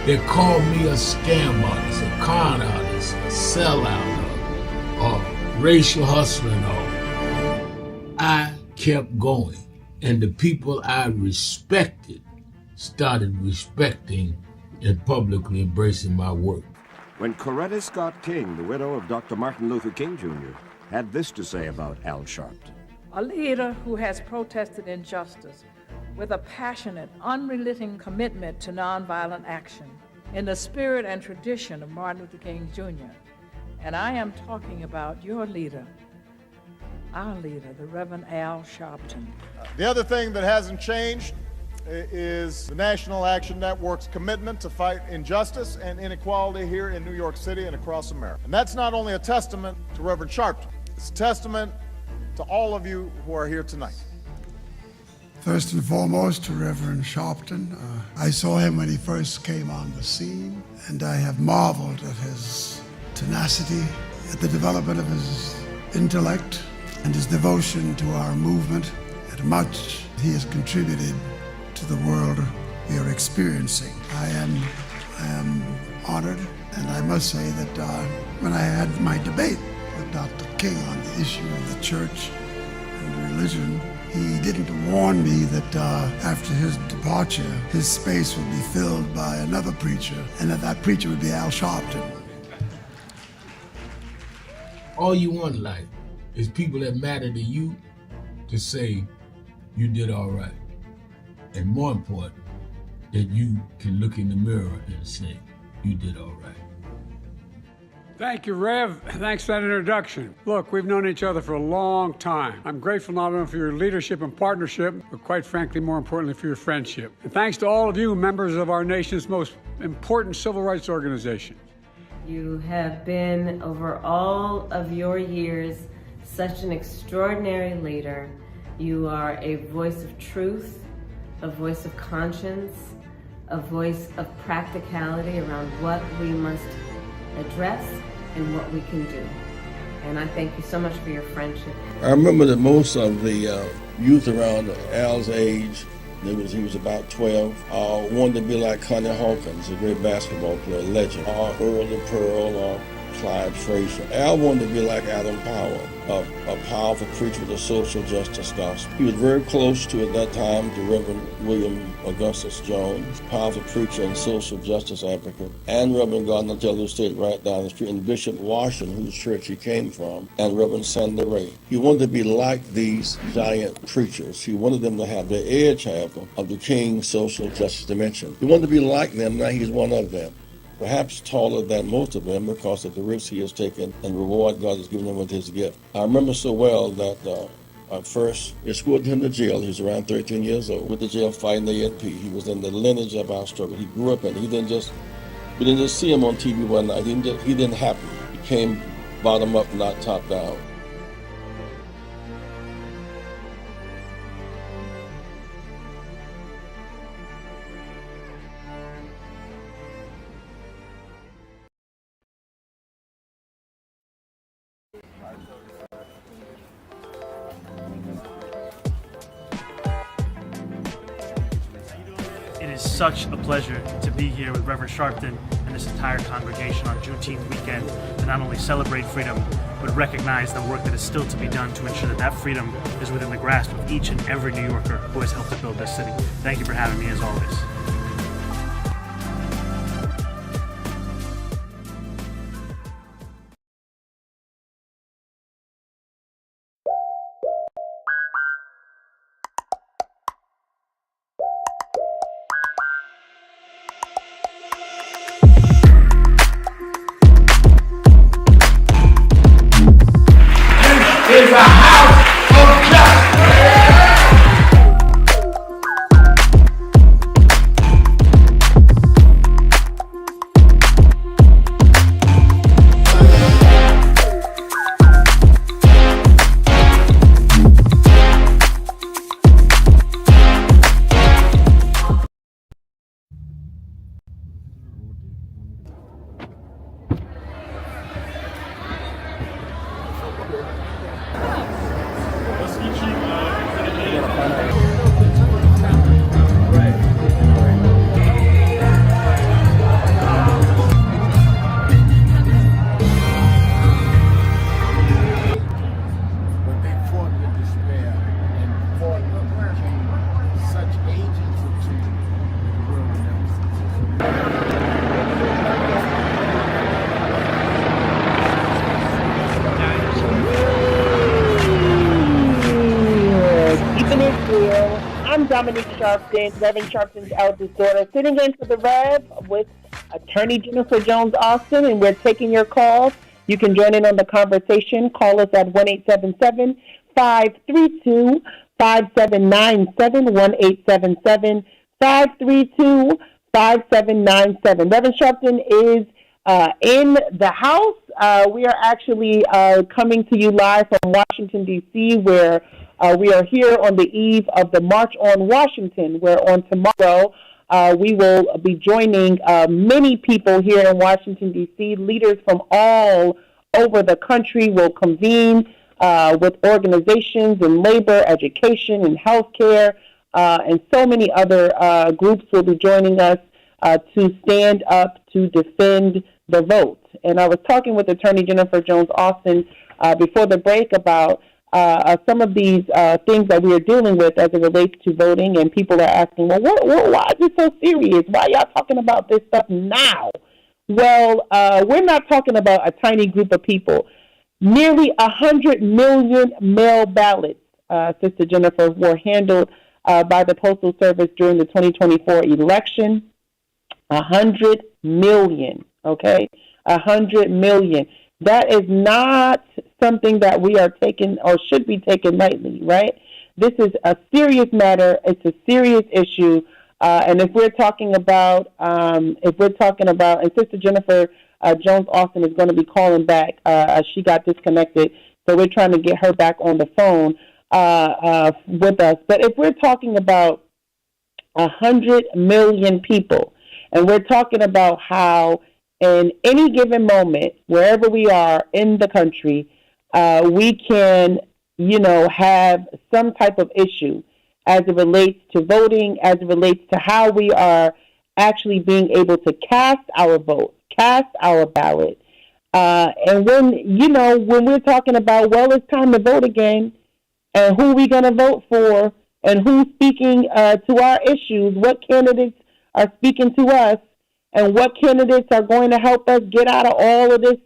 [SPEAKER 3] that call me a scam artist, a con artist, a sellout, or racial hustler and all, I kept going. And the people I respected started respecting and publicly embracing my work.
[SPEAKER 2] When Coretta Scott King, the widow of Dr. Martin Luther King Jr., had this to say about Al Sharpton.
[SPEAKER 4] A leader who has protested injustice with a passionate, unrelenting commitment to nonviolent action in the spirit and tradition of Martin Luther King Jr. And I am talking about your leader, our leader, the Reverend Al Sharpton.
[SPEAKER 5] The other thing that hasn't changed is the National Action Network's commitment to fight injustice and inequality here in New York City and across America. And that's not only a testament to Reverend Sharpton, it's a testament to all of you who are here tonight.
[SPEAKER 6] First and foremost, to Reverend Sharpton. I saw him when he first came on the scene, and I have marveled at his tenacity, at the development of his intellect, and his devotion to our movement, and much he has contributed to the world we are experiencing. I am honored, and I must say that when I had my debate with Dr. King on the issue of the church and religion, he didn't warn me that after his departure, his space would be filled by another preacher, and that preacher would be Al Sharpton.
[SPEAKER 3] All you want in life is people that matter to you to say you did all right. And more important, that you can look in the mirror and say you did all right.
[SPEAKER 23] Thank you, Rev. Thanks for that introduction. Look, we've known each other for a long time. I'm grateful not only for your leadership and partnership, but quite frankly, more importantly, for your friendship. And thanks to all of you, members of our nation's most important civil rights organization.
[SPEAKER 24] You have been, over all of your years, such an extraordinary leader. You are a voice of truth, a voice of conscience, a voice of practicality around what we must address and what we can do. And I thank you so much for your friendship.
[SPEAKER 25] I remember that most of the youth around Al's age, he was about 12, wanted to be like Connie Hawkins, a great basketball player, legend, or Earl the Pearl, or Clyde Frazier. Al wanted to be like Adam Powell, a powerful preacher with a social justice gospel. He was very close to, at that time, to Reverend William Augustus Jones, powerful preacher and social justice advocate, and Reverend Gardner Taylor State right down the street, and Bishop Washington, whose church he came from, and Reverend Sandy Ray. He wanted to be like these giant preachers. He wanted them to have the edge, however, of the King's social justice dimension. He wanted to be like them, now he's one of them. Perhaps taller than most of them because of the risks he has taken and the reward God has given him with his gift. I remember so well that I first escorted him to jail. He was around 13 years old with the jail fighting the ANP. He was in the lineage of our struggle. He grew up in it. We didn't just see him on TV one night. He didn't happen. He came bottom up, not top down.
[SPEAKER 9] is such a pleasure to be here with Reverend Sharpton and this entire congregation on Juneteenth weekend to not only celebrate freedom, but recognize the work that is still to be done to ensure that that freedom is within the grasp of each and every New Yorker who has helped to build this city. Thank you for having me, as always.
[SPEAKER 14] Is a house of justice.
[SPEAKER 22] I'm Dominique Sharpton, Reverend Sharpton's eldest daughter, sitting in for the Rev with Attorney Jennifer Jones Austin, and we're taking your calls. You can join in on the conversation. Call us at 1-877-532-5797, 1-877-532-5797. Reverend Sharpton is in the house. We are actually coming to you live from Washington, D.C., where we are here on the eve of the March on Washington, where on tomorrow we will be joining many people here in Washington, D.C. Leaders from all over the country will convene with organizations in labor, education, and healthcare, and so many other groups will be joining us to stand up to defend the vote. And I was talking with Attorney Jennifer Jones Austin before the break about some of these things that we are dealing with as it relates to voting, and people are asking, well, why is it so serious? Why are y'all talking about this stuff now? Well, we're not talking about a tiny group of people. Nearly 100 million mail ballots, Sister Jennifer, were handled by the Postal Service during the 2024 election. 100 million, okay? 100 million. That is not something that we are taking or should be taken lightly, right? This is a serious matter. It's a serious issue. And if we're talking about, and Sister Jennifer Jones Austin is going to be calling back. She got disconnected, so we're trying to get her back on the phone with us. But if we're talking about 100 million people, and we're talking about how in any given moment, wherever we are in the country, we can, have some type of issue as it relates to voting, as it relates to how we are actually being able to cast our vote, cast our ballot. And when we're talking about, well, it's time to vote again, and who we going to vote for, and who's speaking to our issues, what candidates are speaking to us, and what candidates are going to help us get out of all of this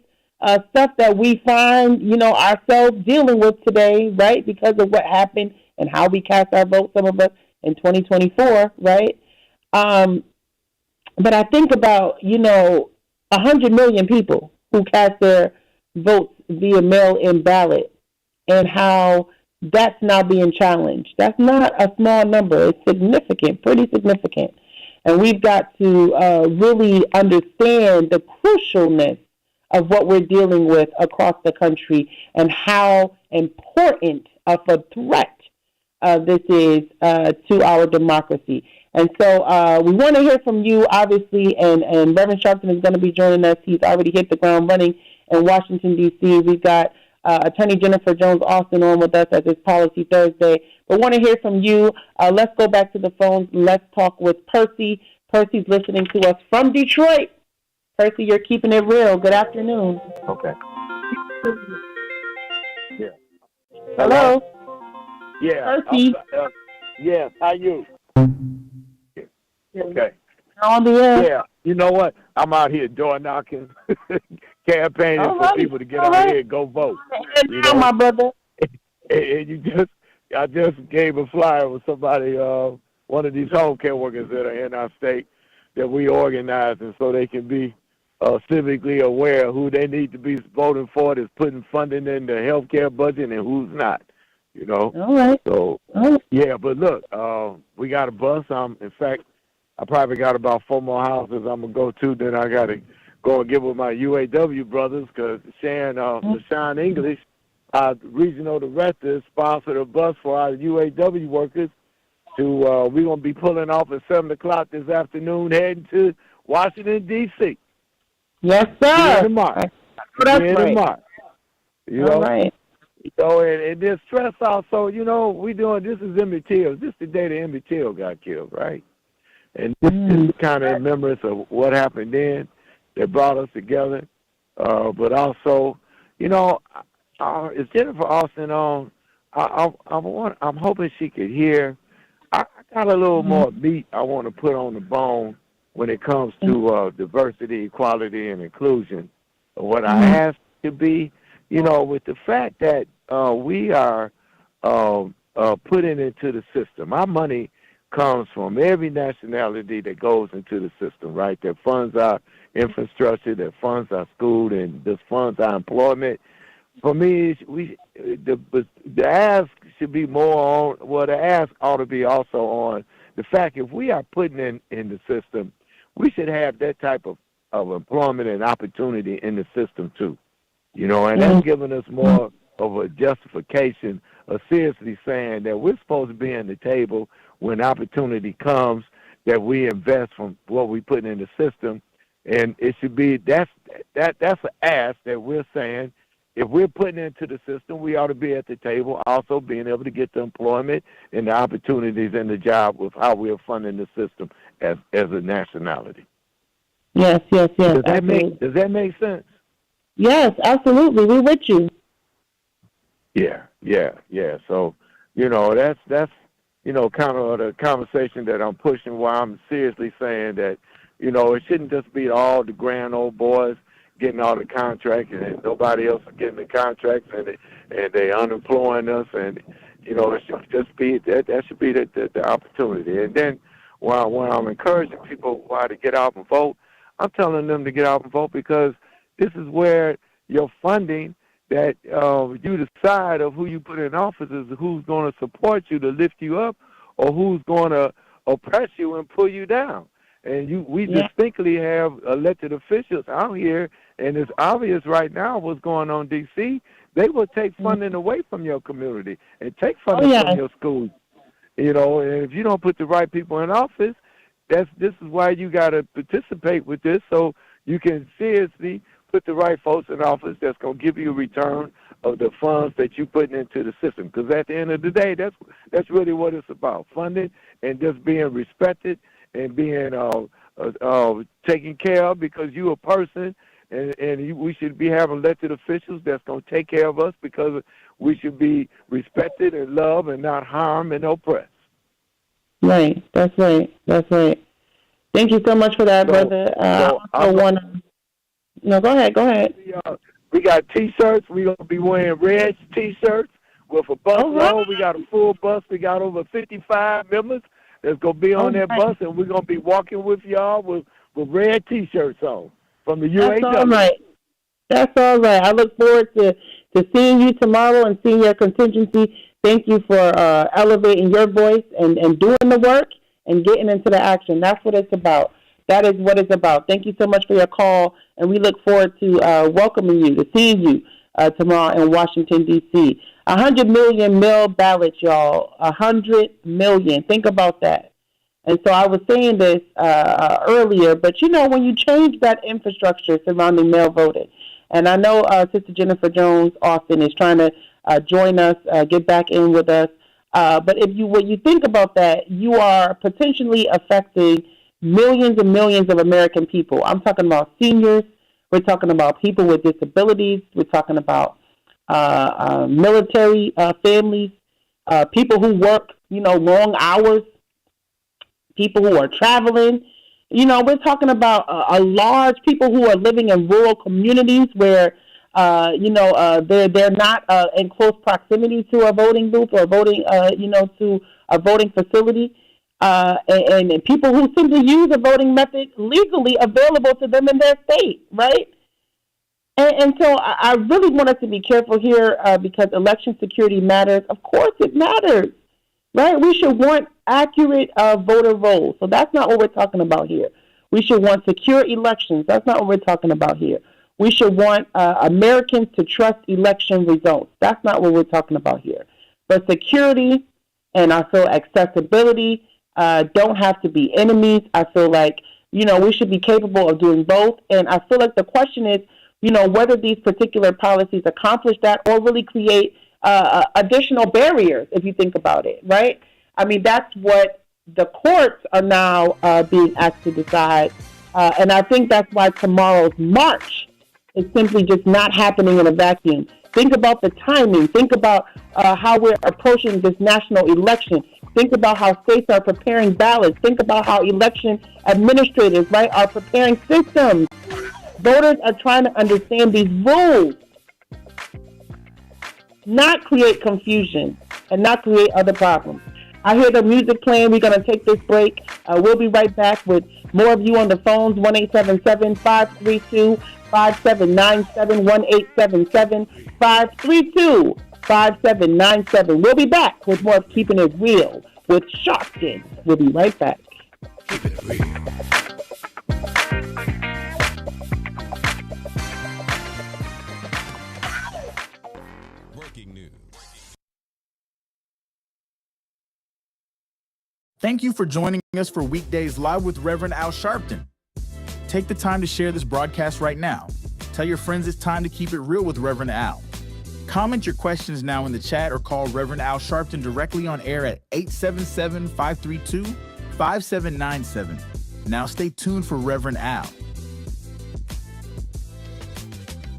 [SPEAKER 22] stuff that we find, ourselves dealing with today, right, because of what happened and how we cast our vote, some of us, in 2024, right? But I think about, 100 million people who cast their votes via mail-in ballot, and how that's now being challenged. That's not a small number. It's significant, pretty significant. And we've got to really understand the crucialness of what we're dealing with across the country and how important of a threat this is to our democracy. And so we want to hear from you, obviously, and Reverend Sharpton is going to be joining us. He's already hit the ground running in Washington, D.C. We've got Attorney Jennifer Jones Austin on with us as it's Policy Thursday. but want to hear from you. Let's go back to the phones. Let's talk with Percy. Percy's listening to us from Detroit. Percy, you're keeping it real. Good afternoon.
[SPEAKER 10] Okay. Yeah.
[SPEAKER 22] Hello.
[SPEAKER 10] Yeah.
[SPEAKER 22] Percy.
[SPEAKER 10] Yes. How you? Okay.
[SPEAKER 22] On the air.
[SPEAKER 10] Yeah. You know what? I'm out here door knocking, campaigning for people to get out here and go vote. You know,
[SPEAKER 22] my brother.
[SPEAKER 10] And I just gave a flyer with somebody, one of these home care workers that are in our state that we organize, and so they can be civically aware of who they need to be voting for that's putting funding in the health care budget and who's not. You know.
[SPEAKER 22] All right.
[SPEAKER 10] So yeah, but look, we got a bus. In fact, I probably got about 4 more houses I'm gonna go to. Then I gotta go and get with my UAW brothers because LaShawn English, our regional director, sponsored a bus for our UAW workers. We're gonna be pulling off at 7 o'clock this afternoon, heading to Washington D.C.
[SPEAKER 22] Yes, sir.
[SPEAKER 10] Tomorrow.
[SPEAKER 22] That's right.
[SPEAKER 10] You know.
[SPEAKER 22] All right.
[SPEAKER 10] So and there's stress also. You know, we doing this is Emmett Till. This is the day that Emmett Till got killed, right? And this is kind of in remembrance of what happened then that brought us together. But also, you know, is Jennifer Austin on? I'm hoping she could hear. I got a little more meat I want to put on the bone when it comes to diversity, equality, and inclusion. What I ask to be, you know, with the fact that we are putting into the system, our money comes from every nationality that goes into the system, right? That funds our infrastructure, that funds our school, and that funds our employment. For me, the ask should be more on, well, the ask ought to be also on the fact if we are putting in the system, we should have that type of employment and opportunity in the system too. You know, and that's giving us more of a justification of seriously saying that we're supposed to be on the table when opportunity comes, that we invest from what we put in the system. And it should be, that's an ask that we're saying, if we're putting into the system, we ought to be at the table, also being able to get the employment and the opportunities and the job with how we're funding the system as a nationality.
[SPEAKER 22] Yes.
[SPEAKER 10] Does that make sense?
[SPEAKER 22] Yes, absolutely. We're with you.
[SPEAKER 10] Yeah. So, you know, that's you know, kind of the conversation that I'm pushing while I'm seriously saying that, you know, it shouldn't just be all the grand old boys getting all the contracts and nobody else is getting the contracts and they unemploying us, and, you know, it should just be, that should be the opportunity. And then when I'm encouraging people why to get out and vote, I'm telling them to get out and vote because this is where your funding that you decide of who you put in office is who's going to support you to lift you up or who's going to oppress you and pull you down. And we distinctly have elected officials out here, and it's obvious right now what's going on in D.C. They will take funding away from your community and take funding from your schools. You know, and if you don't put the right people in office, this is why you got to participate with this so you can seriously put the right folks in office that's going to give you a return of the funds that you're putting into the system. Because at the end of the day, that's really what it's about, funding and just being respected and being taken care of because you're a person, and we should be having elected officials that's going to take care of us because we should be respected and loved and not harmed and oppressed.
[SPEAKER 22] Right. That's right. Thank you so much for that, brother. No, go ahead.
[SPEAKER 10] We got T-shirts. We're going to be wearing red T-shirts with a bus load. We got a full bus. We got over 55 members that's going to be on that bus, and we're going to be walking with y'all with red T-shirts on from the UAW.
[SPEAKER 22] That's all right. I look forward to seeing you tomorrow and seeing your contingency. Thank you for elevating your voice and doing the work and getting into the action. That's what it's about. That is what it's about. Thank you so much for your call, and we look forward to welcoming you, to seeing you tomorrow in Washington, D.C. 100 million mail ballots, y'all. 100 million. Think about that. And so I was saying this earlier, but, you know, when you change that infrastructure surrounding mail voting, and I know Sister Jennifer Jones Austin is trying to join us, get back in with us. But when you think about that, you are potentially affecting millions and millions of American people. I'm talking about seniors. We're talking about people with disabilities. We're talking about military families, people who work, long hours, people who are traveling. We're talking about a large people who are living in rural communities where, they're not in close proximity to a voting booth or voting, to a voting facility, and people who simply use a voting method legally available to them in their state, right? And so I really want us to be careful here because election security matters. Of course it matters, right? We should want accurate voter rolls. So that's not what we're talking about here. We should want secure elections. That's not what we're talking about here. We should want Americans to trust election results. That's not what we're talking about here. But security and I feel accessibility don't have to be enemies. I feel like, we should be capable of doing both. And I feel like the question is, whether these particular policies accomplish that or really create additional barriers, if you think about it, right? I mean, that's what the courts are now being asked to decide. And I think that's why tomorrow's march is simply just not happening in a vacuum. Think about the timing. Think about how we're approaching this national election. Think about how states are preparing ballots. Think about how election administrators, right, are preparing systems. Voters are trying to understand these rules, not create confusion and not create other problems. I hear the music playing. We're going to take this break. We'll be right back with more of you on the phones, 1-877-532-5797, 1-877-532-5797. We'll be back with more of Keeping It Real with Sharpton. We'll be right back.
[SPEAKER 8] Keeping It Real.
[SPEAKER 15] Thank you for joining us for Weekdays Live with Reverend Al Sharpton. Take the time to share this broadcast right now. Tell your friends it's time to keep it real with Reverend Al. Comment your questions now in the chat or call Reverend Al Sharpton directly on air at 877-532-5797. Now stay tuned for Reverend Al.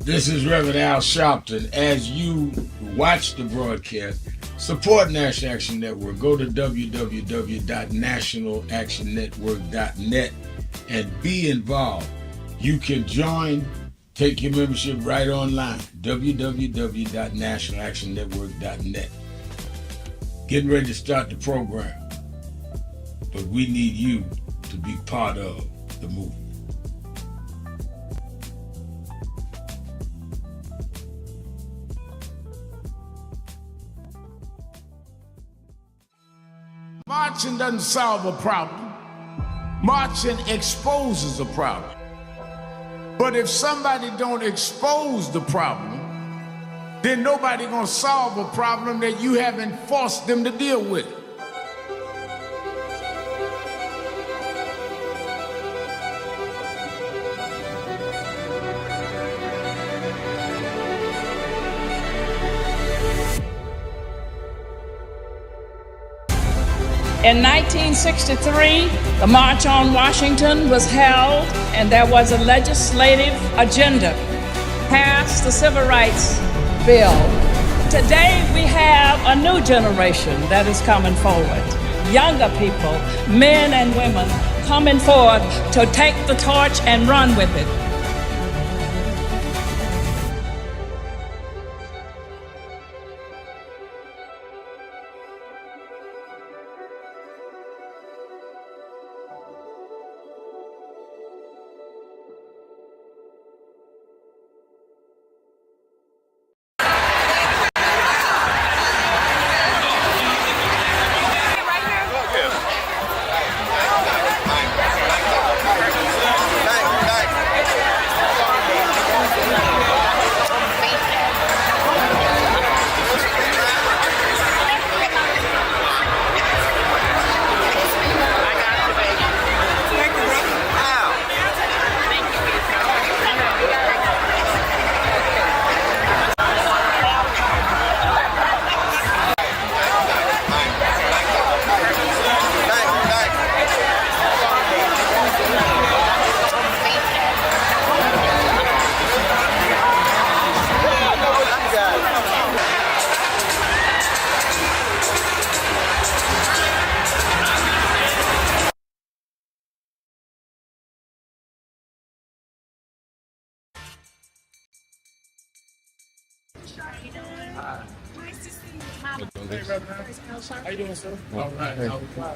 [SPEAKER 3] This is Reverend Al Sharpton. As you watch the broadcast, support National Action Network. Go to www.nationalactionnetwork.net and be involved. You can join, take your membership right online, www.nationalactionnetwork.net. Getting ready to start the program, but we need you to be part of the movement. Marching doesn't solve a problem. Marching exposes a problem. But if somebody don't expose the problem, then nobody gonna solve a problem that you haven't forced them to deal with.
[SPEAKER 4] In 1963, the March on Washington was held, and there was a legislative agenda, passed the Civil Rights Bill. Today, we have a new generation that is coming forward. Younger people, men and women, coming forward to take the torch and run with it.
[SPEAKER 12] How you doing, sir? All right.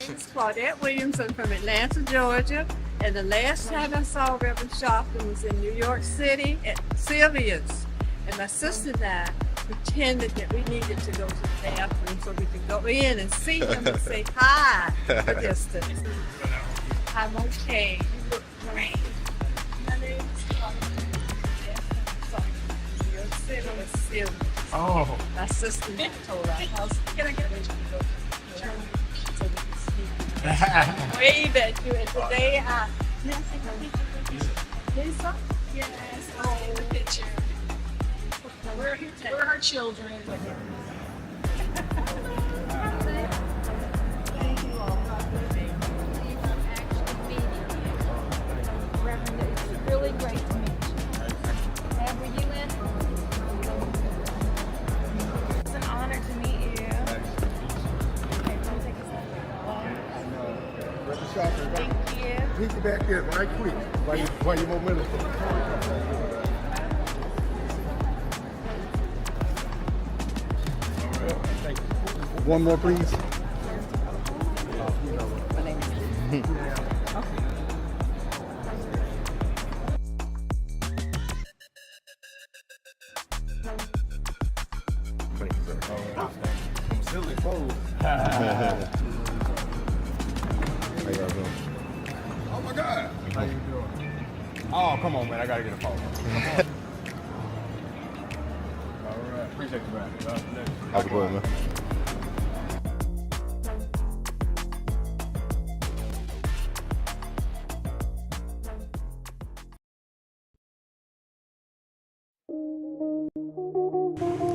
[SPEAKER 12] It's Claudette Williamson from Atlanta, Georgia. And the last time I saw Reverend Sharpton was in New York City at Sylvia's. And my sister and I pretended that we needed to go to the bathroom so we could go in and see him and say hi from a distance. I'm okay. You look great. My name's Claudette. New York City was Sylvia's.
[SPEAKER 23] Oh.
[SPEAKER 12] My sister told our house, can I get a go? So we can see. Wave at you, and today I. Lisa? Yes. Oh, in the picture. We're her children. Thank you all.
[SPEAKER 16] Reverend, it's really great to meet you. And were you in? It's an honor to meet you. Okay, come take a seat. Thank you.
[SPEAKER 17] Meet you back here right quick while you momentum. One more, please.
[SPEAKER 12] My name is
[SPEAKER 17] Thank you, sir. Silly fool. How y'all doing? Oh my God. How you doing? Oh, come on, man. I gotta get a phone. Come on. All right. Appreciate you, man. Have a good one, man.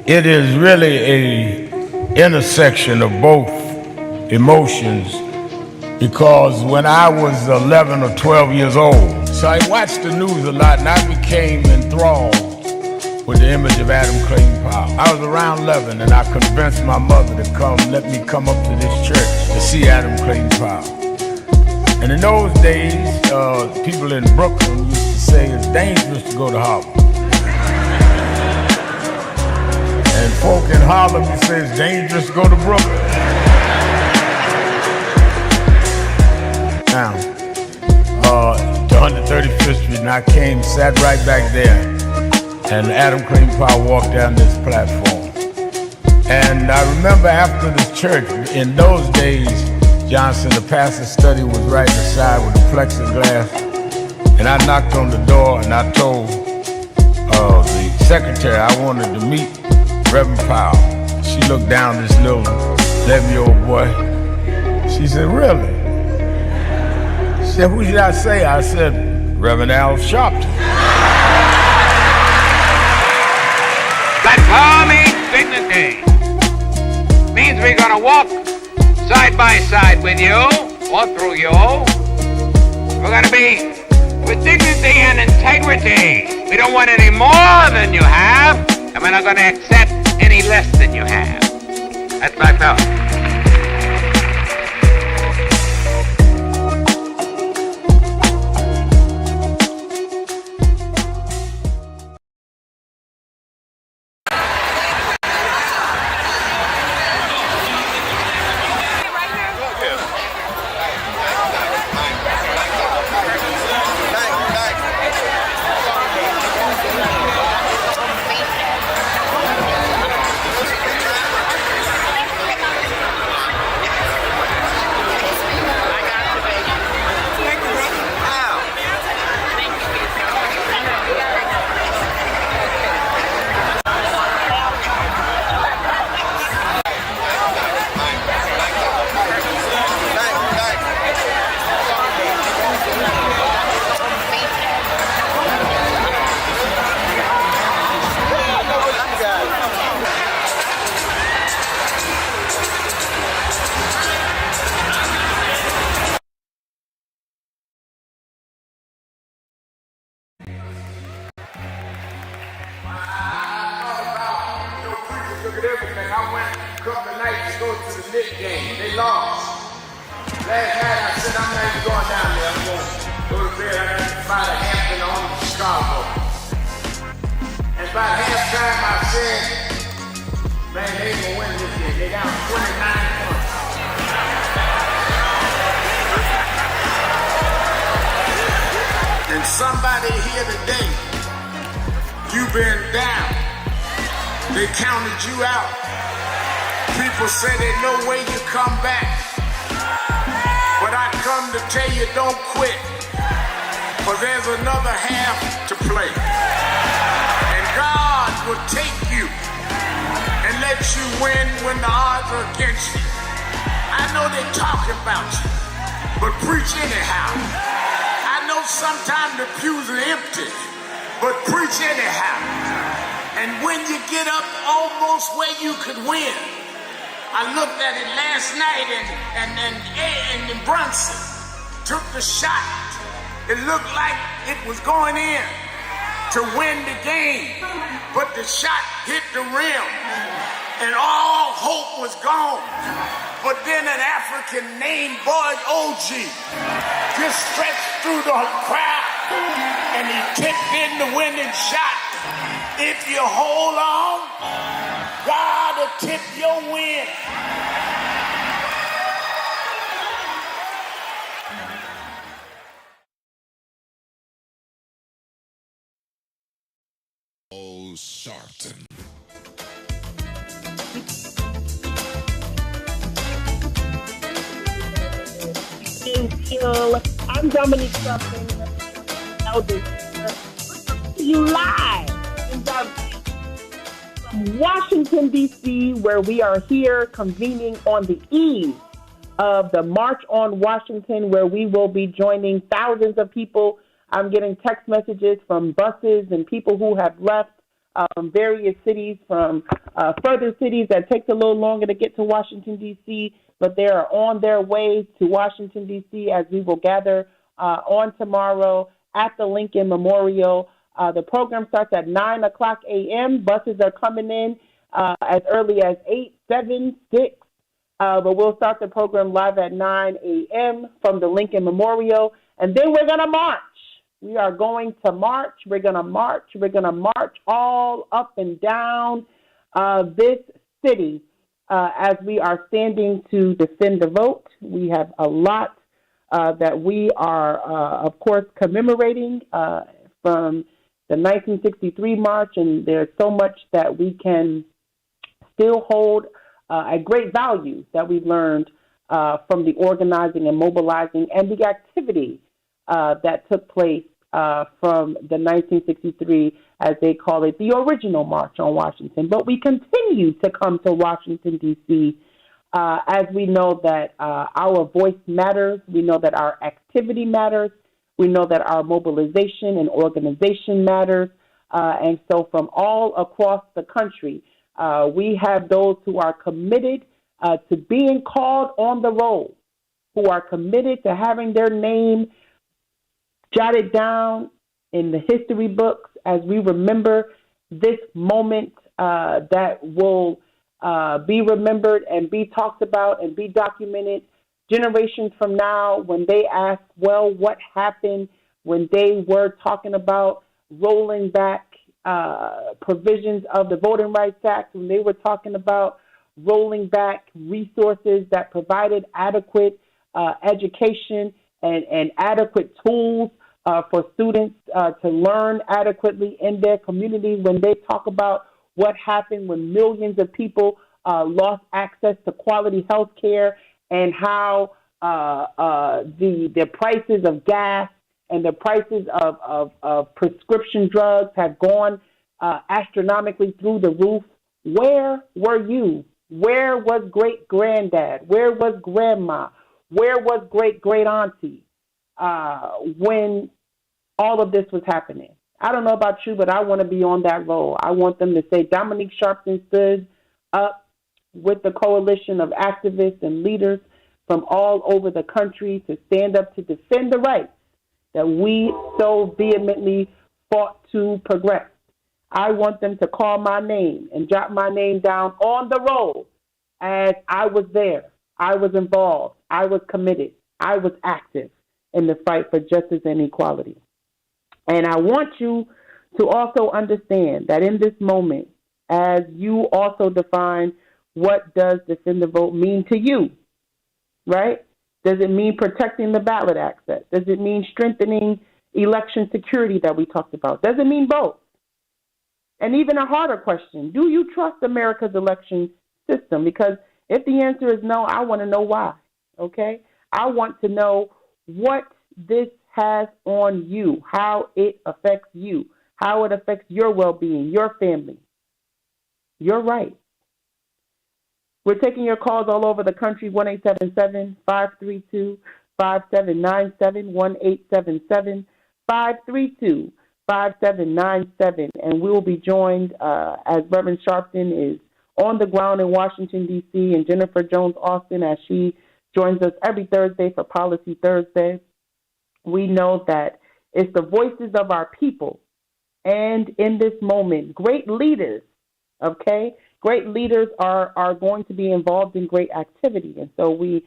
[SPEAKER 3] It is really a intersection of both emotions, because when I was 11 or 12 years old, so I watched the news a lot and I became enthralled with the image of Adam Clayton Powell. I was around 11 and I convinced my mother to let me come up to this church to see Adam Clayton Powell. And in those days, people in Brooklyn used to say it's dangerous to go to Harlem. And folk in Harlem say it's dangerous to go to Brooklyn. Now, to 135th Street, and I came, sat right back there, and Adam Clayton Powell walked down this platform. And I remember after the church, in those days, Johnson, the pastor's study was right inside with the plexiglass, and I knocked on the door and I told the secretary I wanted to meet Reverend Powell. She looked down this little 11-year-old boy. She said, really? She said, who did I say? I said, Reverend Al Sharpton.
[SPEAKER 18] That calming dignity means we're gonna walk side by side with you or through you. We're gonna be with dignity and integrity. We don't want any more than you have, and we're not gonna accept any less than you have. That's my thought.
[SPEAKER 3] Look at everything. I went a couple of nights to go to the Knicks game. They lost. Last night I said, I'm not even going down there. I'm going to go to bed. I got to find a Hampton on Chicago. And by halftime I said,
[SPEAKER 7] Man, they ain't gonna win this game. They down 29 points. And somebody here today, you've been down. They counted you out. People say there's no way you come back. But I come to tell you, don't quit. For there's another half to play. And God will take you and let you win when the odds are against you. I know they talk about you, but preach anyhow. I know sometimes the pews are empty, but preach anyhow. And when you get up almost where you could win, I looked at it last night and Brunson took the shot. It looked like it was going in to win the game, but the shot hit the rim and all hope was gone. But then an African named Boyd OG just stretched through the crowd and he tipped in the winning shot. If you hold on, God will tip your win.
[SPEAKER 8] Oh, Sharpton.
[SPEAKER 22] Thank you. I'm Dominique Sharpton, Elder. You live from Washington, D.C., where we are here convening on the eve of the March on Washington, where we will be joining thousands of people. I'm getting text messages from buses and people who have left from various cities, from further cities that takes a little longer to get to Washington, D.C., but they are on their way to Washington, D.C., as we will gather on tomorrow at the Lincoln Memorial. The program starts at 9 o'clock a.m. Buses are coming in as early as 8, 7, 6. But we'll start the program live at 9 a.m. from the Lincoln Memorial. And then we're going to march. We are going to march. We're going to march. We're going to march all up and down this city as we are standing to defend the vote. We have a lot that we are, of course, commemorating from the 1963 march, and there's so much that we can still hold a great value that we've learned from the organizing and mobilizing and the activity that took place from the 1963, as they call it, the original March on Washington. But we continue to come to Washington, D.C., as we know that our voice matters. We know that our activity matters. We know that our mobilization and organization matters. And so from all across the country, we have those who are committed to being called on the roll, who are committed to having their name jotted down in the history books as we remember this moment that will be remembered and be talked about and be documented generations from now when they ask, well, what happened when they were talking about rolling back provisions of the Voting Rights Act, when they were talking about rolling back resources that provided adequate education and adequate tools for students to learn adequately in their communities, when they talk about what happened when millions of people lost access to quality health care, and how the prices of gas and the prices of prescription drugs have gone astronomically through the roof. Where were you? Where was great-granddad? Where was grandma? Where was great-great-auntie when all of this was happening? I don't know about you, but I want to be on that roll. I want them to say Dominique Sharpton stood up with the coalition of activists and leaders from all over the country to stand up to defend the rights that we so vehemently fought to progress. I want them to call my name and jot my name down on the roll as I was there. I was involved. I was committed. I was active in the fight for justice and equality. And I want you to also understand that in this moment, as you also define what does defend the vote mean to you, right? Does it mean protecting the ballot access? Does it mean strengthening election security that we talked about? Does it mean both? And even a harder question, do you trust America's election system? Because if the answer is no, I want to know why, okay? I want to know what this has on you, how it affects you, how it affects your well-being, your family. You're right. We're taking your calls all over the country, 1-877-532-5797, 1-877-532-5797. And we will be joined as Reverend Sharpton is on the ground in Washington, D.C., and Jennifer Jones-Austin as she joins us every Thursday for Policy Thursday. We know that it's the voices of our people. And in this moment, great leaders, okay? Great leaders are going to be involved in great activity. And so we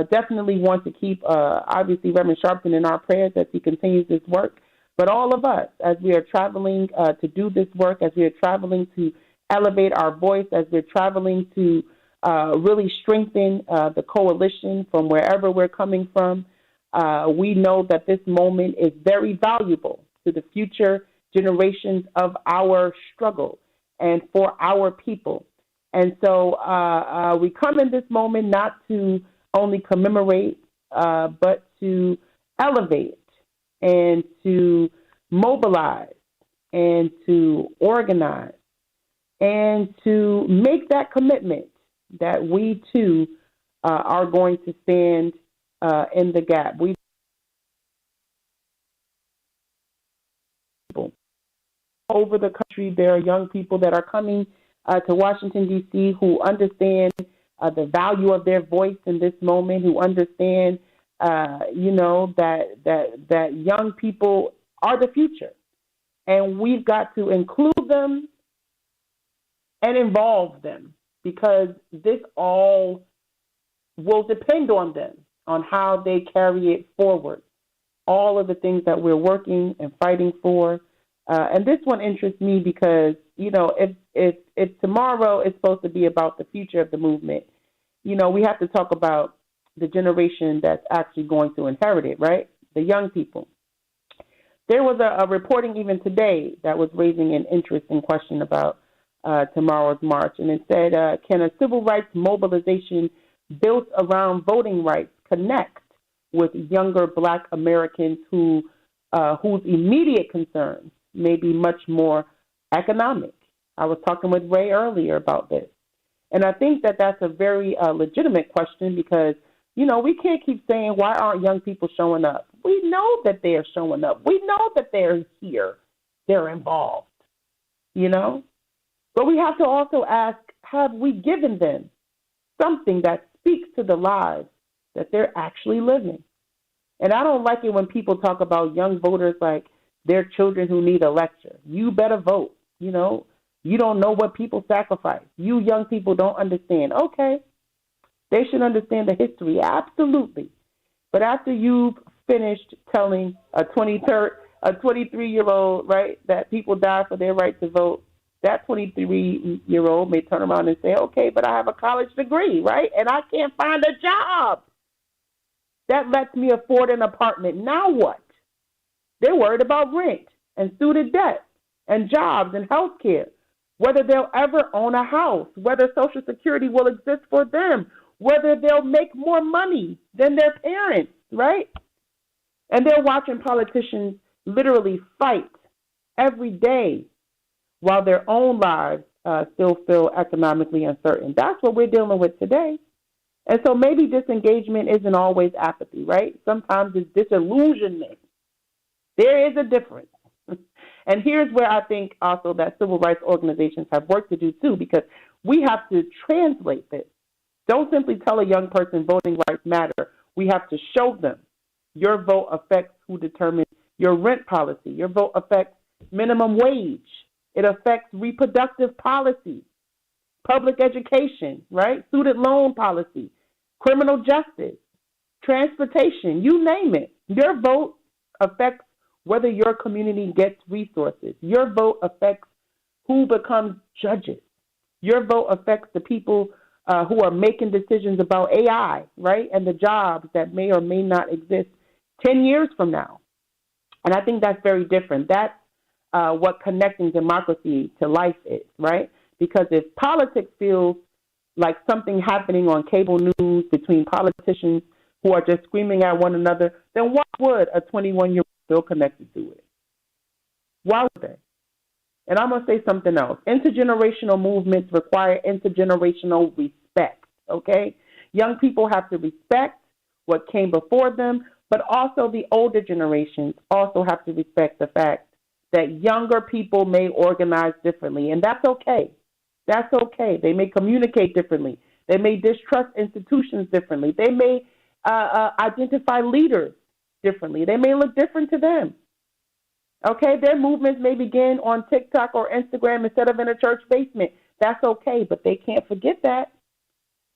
[SPEAKER 22] definitely want to keep, obviously, Reverend Sharpton in our prayers as he continues this work. But all of us, as we are traveling to do this work, as we are traveling to elevate our voice, as we're traveling to really strengthen the coalition from wherever we're coming from, we know that this moment is very valuable to the future generations of our struggle and for our people. And so we come in this moment not to only commemorate, but to elevate and to mobilize and to organize and to make that commitment that we too are going to stand in the gap. We over the country, there are young people that are coming to Washington, D.C., who understand the value of their voice in this moment, who understand, that young people are the future. And we've got to include them and involve them, because this all will depend on them, on how they carry it forward. All of the things that we're working and fighting for. And this one interests me because, if tomorrow is supposed to be about the future of the movement, we have to talk about the generation that's actually going to inherit it, right? The young people. There was a reporting even today that was raising an interesting question about tomorrow's march. And it said, can a civil rights mobilization built around voting rights connect with younger Black Americans whose immediate concerns may be much more economic? I was talking with Ray earlier about this. And I think that that's a very legitimate question because, we can't keep saying, why aren't young people showing up? We know that they're showing up. We know that they're here. They're involved, But we have to also ask, have we given them something that speaks to the lives that they're actually living? And I don't like it when people talk about young voters like they're children who need a lecture. You better vote. You don't know what people sacrifice. You young people don't understand. Okay, they should understand the history, absolutely. But after you've finished telling a 23-year-old, right, that people die for their right to vote, that 23-year-old may turn around and say, okay, but I have a college degree, right, and I can't find a job that lets me afford an apartment. Now what? They're worried about rent and student debt and jobs and health care, whether they'll ever own a house, whether Social Security will exist for them, whether they'll make more money than their parents, right? And they're watching politicians literally fight every day while their own lives still feel economically uncertain. That's what we're dealing with today. And so maybe disengagement isn't always apathy, right? Sometimes it's disillusionment. There is a difference. And here's where I think also that civil rights organizations have work to do too, because we have to translate this. Don't simply tell a young person voting rights matter. We have to show them your vote affects who determines your rent policy. Your vote affects minimum wage. It affects reproductive policy, public education, right? Student loan policy, criminal justice, transportation, you name it. Your vote affects whether your community gets resources. Your vote affects who becomes judges. Your vote affects the people who are making decisions about AI, right? And the jobs that may or may not exist 10 years from now. And I think that's very different. That's what connecting democracy to life is, right? Because if politics feels like something happening on cable news between politicians who are just screaming at one another, then why would a 21-year-old feel connected to it? Why would they? And I'm going to say something else. Intergenerational movements require intergenerational respect, okay? Young people have to respect what came before them, but also the older generations also have to respect the fact that younger people may organize differently, and that's okay. That's okay. They may communicate differently. They may distrust institutions differently. They may identify leaders differently. They may look different to them. Okay, their movements may begin on TikTok or Instagram instead of in a church basement. That's okay, but they can't forget that.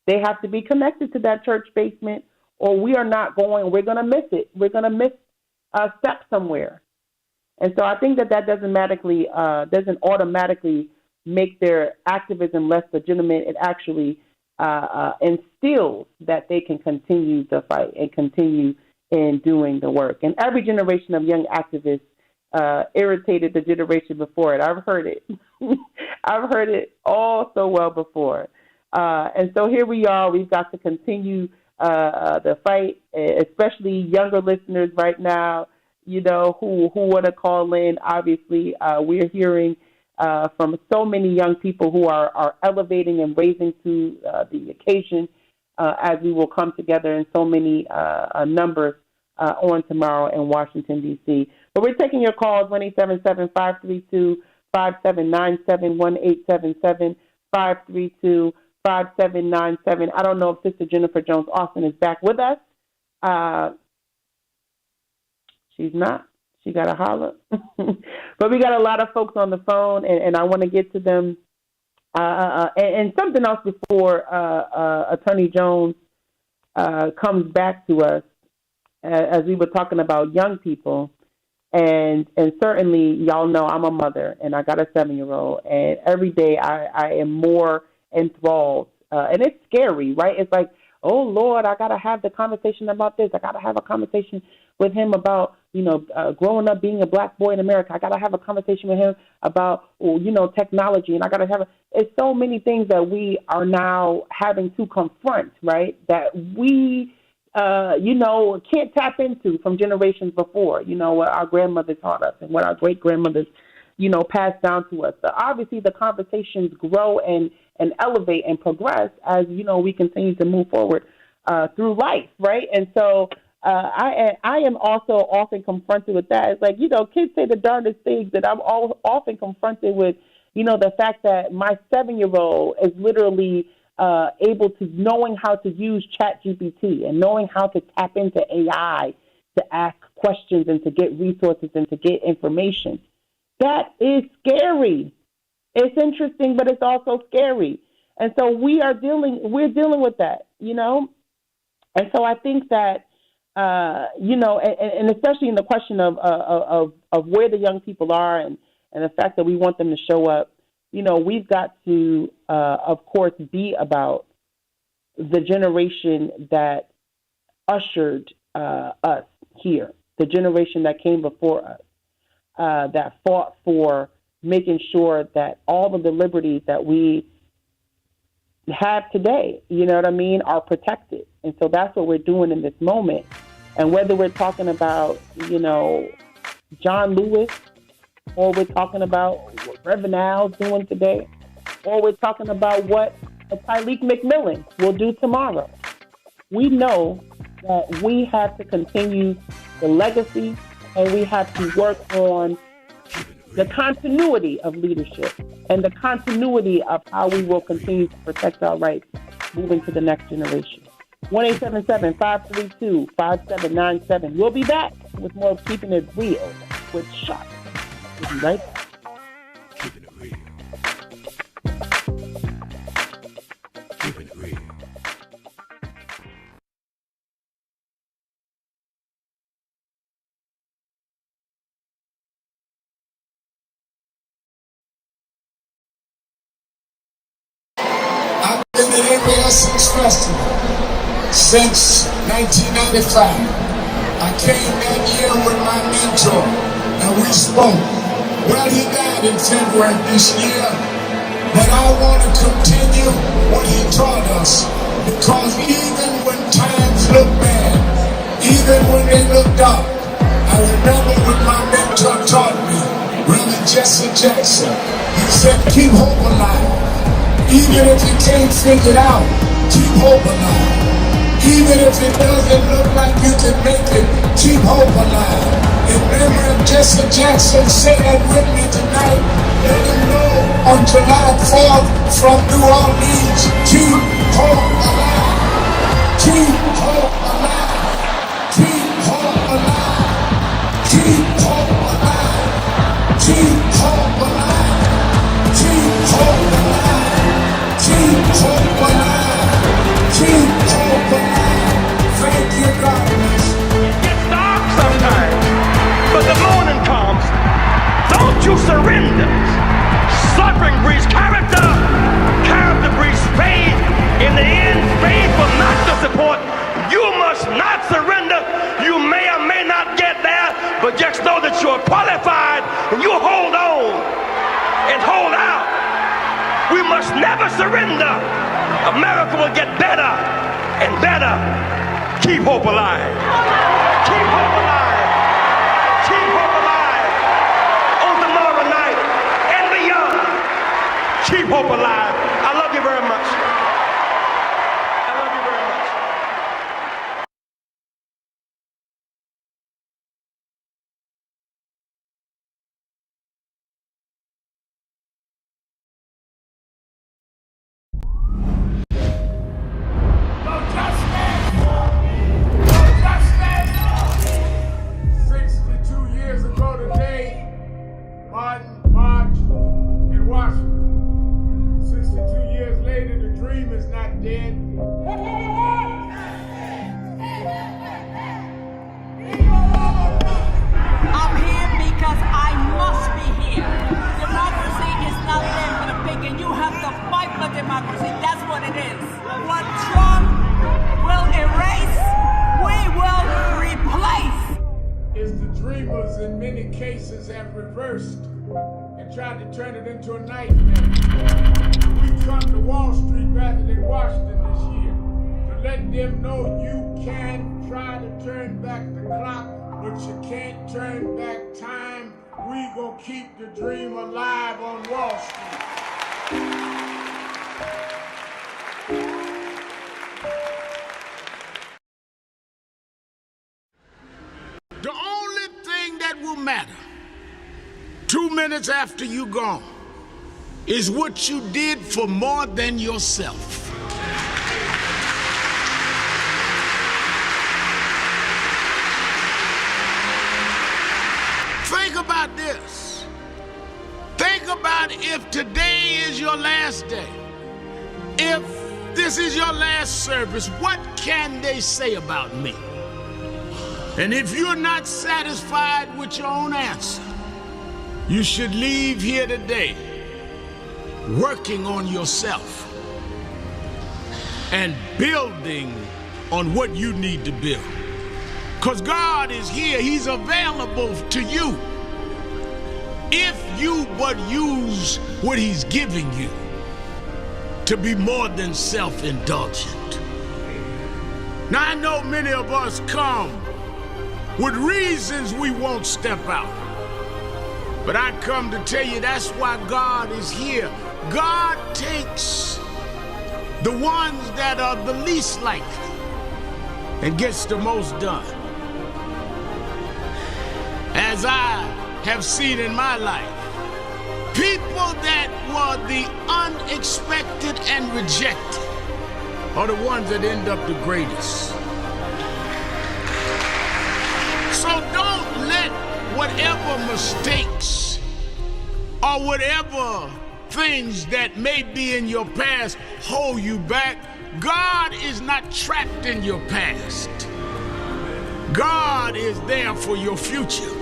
[SPEAKER 22] They have to be connected to that church basement, or we are not going, we're going to miss it. We're going to miss a step somewhere. And so I think that doesn't automatically make their activism less legitimate. It actually instills that they can continue the fight and continue in doing the work. And every generation of young activists irritated the generation before it. I've heard it. I've heard it all so well before. And so here we are. We've got to continue the fight, especially younger listeners right now, you know, who want to call in. Obviously, we're hearing from so many young people who are elevating and raising to the occasion as we will come together in so many numbers on tomorrow in Washington, D.C. But we're taking your calls, 1-877-532-5797, 1-877-532-5797. I don't know if Sister Jennifer Jones-Austin is back with us. She's not. She got to holler. But we got a lot of folks on the phone, and I want to get to them. And something else before Attorney Jones comes back to us, as we were talking about young people. And certainly, y'all know I'm a mother, and I got a 7-year-old. And every day I am more enthralled. And it's scary, right? It's like, oh, Lord, I got to have the conversation about this. I got to have a conversation with him about, growing up being a black boy in America. I got to have a conversation with him about, technology. And I got to have it's so many things that we are now having to confront, right, that we, can't tap into from generations before, what our grandmothers taught us and what our great-grandmothers, passed down to us. So obviously the conversations grow and elevate and progress as, we continue to move forward through life, right? And so I am also often confronted with that. It's like, kids say the darndest things that I'm often confronted with, the fact that my 7-year-old is literally able to knowing how to use ChatGPT and knowing how to tap into AI to ask questions and to get resources and to get information. That is scary. It's interesting, but it's also scary. And so we're dealing with that, And so I think that, and especially in the question of where the young people are and the fact that we want them to show up, we've got to, of course, be about the generation that ushered us here, the generation that came before us, that fought for making sure that all of the liberties that we have today, are protected. And so that's what we're doing in this moment. And whether we're talking about, John Lewis, or we're talking about what Reverend Al's doing today, or we're talking about what Tyleek McMillan will do tomorrow, we know that we have to continue the legacy and we have to work on the continuity of leadership and the continuity of how we will continue to protect our rights moving to the next generation. 1-877-532-5797. We'll be back with more of Keeping It Real with Sharp. We'll be right back.
[SPEAKER 7] Blessings Festival since 1995. I came that year with my mentor and we spoke. Well, he died in February this year, but I want to continue what he taught us, because even when times look bad, even when they look dark, I remember when my mentor taught me, Reverend Jesse Jackson. He said, keep hope alive. Even if you can't figure it out, keep hope alive. Even if it doesn't look like you can make it, keep hope alive. And Reverend Jesse Jackson said that with me tonight. Let him know on July 4th from New Orleans, keep hope alive. Keep hope alive. Keep hope alive. Keep hope alive. Keep hope alive. Keep hope alive. Keep hope alive. Keep hope alive. Thank you, God bless.
[SPEAKER 14] It gets dark sometimes, but the morning comes. Don't you surrender. Suffering breeds character. Character breeds faith. In the end, faith will not disappoint. You must not surrender. You may or may not get there, but just know that you're qualified and you hold on and hold out. We must never surrender. America will get better and better. Keep hope alive. Keep hope alive. Keep hope alive. On tomorrow night and beyond. Keep hope alive. I love you very much. I love you very much.
[SPEAKER 11] I'm here because I must be here. Democracy is not there for the pig, and you have to fight for democracy. That's what it is. What Trump will erase, we will replace.
[SPEAKER 3] Is the dreamers in many cases have reversed and tried to turn it into a nightmare. We come to Wall Street rather than Washington this year to let them know you can try to turn back the clock, but you can't turn back time. We gonna keep the dream alive on Wall Street.
[SPEAKER 7] The only thing that will matter 2 minutes after you gone is what you did for more than yourself. Think about this. Think about if today is your last day. If this is your last service, what can they say about me? And if you're not satisfied with your own answer, you should leave here today working on yourself and building on what you need to build. Because God is here, He's available to you if you but use what He's giving you to be more than self-indulgent. Now I know many of us come with reasons we won't step out. But I come to tell you that's why God is here. God takes the ones that are the least likely and gets the most done. As I have seen in my life, people that were the unexpected and rejected are the ones that end up the greatest. So don't let whatever mistakes or whatever things that may be in your past hold you back. God is not trapped in your past. God is there for your future.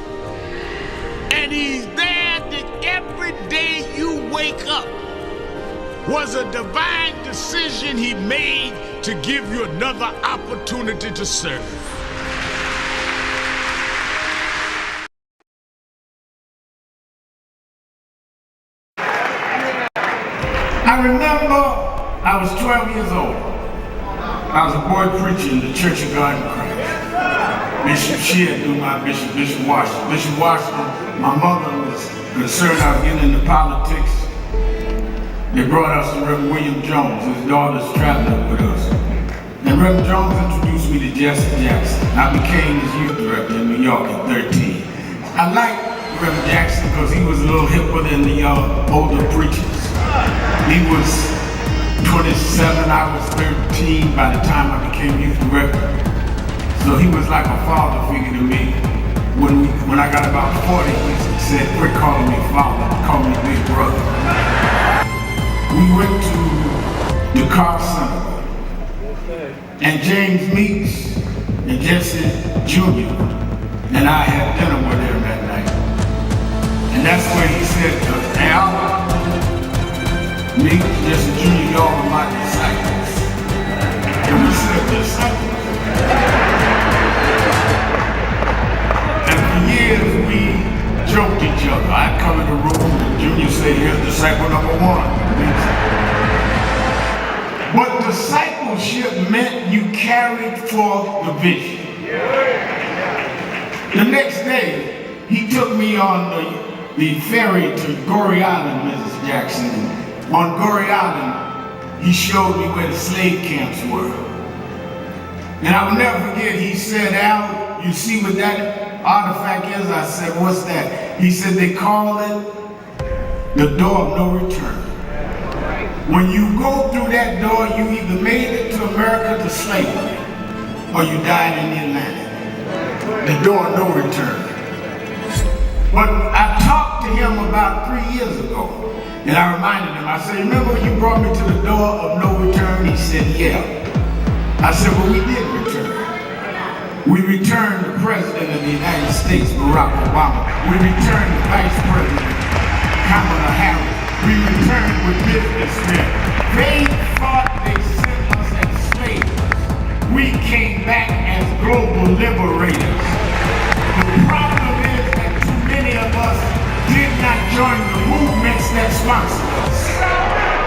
[SPEAKER 7] And He's there that every day you wake up, was a divine decision he made to give you another opportunity to serve.
[SPEAKER 1] I remember I was 12 years old. I was a boy preacher in the Church of God in Christ. Bishop Shear knew my bishop, Bishop Washington. Bishop Washington, my mother was concerned I was getting into politics. They brought us to Reverend William Jones. His daughter's traveling with us. And Reverend Jones introduced me to Jesse Jackson. I became his youth director in New York at 13. I liked Reverend Jackson because he was a little hipper than the older preachers. He was 27, I was 13 by the time I became youth director. So he was like a father figure to me. When I got about 40, he said, quit calling me father, call me big brother. We went to the car center, and James Meeks and Jesse Jr. and I had dinner with him that night. And that's where he said to us, Al, Meeks, Jesse Jr., y'all are my disciples. And we said, disciples? And for years we joked each other. I'd come in the room and Junior say, here's disciple number one. But discipleship meant you carried forth the vision. The next day, he took me on the ferry to Goree Island, Mrs. Jackson. On Goree Island, he showed me where the slave camps were. And I will never forget, he said, Al, you see what that artifact is? I said, what's that? He said, they call it the door of no return. When you go through that door, you either made it to America to slavery, or you died in the Atlantic. The door of no return. But I talked to him about 3 years ago, and I reminded him, I said, remember when you brought me to the door of no return? He said, yeah. I said, well, we did return. We returned the President of the United States, Barack Obama. We returned the Vice President, Kamala Harris. We returned with businessmen. They thought they sent us as slaves. We came back as global liberators. The problem is that too many of us did not join the movements that sponsored us.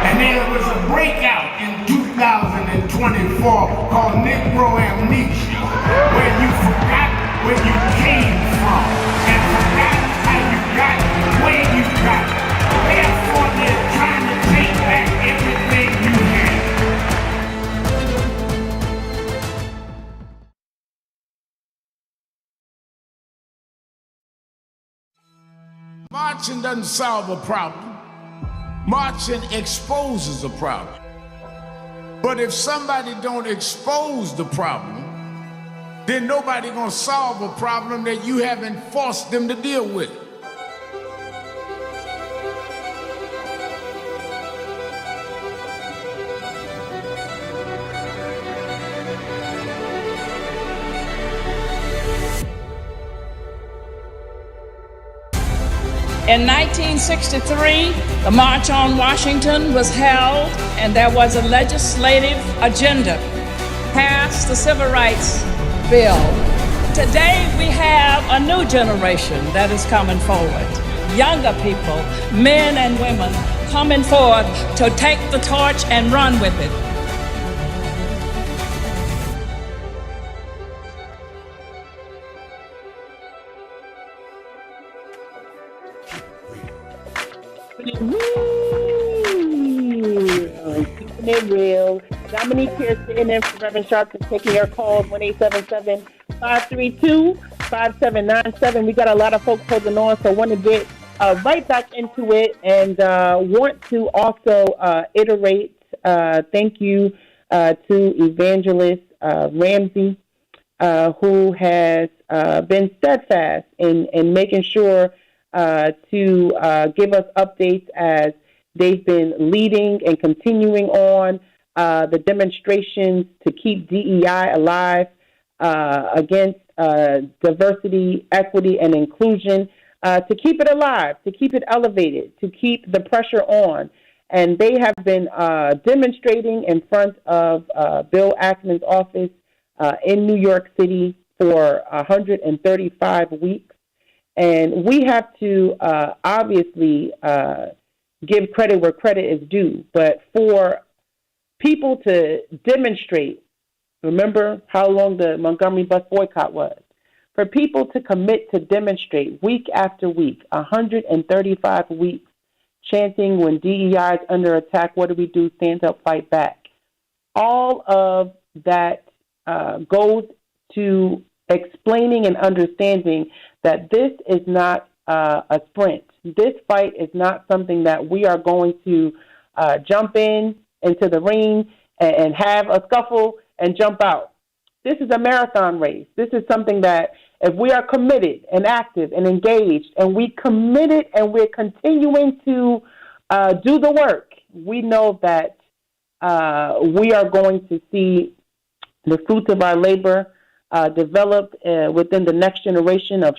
[SPEAKER 1] And there was a breakout in 2024 called Negro Amnesia, where you forgot where you came from and forgot how you got where you got. Therefore, they're trying to take back everything you had. Marching doesn't solve a problem. Marching exposes a problem. But if somebody don't expose the problem, then nobody gonna solve a problem that you haven't forced them to deal with.
[SPEAKER 4] In 1963, the March on Washington was held, and there was a legislative agenda, passed the Civil Rights Bill. Today, we have a new generation that is coming forward. Younger people, men and women, coming forward to take the torch and run with it.
[SPEAKER 22] Keeping it real. Dominique here sitting in for Reverend Sharpton, taking your calls, 1-877-532-5797. We got a lot of folks holding on, so I want to get right back into it and want to also iterate thank you to Evangelist Ramsey, who has been steadfast in making sure to give us updates as they've been leading and continuing on the demonstrations to keep DEI alive against diversity, equity, and inclusion, to keep it alive, to keep it elevated, to keep the pressure on. and they have been demonstrating in front of Bill Ackman's office in New York City for 135 weeks. And we have to obviously give credit where credit is due. But for people to demonstrate, remember how long the Montgomery bus boycott was, for people to commit to demonstrate week after week, 135 weeks, chanting when DEI is under attack, what do we do? Stand up, fight back. All of that goes to explaining and understanding that this is not a sprint. This fight is not something that we are going to jump into the ring and have a scuffle and jump out. This is a marathon race. This is something that if we are committed and active and engaged and we committed and we're continuing to do the work, we know that we are going to see the fruits of our labor developed within the next generation of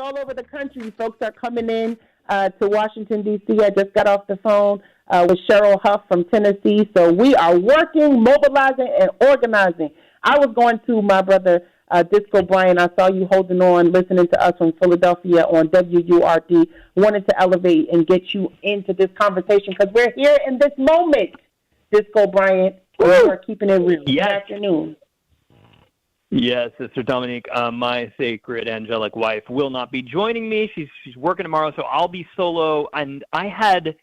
[SPEAKER 22] all over the country. Folks are coming in to Washington, D.C. I just got off the phone with Cheryl Huff from Tennessee. So we are working, mobilizing, and organizing. I was going to my brother, Disco Brian. I saw you holding on, listening to us from Philadelphia on WURD. Wanted to elevate and get you into this conversation because we're here in this moment, Disco Brian. We are keeping it real.
[SPEAKER 2] Yes.
[SPEAKER 22] Good afternoon.
[SPEAKER 2] Yes, Sister Dominique, my sacred angelic wife, will not be joining me. She's working tomorrow, so I'll be solo. And I had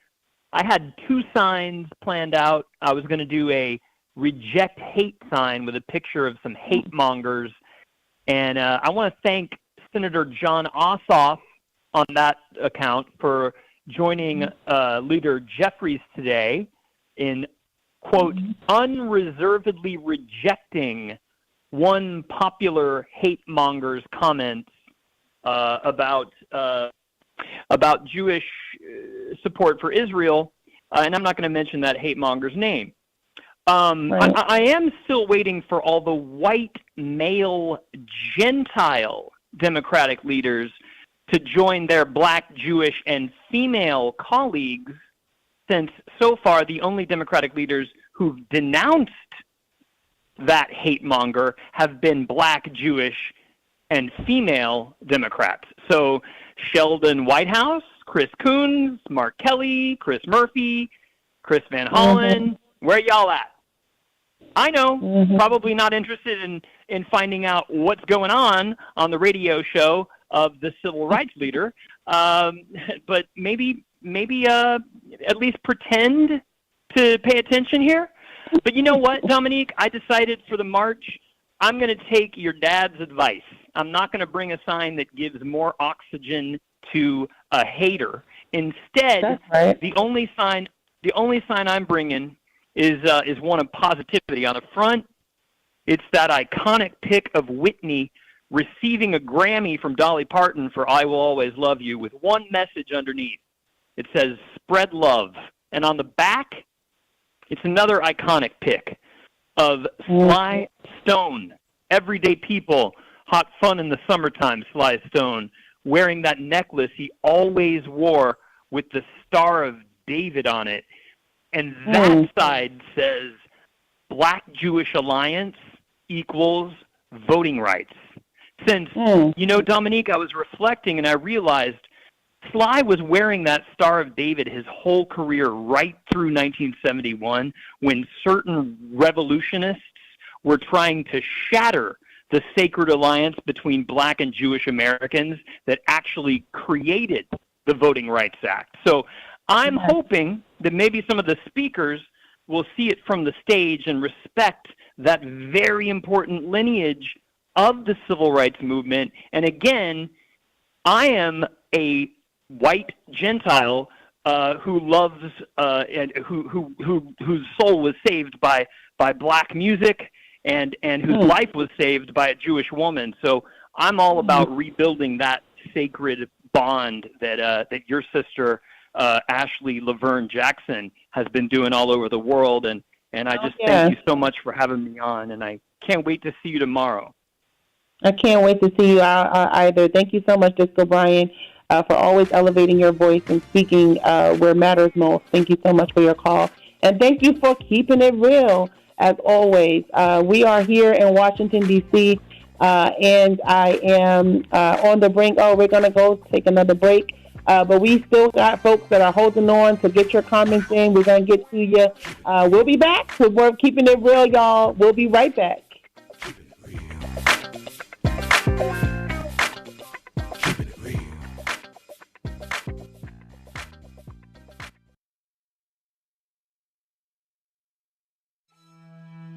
[SPEAKER 2] 2 signs planned out. I was going to do a reject hate sign with a picture of some hate mongers, and I want to thank Senator John Ossoff on that account for joining Leader Jeffries today in, quote, unreservedly rejecting one popular hate monger's comments about Jewish support for Israel, and I'm not going to mention that hate monger's name. I am still waiting for all the white male Gentile Democratic leaders to join their black, Jewish, and female colleagues, since so far the only Democratic leaders who've denounced that hate monger have been black, Jewish, and female Democrats. So Sheldon Whitehouse, Chris Coons, Mark Kelly, Chris Murphy, Chris Van Hollen, where y'all at? I know, probably not interested in finding out what's going on the radio show of the civil rights leader, but maybe at least pretend to pay attention here. But you know what, Dominique? I decided for the march, I'm going to take your dad's advice. I'm not going to bring a sign that gives more oxygen to a hater. Instead, the only sign I'm bringing is one of positivity. On the front, it's that iconic pic of Whitney receiving a Grammy from Dolly Parton for "I Will Always Love You" with one message underneath. It says, "Spread love." And on the back, it's another iconic pic of Sly Stone, Everyday People, Hot Fun in the Summertime, Sly Stone, wearing that necklace he always wore with the Star of David on it. And that side says Black-Jewish Alliance equals voting rights. Since, you know, Dominique, I was reflecting and I realized Sly was wearing that Star of David his whole career right through 1971 when certain revolutionists were trying to shatter the sacred alliance between Black and Jewish Americans that actually created the Voting Rights Act. So I'm hoping that maybe some of the speakers will see it from the stage and respect that very important lineage of the civil rights movement. And again, I am a white Gentile who loves and whose soul was saved by Black music and whose life was saved by a Jewish woman. So I'm all about rebuilding that sacred bond that your sister Ashley Laverne Jackson has been doing all over the world. And I just thank you so much for having me on, and I can't wait to see you tomorrow.
[SPEAKER 22] I can't wait to see you either. Thank you so much, Disco Brian, for always elevating your voice and speaking where it matters most. Thank you so much for your call. And thank you for keeping it real, as always. We are here in Washington, D.C., and I am on the brink. Oh, we're going to go take another break. But we still got folks that are holding on, so get your comments in. We're going to get to you. We'll be back. We're keeping it real, y'all. We'll be right back.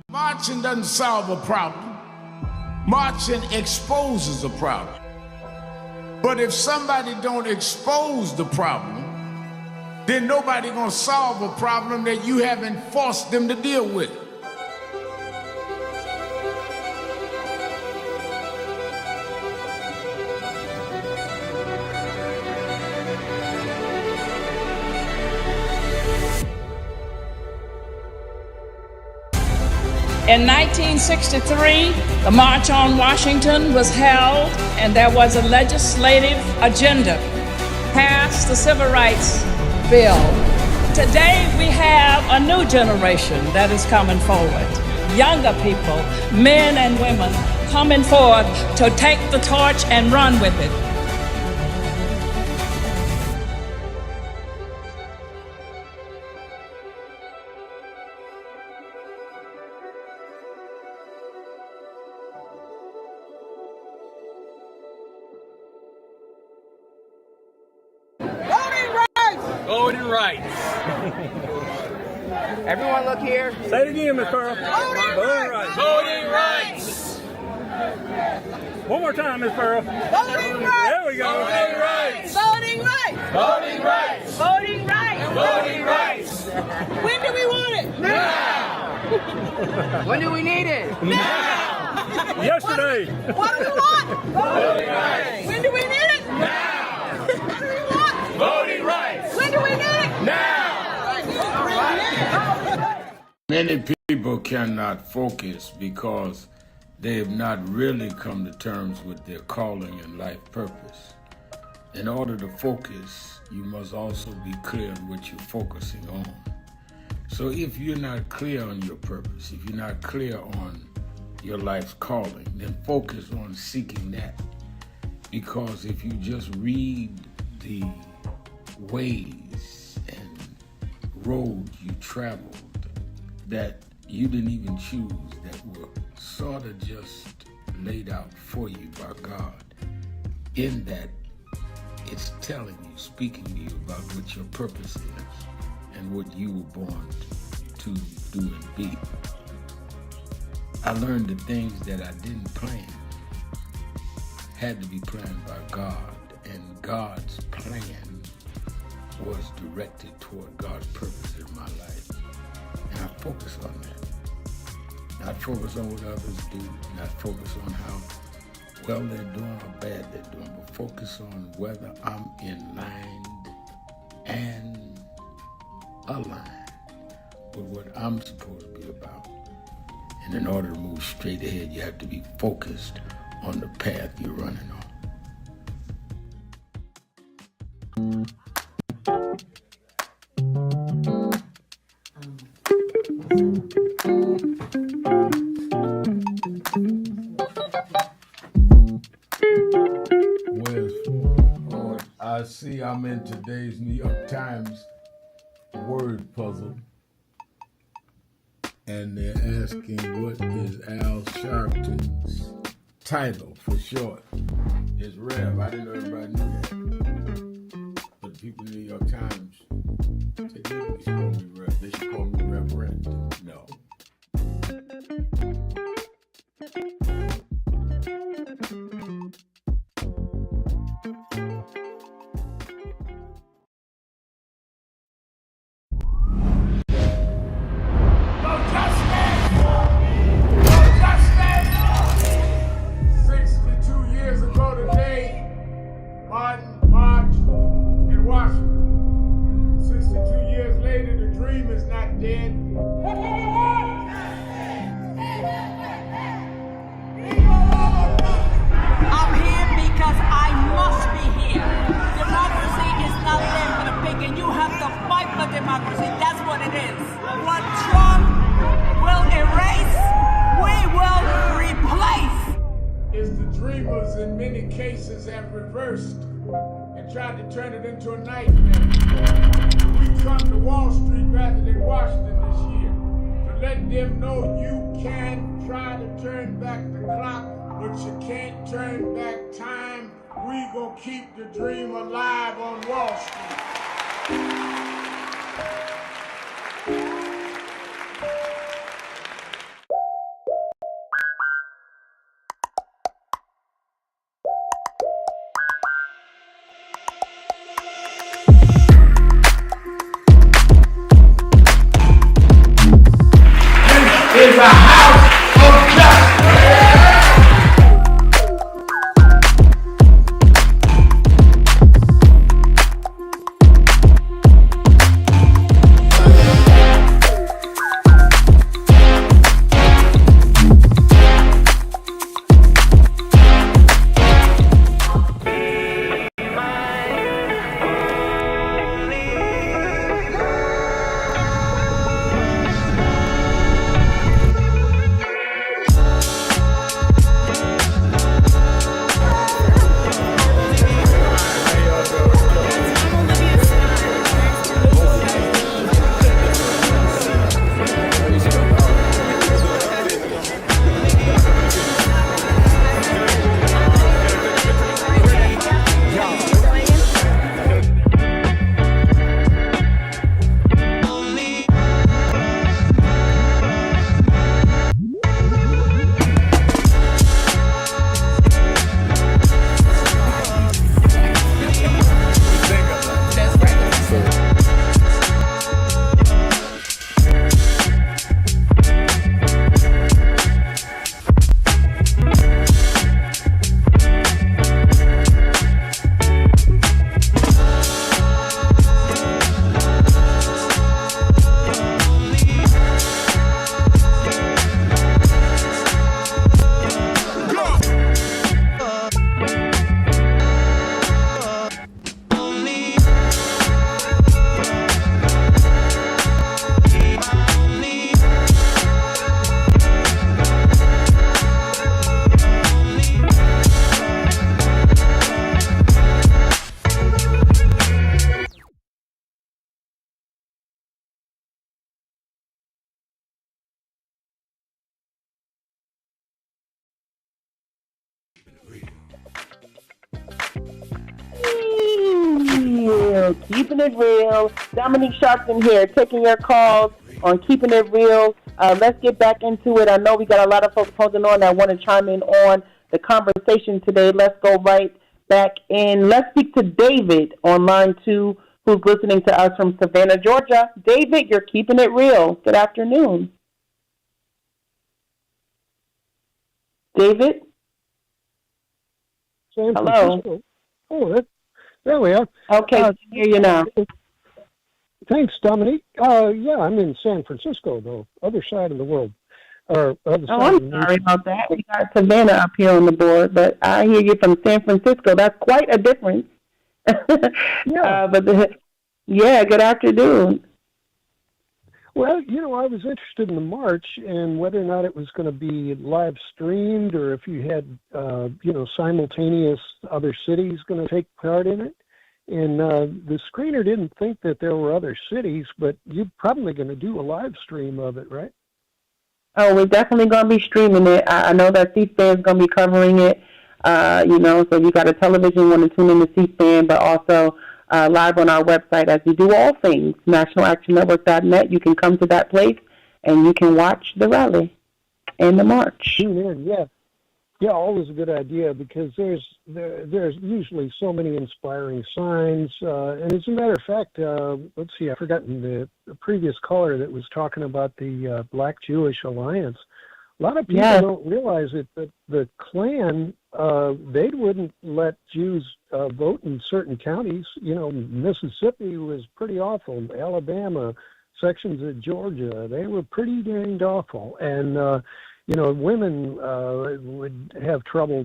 [SPEAKER 1] Marching doesn't solve a problem. Marching exposes a problem. But if somebody don't expose the problem, then nobody gonna solve a problem that you haven't forced them to deal with.
[SPEAKER 4] In 1963, the March on Washington was held, and there was a legislative agenda, passed the Civil Rights Bill. Today, we have a new generation that is coming forward. Younger people, men and women, coming forward to take the torch and run with it.
[SPEAKER 5] Voting rights.
[SPEAKER 13] Everyone look here.
[SPEAKER 5] Say it again, Ms. Pearl.
[SPEAKER 13] Voting rights.
[SPEAKER 5] Voting rights. One more time, Ms. Pearl.
[SPEAKER 13] Voting rights.
[SPEAKER 5] There we go.
[SPEAKER 13] Voting rights. Voting rights. Voting rights. Voting rights. Voting rights. When do we want it? Now. When do we need it? Now.
[SPEAKER 5] Yesterday.
[SPEAKER 13] What do we want? Voting rights. When do we need it? Now. What do we want? Voting rights. When do we need it? Now.
[SPEAKER 1] Many people cannot focus because they have not really come to terms with their calling and life purpose. In order to focus, you must also be clear on what you're focusing on. So if you're not clear on your purpose, if you're not clear on your life's calling, then focus on seeking that. Because if you just read the ways and roads you traveled that you didn't even choose, that were sort of just laid out for you by God, in that it's telling you, speaking to you about what your purpose is and what you were born to
[SPEAKER 3] to do and be. I learned the things that I didn't plan had to be planned by God, and God's plan was directed toward God's purpose in my life. And I focus on that. Not focus on what others do, not focus on how well they're doing or bad they're doing, but focus on whether I'm in line and aligned with what I'm supposed to be about. And in order to move straight ahead, you have to be focused on the path you're running on. I see I'm in today's New York Times word puzzle, and they're asking what is Al Sharpton's title for short. It's Rev. I didn't know everybody knew that. But the people in the New York Times, they didn't call me Rev. They should call me Reverend. No.
[SPEAKER 1] Tried to turn it into a nightmare. We come to Wall Street rather than Washington this year to let them know you can try to turn back the clock, but you can't turn back time. We gonna keep the dream alive on Wall Street. Is a house of justice.
[SPEAKER 22] Keeping it real. Dominique Sharpton here, taking your calls on Keeping It Real. Let's get back into it. I know we got a lot of folks holding on that want to chime in on the conversation today. Let's go right back in. Let's speak to David on line 2, who's listening to us from Savannah, Georgia. David, you're Keeping It Real. Good afternoon. David? Hello.
[SPEAKER 6] Oh, there we are.
[SPEAKER 22] Okay, I can hear you now.
[SPEAKER 6] Thanks, Dominique. Yeah, I'm in San Francisco, though, other side of the world.
[SPEAKER 22] I'm sorry about that. We got Savannah up here on the board, but I hear you from San Francisco. That's quite a difference.
[SPEAKER 6] Yeah.
[SPEAKER 22] Good afternoon.
[SPEAKER 6] Well, I was interested in the march and whether or not it was going to be live streamed or if you had, simultaneous other cities going to take part in it. And the screener didn't think that there were other cities, but you're probably going to do a live stream of it, right?
[SPEAKER 22] Oh, we're definitely going to be streaming it. I know that C-SPAN is going to be covering it, so if you got a television, want to tune in to C-SPAN, but also live on our website as we do all things, nationalactionnetwork.net. You can come to that place and you can watch the rally and the march.
[SPEAKER 6] Tune in, yeah. Yeah, always a good idea because there's usually so many inspiring signs. And as a matter of fact, let's see, I've forgotten the previous caller that was talking about the Black-Jewish Alliance. A lot of people don't realize it, but the Klan, they wouldn't let Jews vote in certain counties. Mississippi was pretty awful. Alabama, sections of Georgia, they were pretty danged awful. And women would have trouble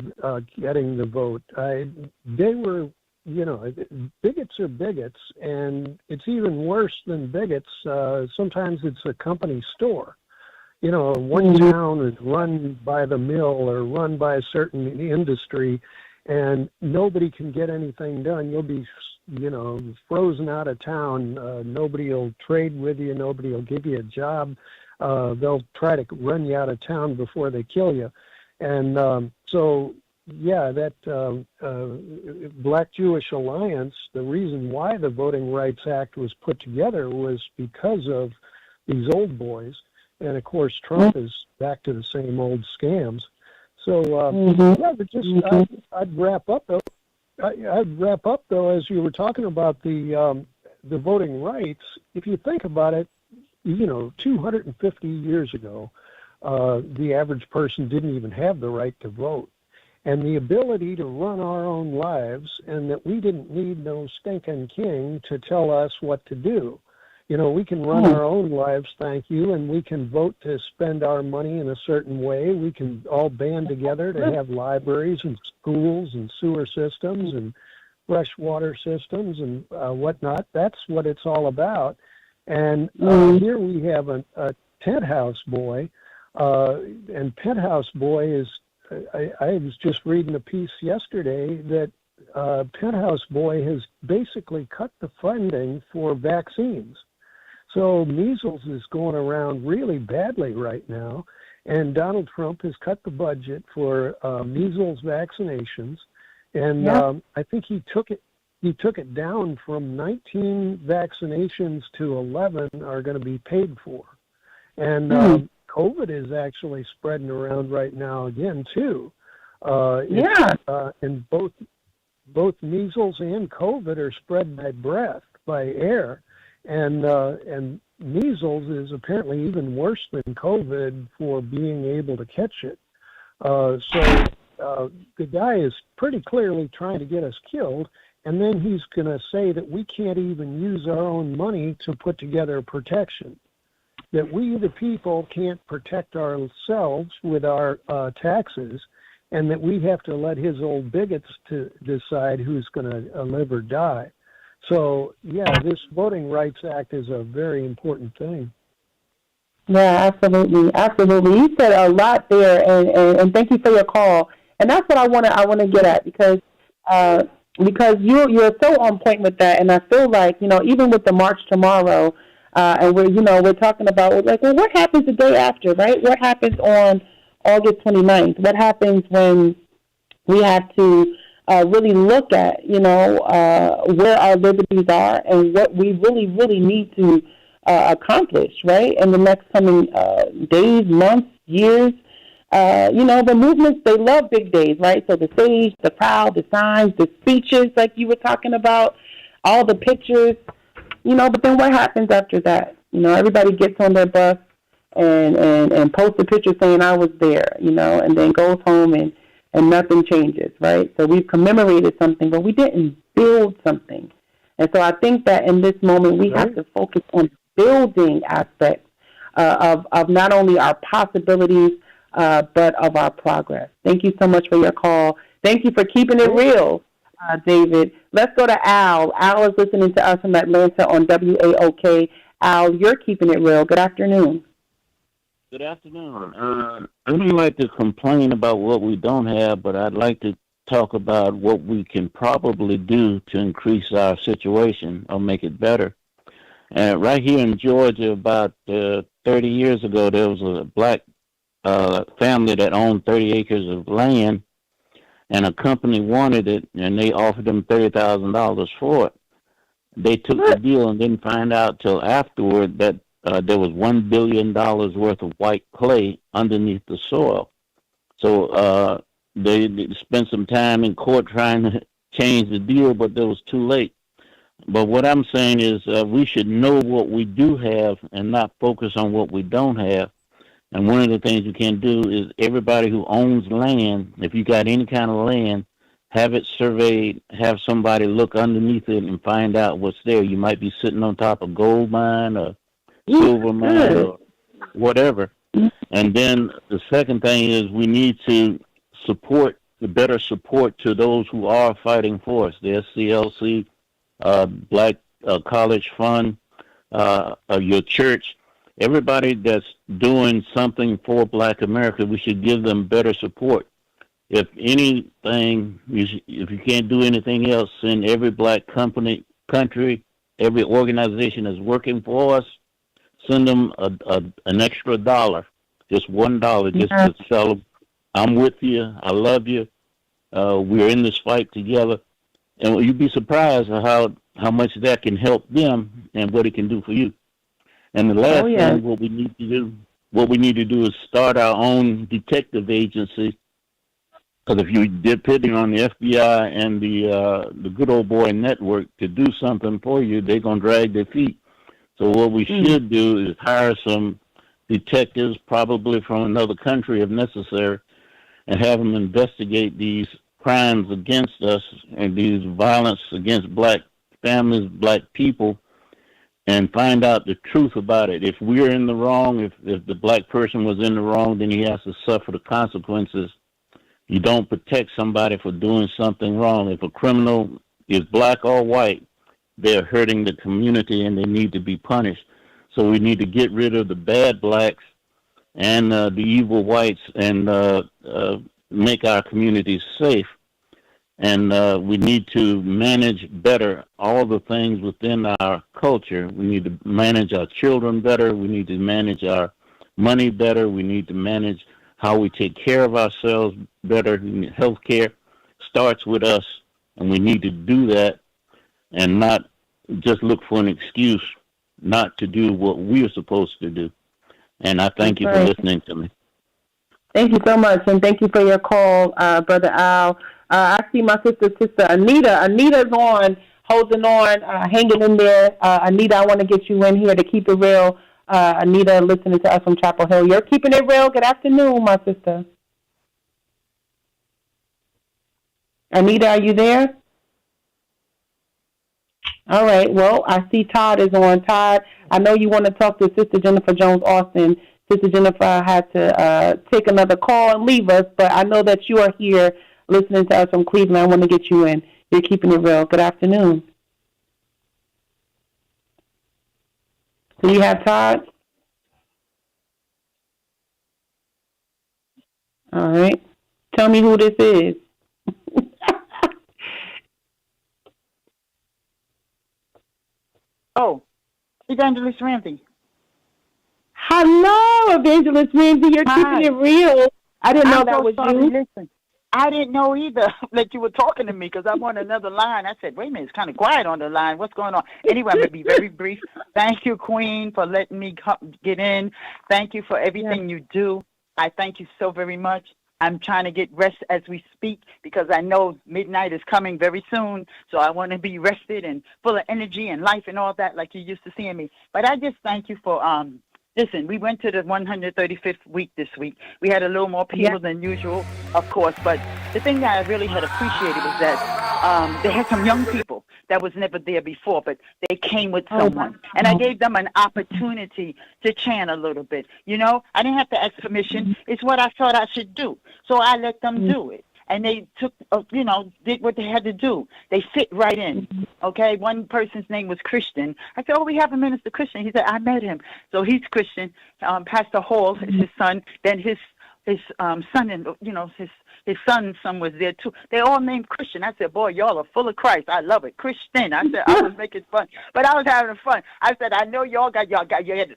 [SPEAKER 6] getting the vote. They were, bigots are bigots, and it's even worse than bigots. Sometimes it's a company store. One town is run by the mill or run by a certain industry, and nobody can get anything done. You'll be, frozen out of town. Nobody will trade with you. Nobody will give you a job. They'll try to run you out of town before they kill you. And that Black-Jewish Alliance, the reason why the Voting Rights Act was put together was because of these old boys. And, of course, Trump is back to the same old scams. So, I'd wrap up, though. As you were talking about the voting rights. If you think about it, 250 years ago, the average person didn't even have the right to vote. And the ability to run our own lives, and that we didn't need no stinking king to tell us what to do. We can run our own lives, thank you, and we can vote to spend our money in a certain way. We can all band together to have libraries and schools and sewer systems and fresh water systems and whatnot. That's what it's all about. And here we have a penthouse boy, and penthouse boy is, I was just reading a piece yesterday that penthouse boy has basically cut the funding for vaccines. So measles is going around really badly right now, and Donald Trump has cut the budget for measles vaccinations, and I think he took it down from 19 vaccinations to 11 are going to be paid for. And COVID is actually spreading around right now again, too. And both measles and COVID are spread by breath, by air. And measles is apparently even worse than COVID for being able to catch it. So the guy is pretty clearly trying to get us killed. And then he's going to say that we can't even use our own money to put together protection, that we, the people, can't protect ourselves with our taxes, and that we have to let his old bigots to decide who's going to live or die. So, this Voting Rights Act is a very important thing.
[SPEAKER 22] Yeah, absolutely. Absolutely. You said a lot there, and thank you for your call. And that's what I want to get at, because you're so on point with that, and I feel like, even with the march tomorrow, and we're talking about, like, well, what happens the day after, right? What happens on August 29th? What happens when we have to really look at, where our liberties are and what we really, really need to accomplish, right? In the next coming days, months, years. The movements, they love big days, right? So the stage, the crowd, the signs, the speeches, like you were talking about, all the pictures, but then what happens after that? Everybody gets on their bus and posts a picture saying I was there, and then goes home and nothing changes, right? So we've commemorated something, but we didn't build something. And so I think that in this moment we have to focus on building aspects of not only our possibilities, but of our progress. Thank you so much for your call. Thank you for keeping it real, David. Let's go to Al. Al is listening to us from Atlanta on WAOK. Al, you're keeping it real. Good afternoon.
[SPEAKER 19] Good afternoon. I don't like to complain about what we don't have, but I'd like to talk about what we can probably do to increase our situation or make it better. Right here in Georgia, about 30 years ago, there was a black family that owned 30 acres of land, and a company wanted it, and they offered them $30,000 for it. They took the deal and didn't find out till afterward that there was $1 billion worth of white clay underneath the soil. So they spent some time in court trying to change the deal, but it was too late. But what I'm saying is we should know what we do have and not focus on what we don't have. And one of the things you can do is everybody who owns land, if you got any kind of land, have it surveyed, have somebody look underneath it and find out what's there. You might be sitting on top of gold mine or silver mine or whatever. And then the second thing is we need to support, the better support to those who are fighting for us. The SCLC, Black College Fund, your church, everybody that's doing something for Black America, we should give them better support. If anything, if you can't do anything else, send every Black country, every organization that's working for us, send them an extra $1, just $1, just to tell them, I'm with you, I love you, we're in this fight together. And you'd be surprised at how much that can help them and what it can do for you. And the last thing, what we need to do is start our own detective agency. Because if you're depending on the FBI and the good old boy network to do something for you, they're going to drag their feet. So what we should do is hire some detectives, probably from another country if necessary, and have them investigate these crimes against us and these violence against Black families, Black people, and find out the truth about it. If we're in the wrong, if the Black person was in the wrong, then he has to suffer the consequences. You don't protect somebody for doing something wrong. If a criminal is Black or white, they're hurting the community and they need to be punished. So we need to get rid of the bad Blacks and the evil whites and make our communities safe. And we need to manage better all the things within our culture. We need to manage our children better. We need to manage our money better. We need to manage how we take care of ourselves better. Healthcare starts with us, and we need to do that and not just look for an excuse not to do what we are supposed to do. And I thank you for listening to me.
[SPEAKER 22] Thank you so much, and thank you for your call, Brother Al. I see my sister Anita. Anita's on, holding on, hanging in there. Anita, I want to get you in here to keep it real. Anita, listening to us from Chapel Hill. You're keeping it real. Good afternoon, my sister. Anita, are you there? All right. Well, I see Todd is on. Todd, I know you want to talk to Sister Jennifer Jones-Austin. Sister Jennifer had to take another call and leave us, but I know that you are here listening to us from Cleveland. I want to get you in. You're keeping it real. Good afternoon. Do you have Todd? All right. Tell me who this is.
[SPEAKER 20] Oh, Evangelist Ramsey.
[SPEAKER 22] Hello, Evangelist Ramsey. You're keeping it real. I didn't know that was you.
[SPEAKER 20] Listen, I didn't know either that you were talking to me because I'm on another line. I said, wait a minute, it's kind of quiet on the line. What's going on? Anyway, I'm going to be very brief. Thank you, Queen, for letting me get in. Thank you for everything you do. I thank you so very much. I'm trying to get rest as we speak because I know midnight is coming very soon. So I want to be rested and full of energy and life and all that like you used to seeing me. But I just thank you for listen, we went to the 135th week this week. We had a little more people than usual, of course, but the thing that I really had appreciated was that they had some young people that was never there before, but they came with someone. And I gave them an opportunity to chant a little bit. You know, I didn't have to ask permission. It's what I thought I should do. So I let them do it. And they took, did what they had to do. They fit right in, okay? One person's name was Christian. I said, we have a minister Christian. He said, I met him. So he's Christian. Pastor Hall is his son. Then his son, his son's son was there too. They all named Christian. I said, boy, y'all are full of Christ. I love it. Christian. I said, I was making fun, but I was having fun. I said, I know y'all got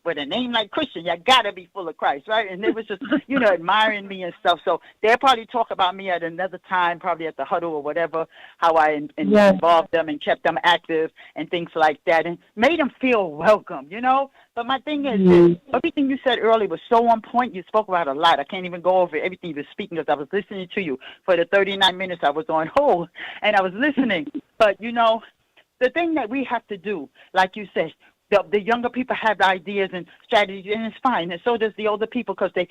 [SPEAKER 20] with a name like Christian, you got to be full of Christ, right? And they was just, admiring me and stuff. So they'll probably talk about me at another time, probably at the huddle or whatever, how I involved them and kept them active and things like that and made them feel welcome, But my thing is, this, everything you said earlier was so on point. You spoke about a lot. I can't even go over everything you were speaking because I was listening to you for the 39 minutes I was on hold, and I was listening. But, the thing that we have to do, like you said, the younger people have ideas and strategies, and it's fine. And so does the older people because they,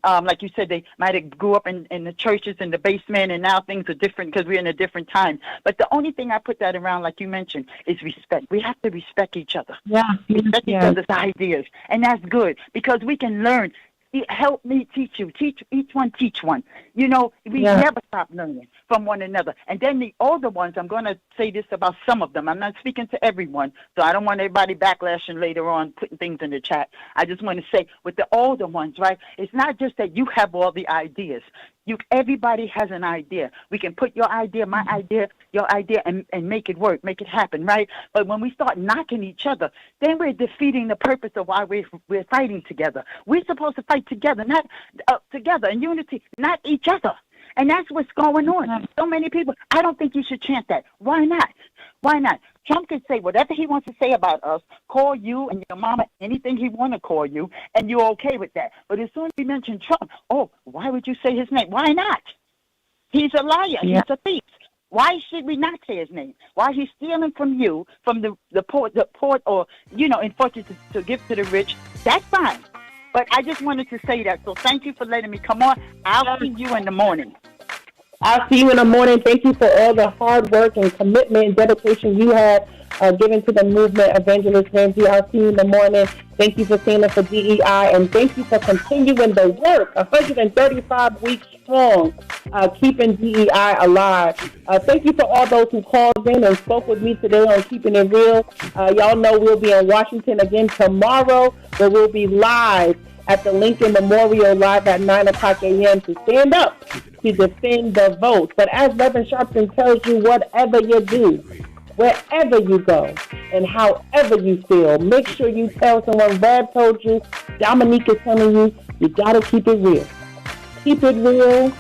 [SPEAKER 20] like you said, they might have grew up in the churches in the basement, and now things are different because we're in a different time. But the only thing I put that around, like you mentioned, is respect. We have to respect each other. Respect each other's ideas. And that's good because we can learn. Help me teach you. Teach one. We never stop learning from one another. And then the older ones, I'm going to say this about some of them. I'm not speaking to everyone, so I don't want everybody backlashing later on, putting things in the chat. I just want to say with the older ones, right, it's not just that you have all the ideas. Everybody has an idea. We can put your idea, my idea, your idea, and make it work, make it happen, right? But when we start knocking each other, then we're defeating the purpose of why we're fighting together. We're supposed to fight together, not together in unity, not each other. And that's what's going on. So many people, I don't think you should chant that. Why not? Why not? Trump can say whatever he wants to say about us, call you and your mama anything he want to call you, and you're okay with that. But as soon as he mentioned Trump, why would you say his name? Why not? He's a liar. He's a thief. Why should we not say his name? Why he's stealing from you, from the poor, or, enforcing to give to the rich, that's fine. But I just wanted to say that. So thank you for letting me come on. I'll see you in the morning.
[SPEAKER 22] I'll see you in the morning. Thank you for all the hard work and commitment and dedication you have given to the movement, Evangelist Ramsey. I'll see you in the morning. Thank you for standing for DEI, and thank you for continuing the work, 135 weeks strong, keeping DEI alive. Thank you for all those who called in and spoke with me today on Keeping It Real. Y'all know we'll be in Washington again tomorrow, where we'll be live at the Lincoln Memorial live at 9 o'clock a.m. to stand up to defend the vote. But as Reverend Sharpton tells you, whatever you do, wherever you go, and however you feel, make sure you tell someone. Rev told you, Dominique is telling you, you got to keep it real. Keep it real.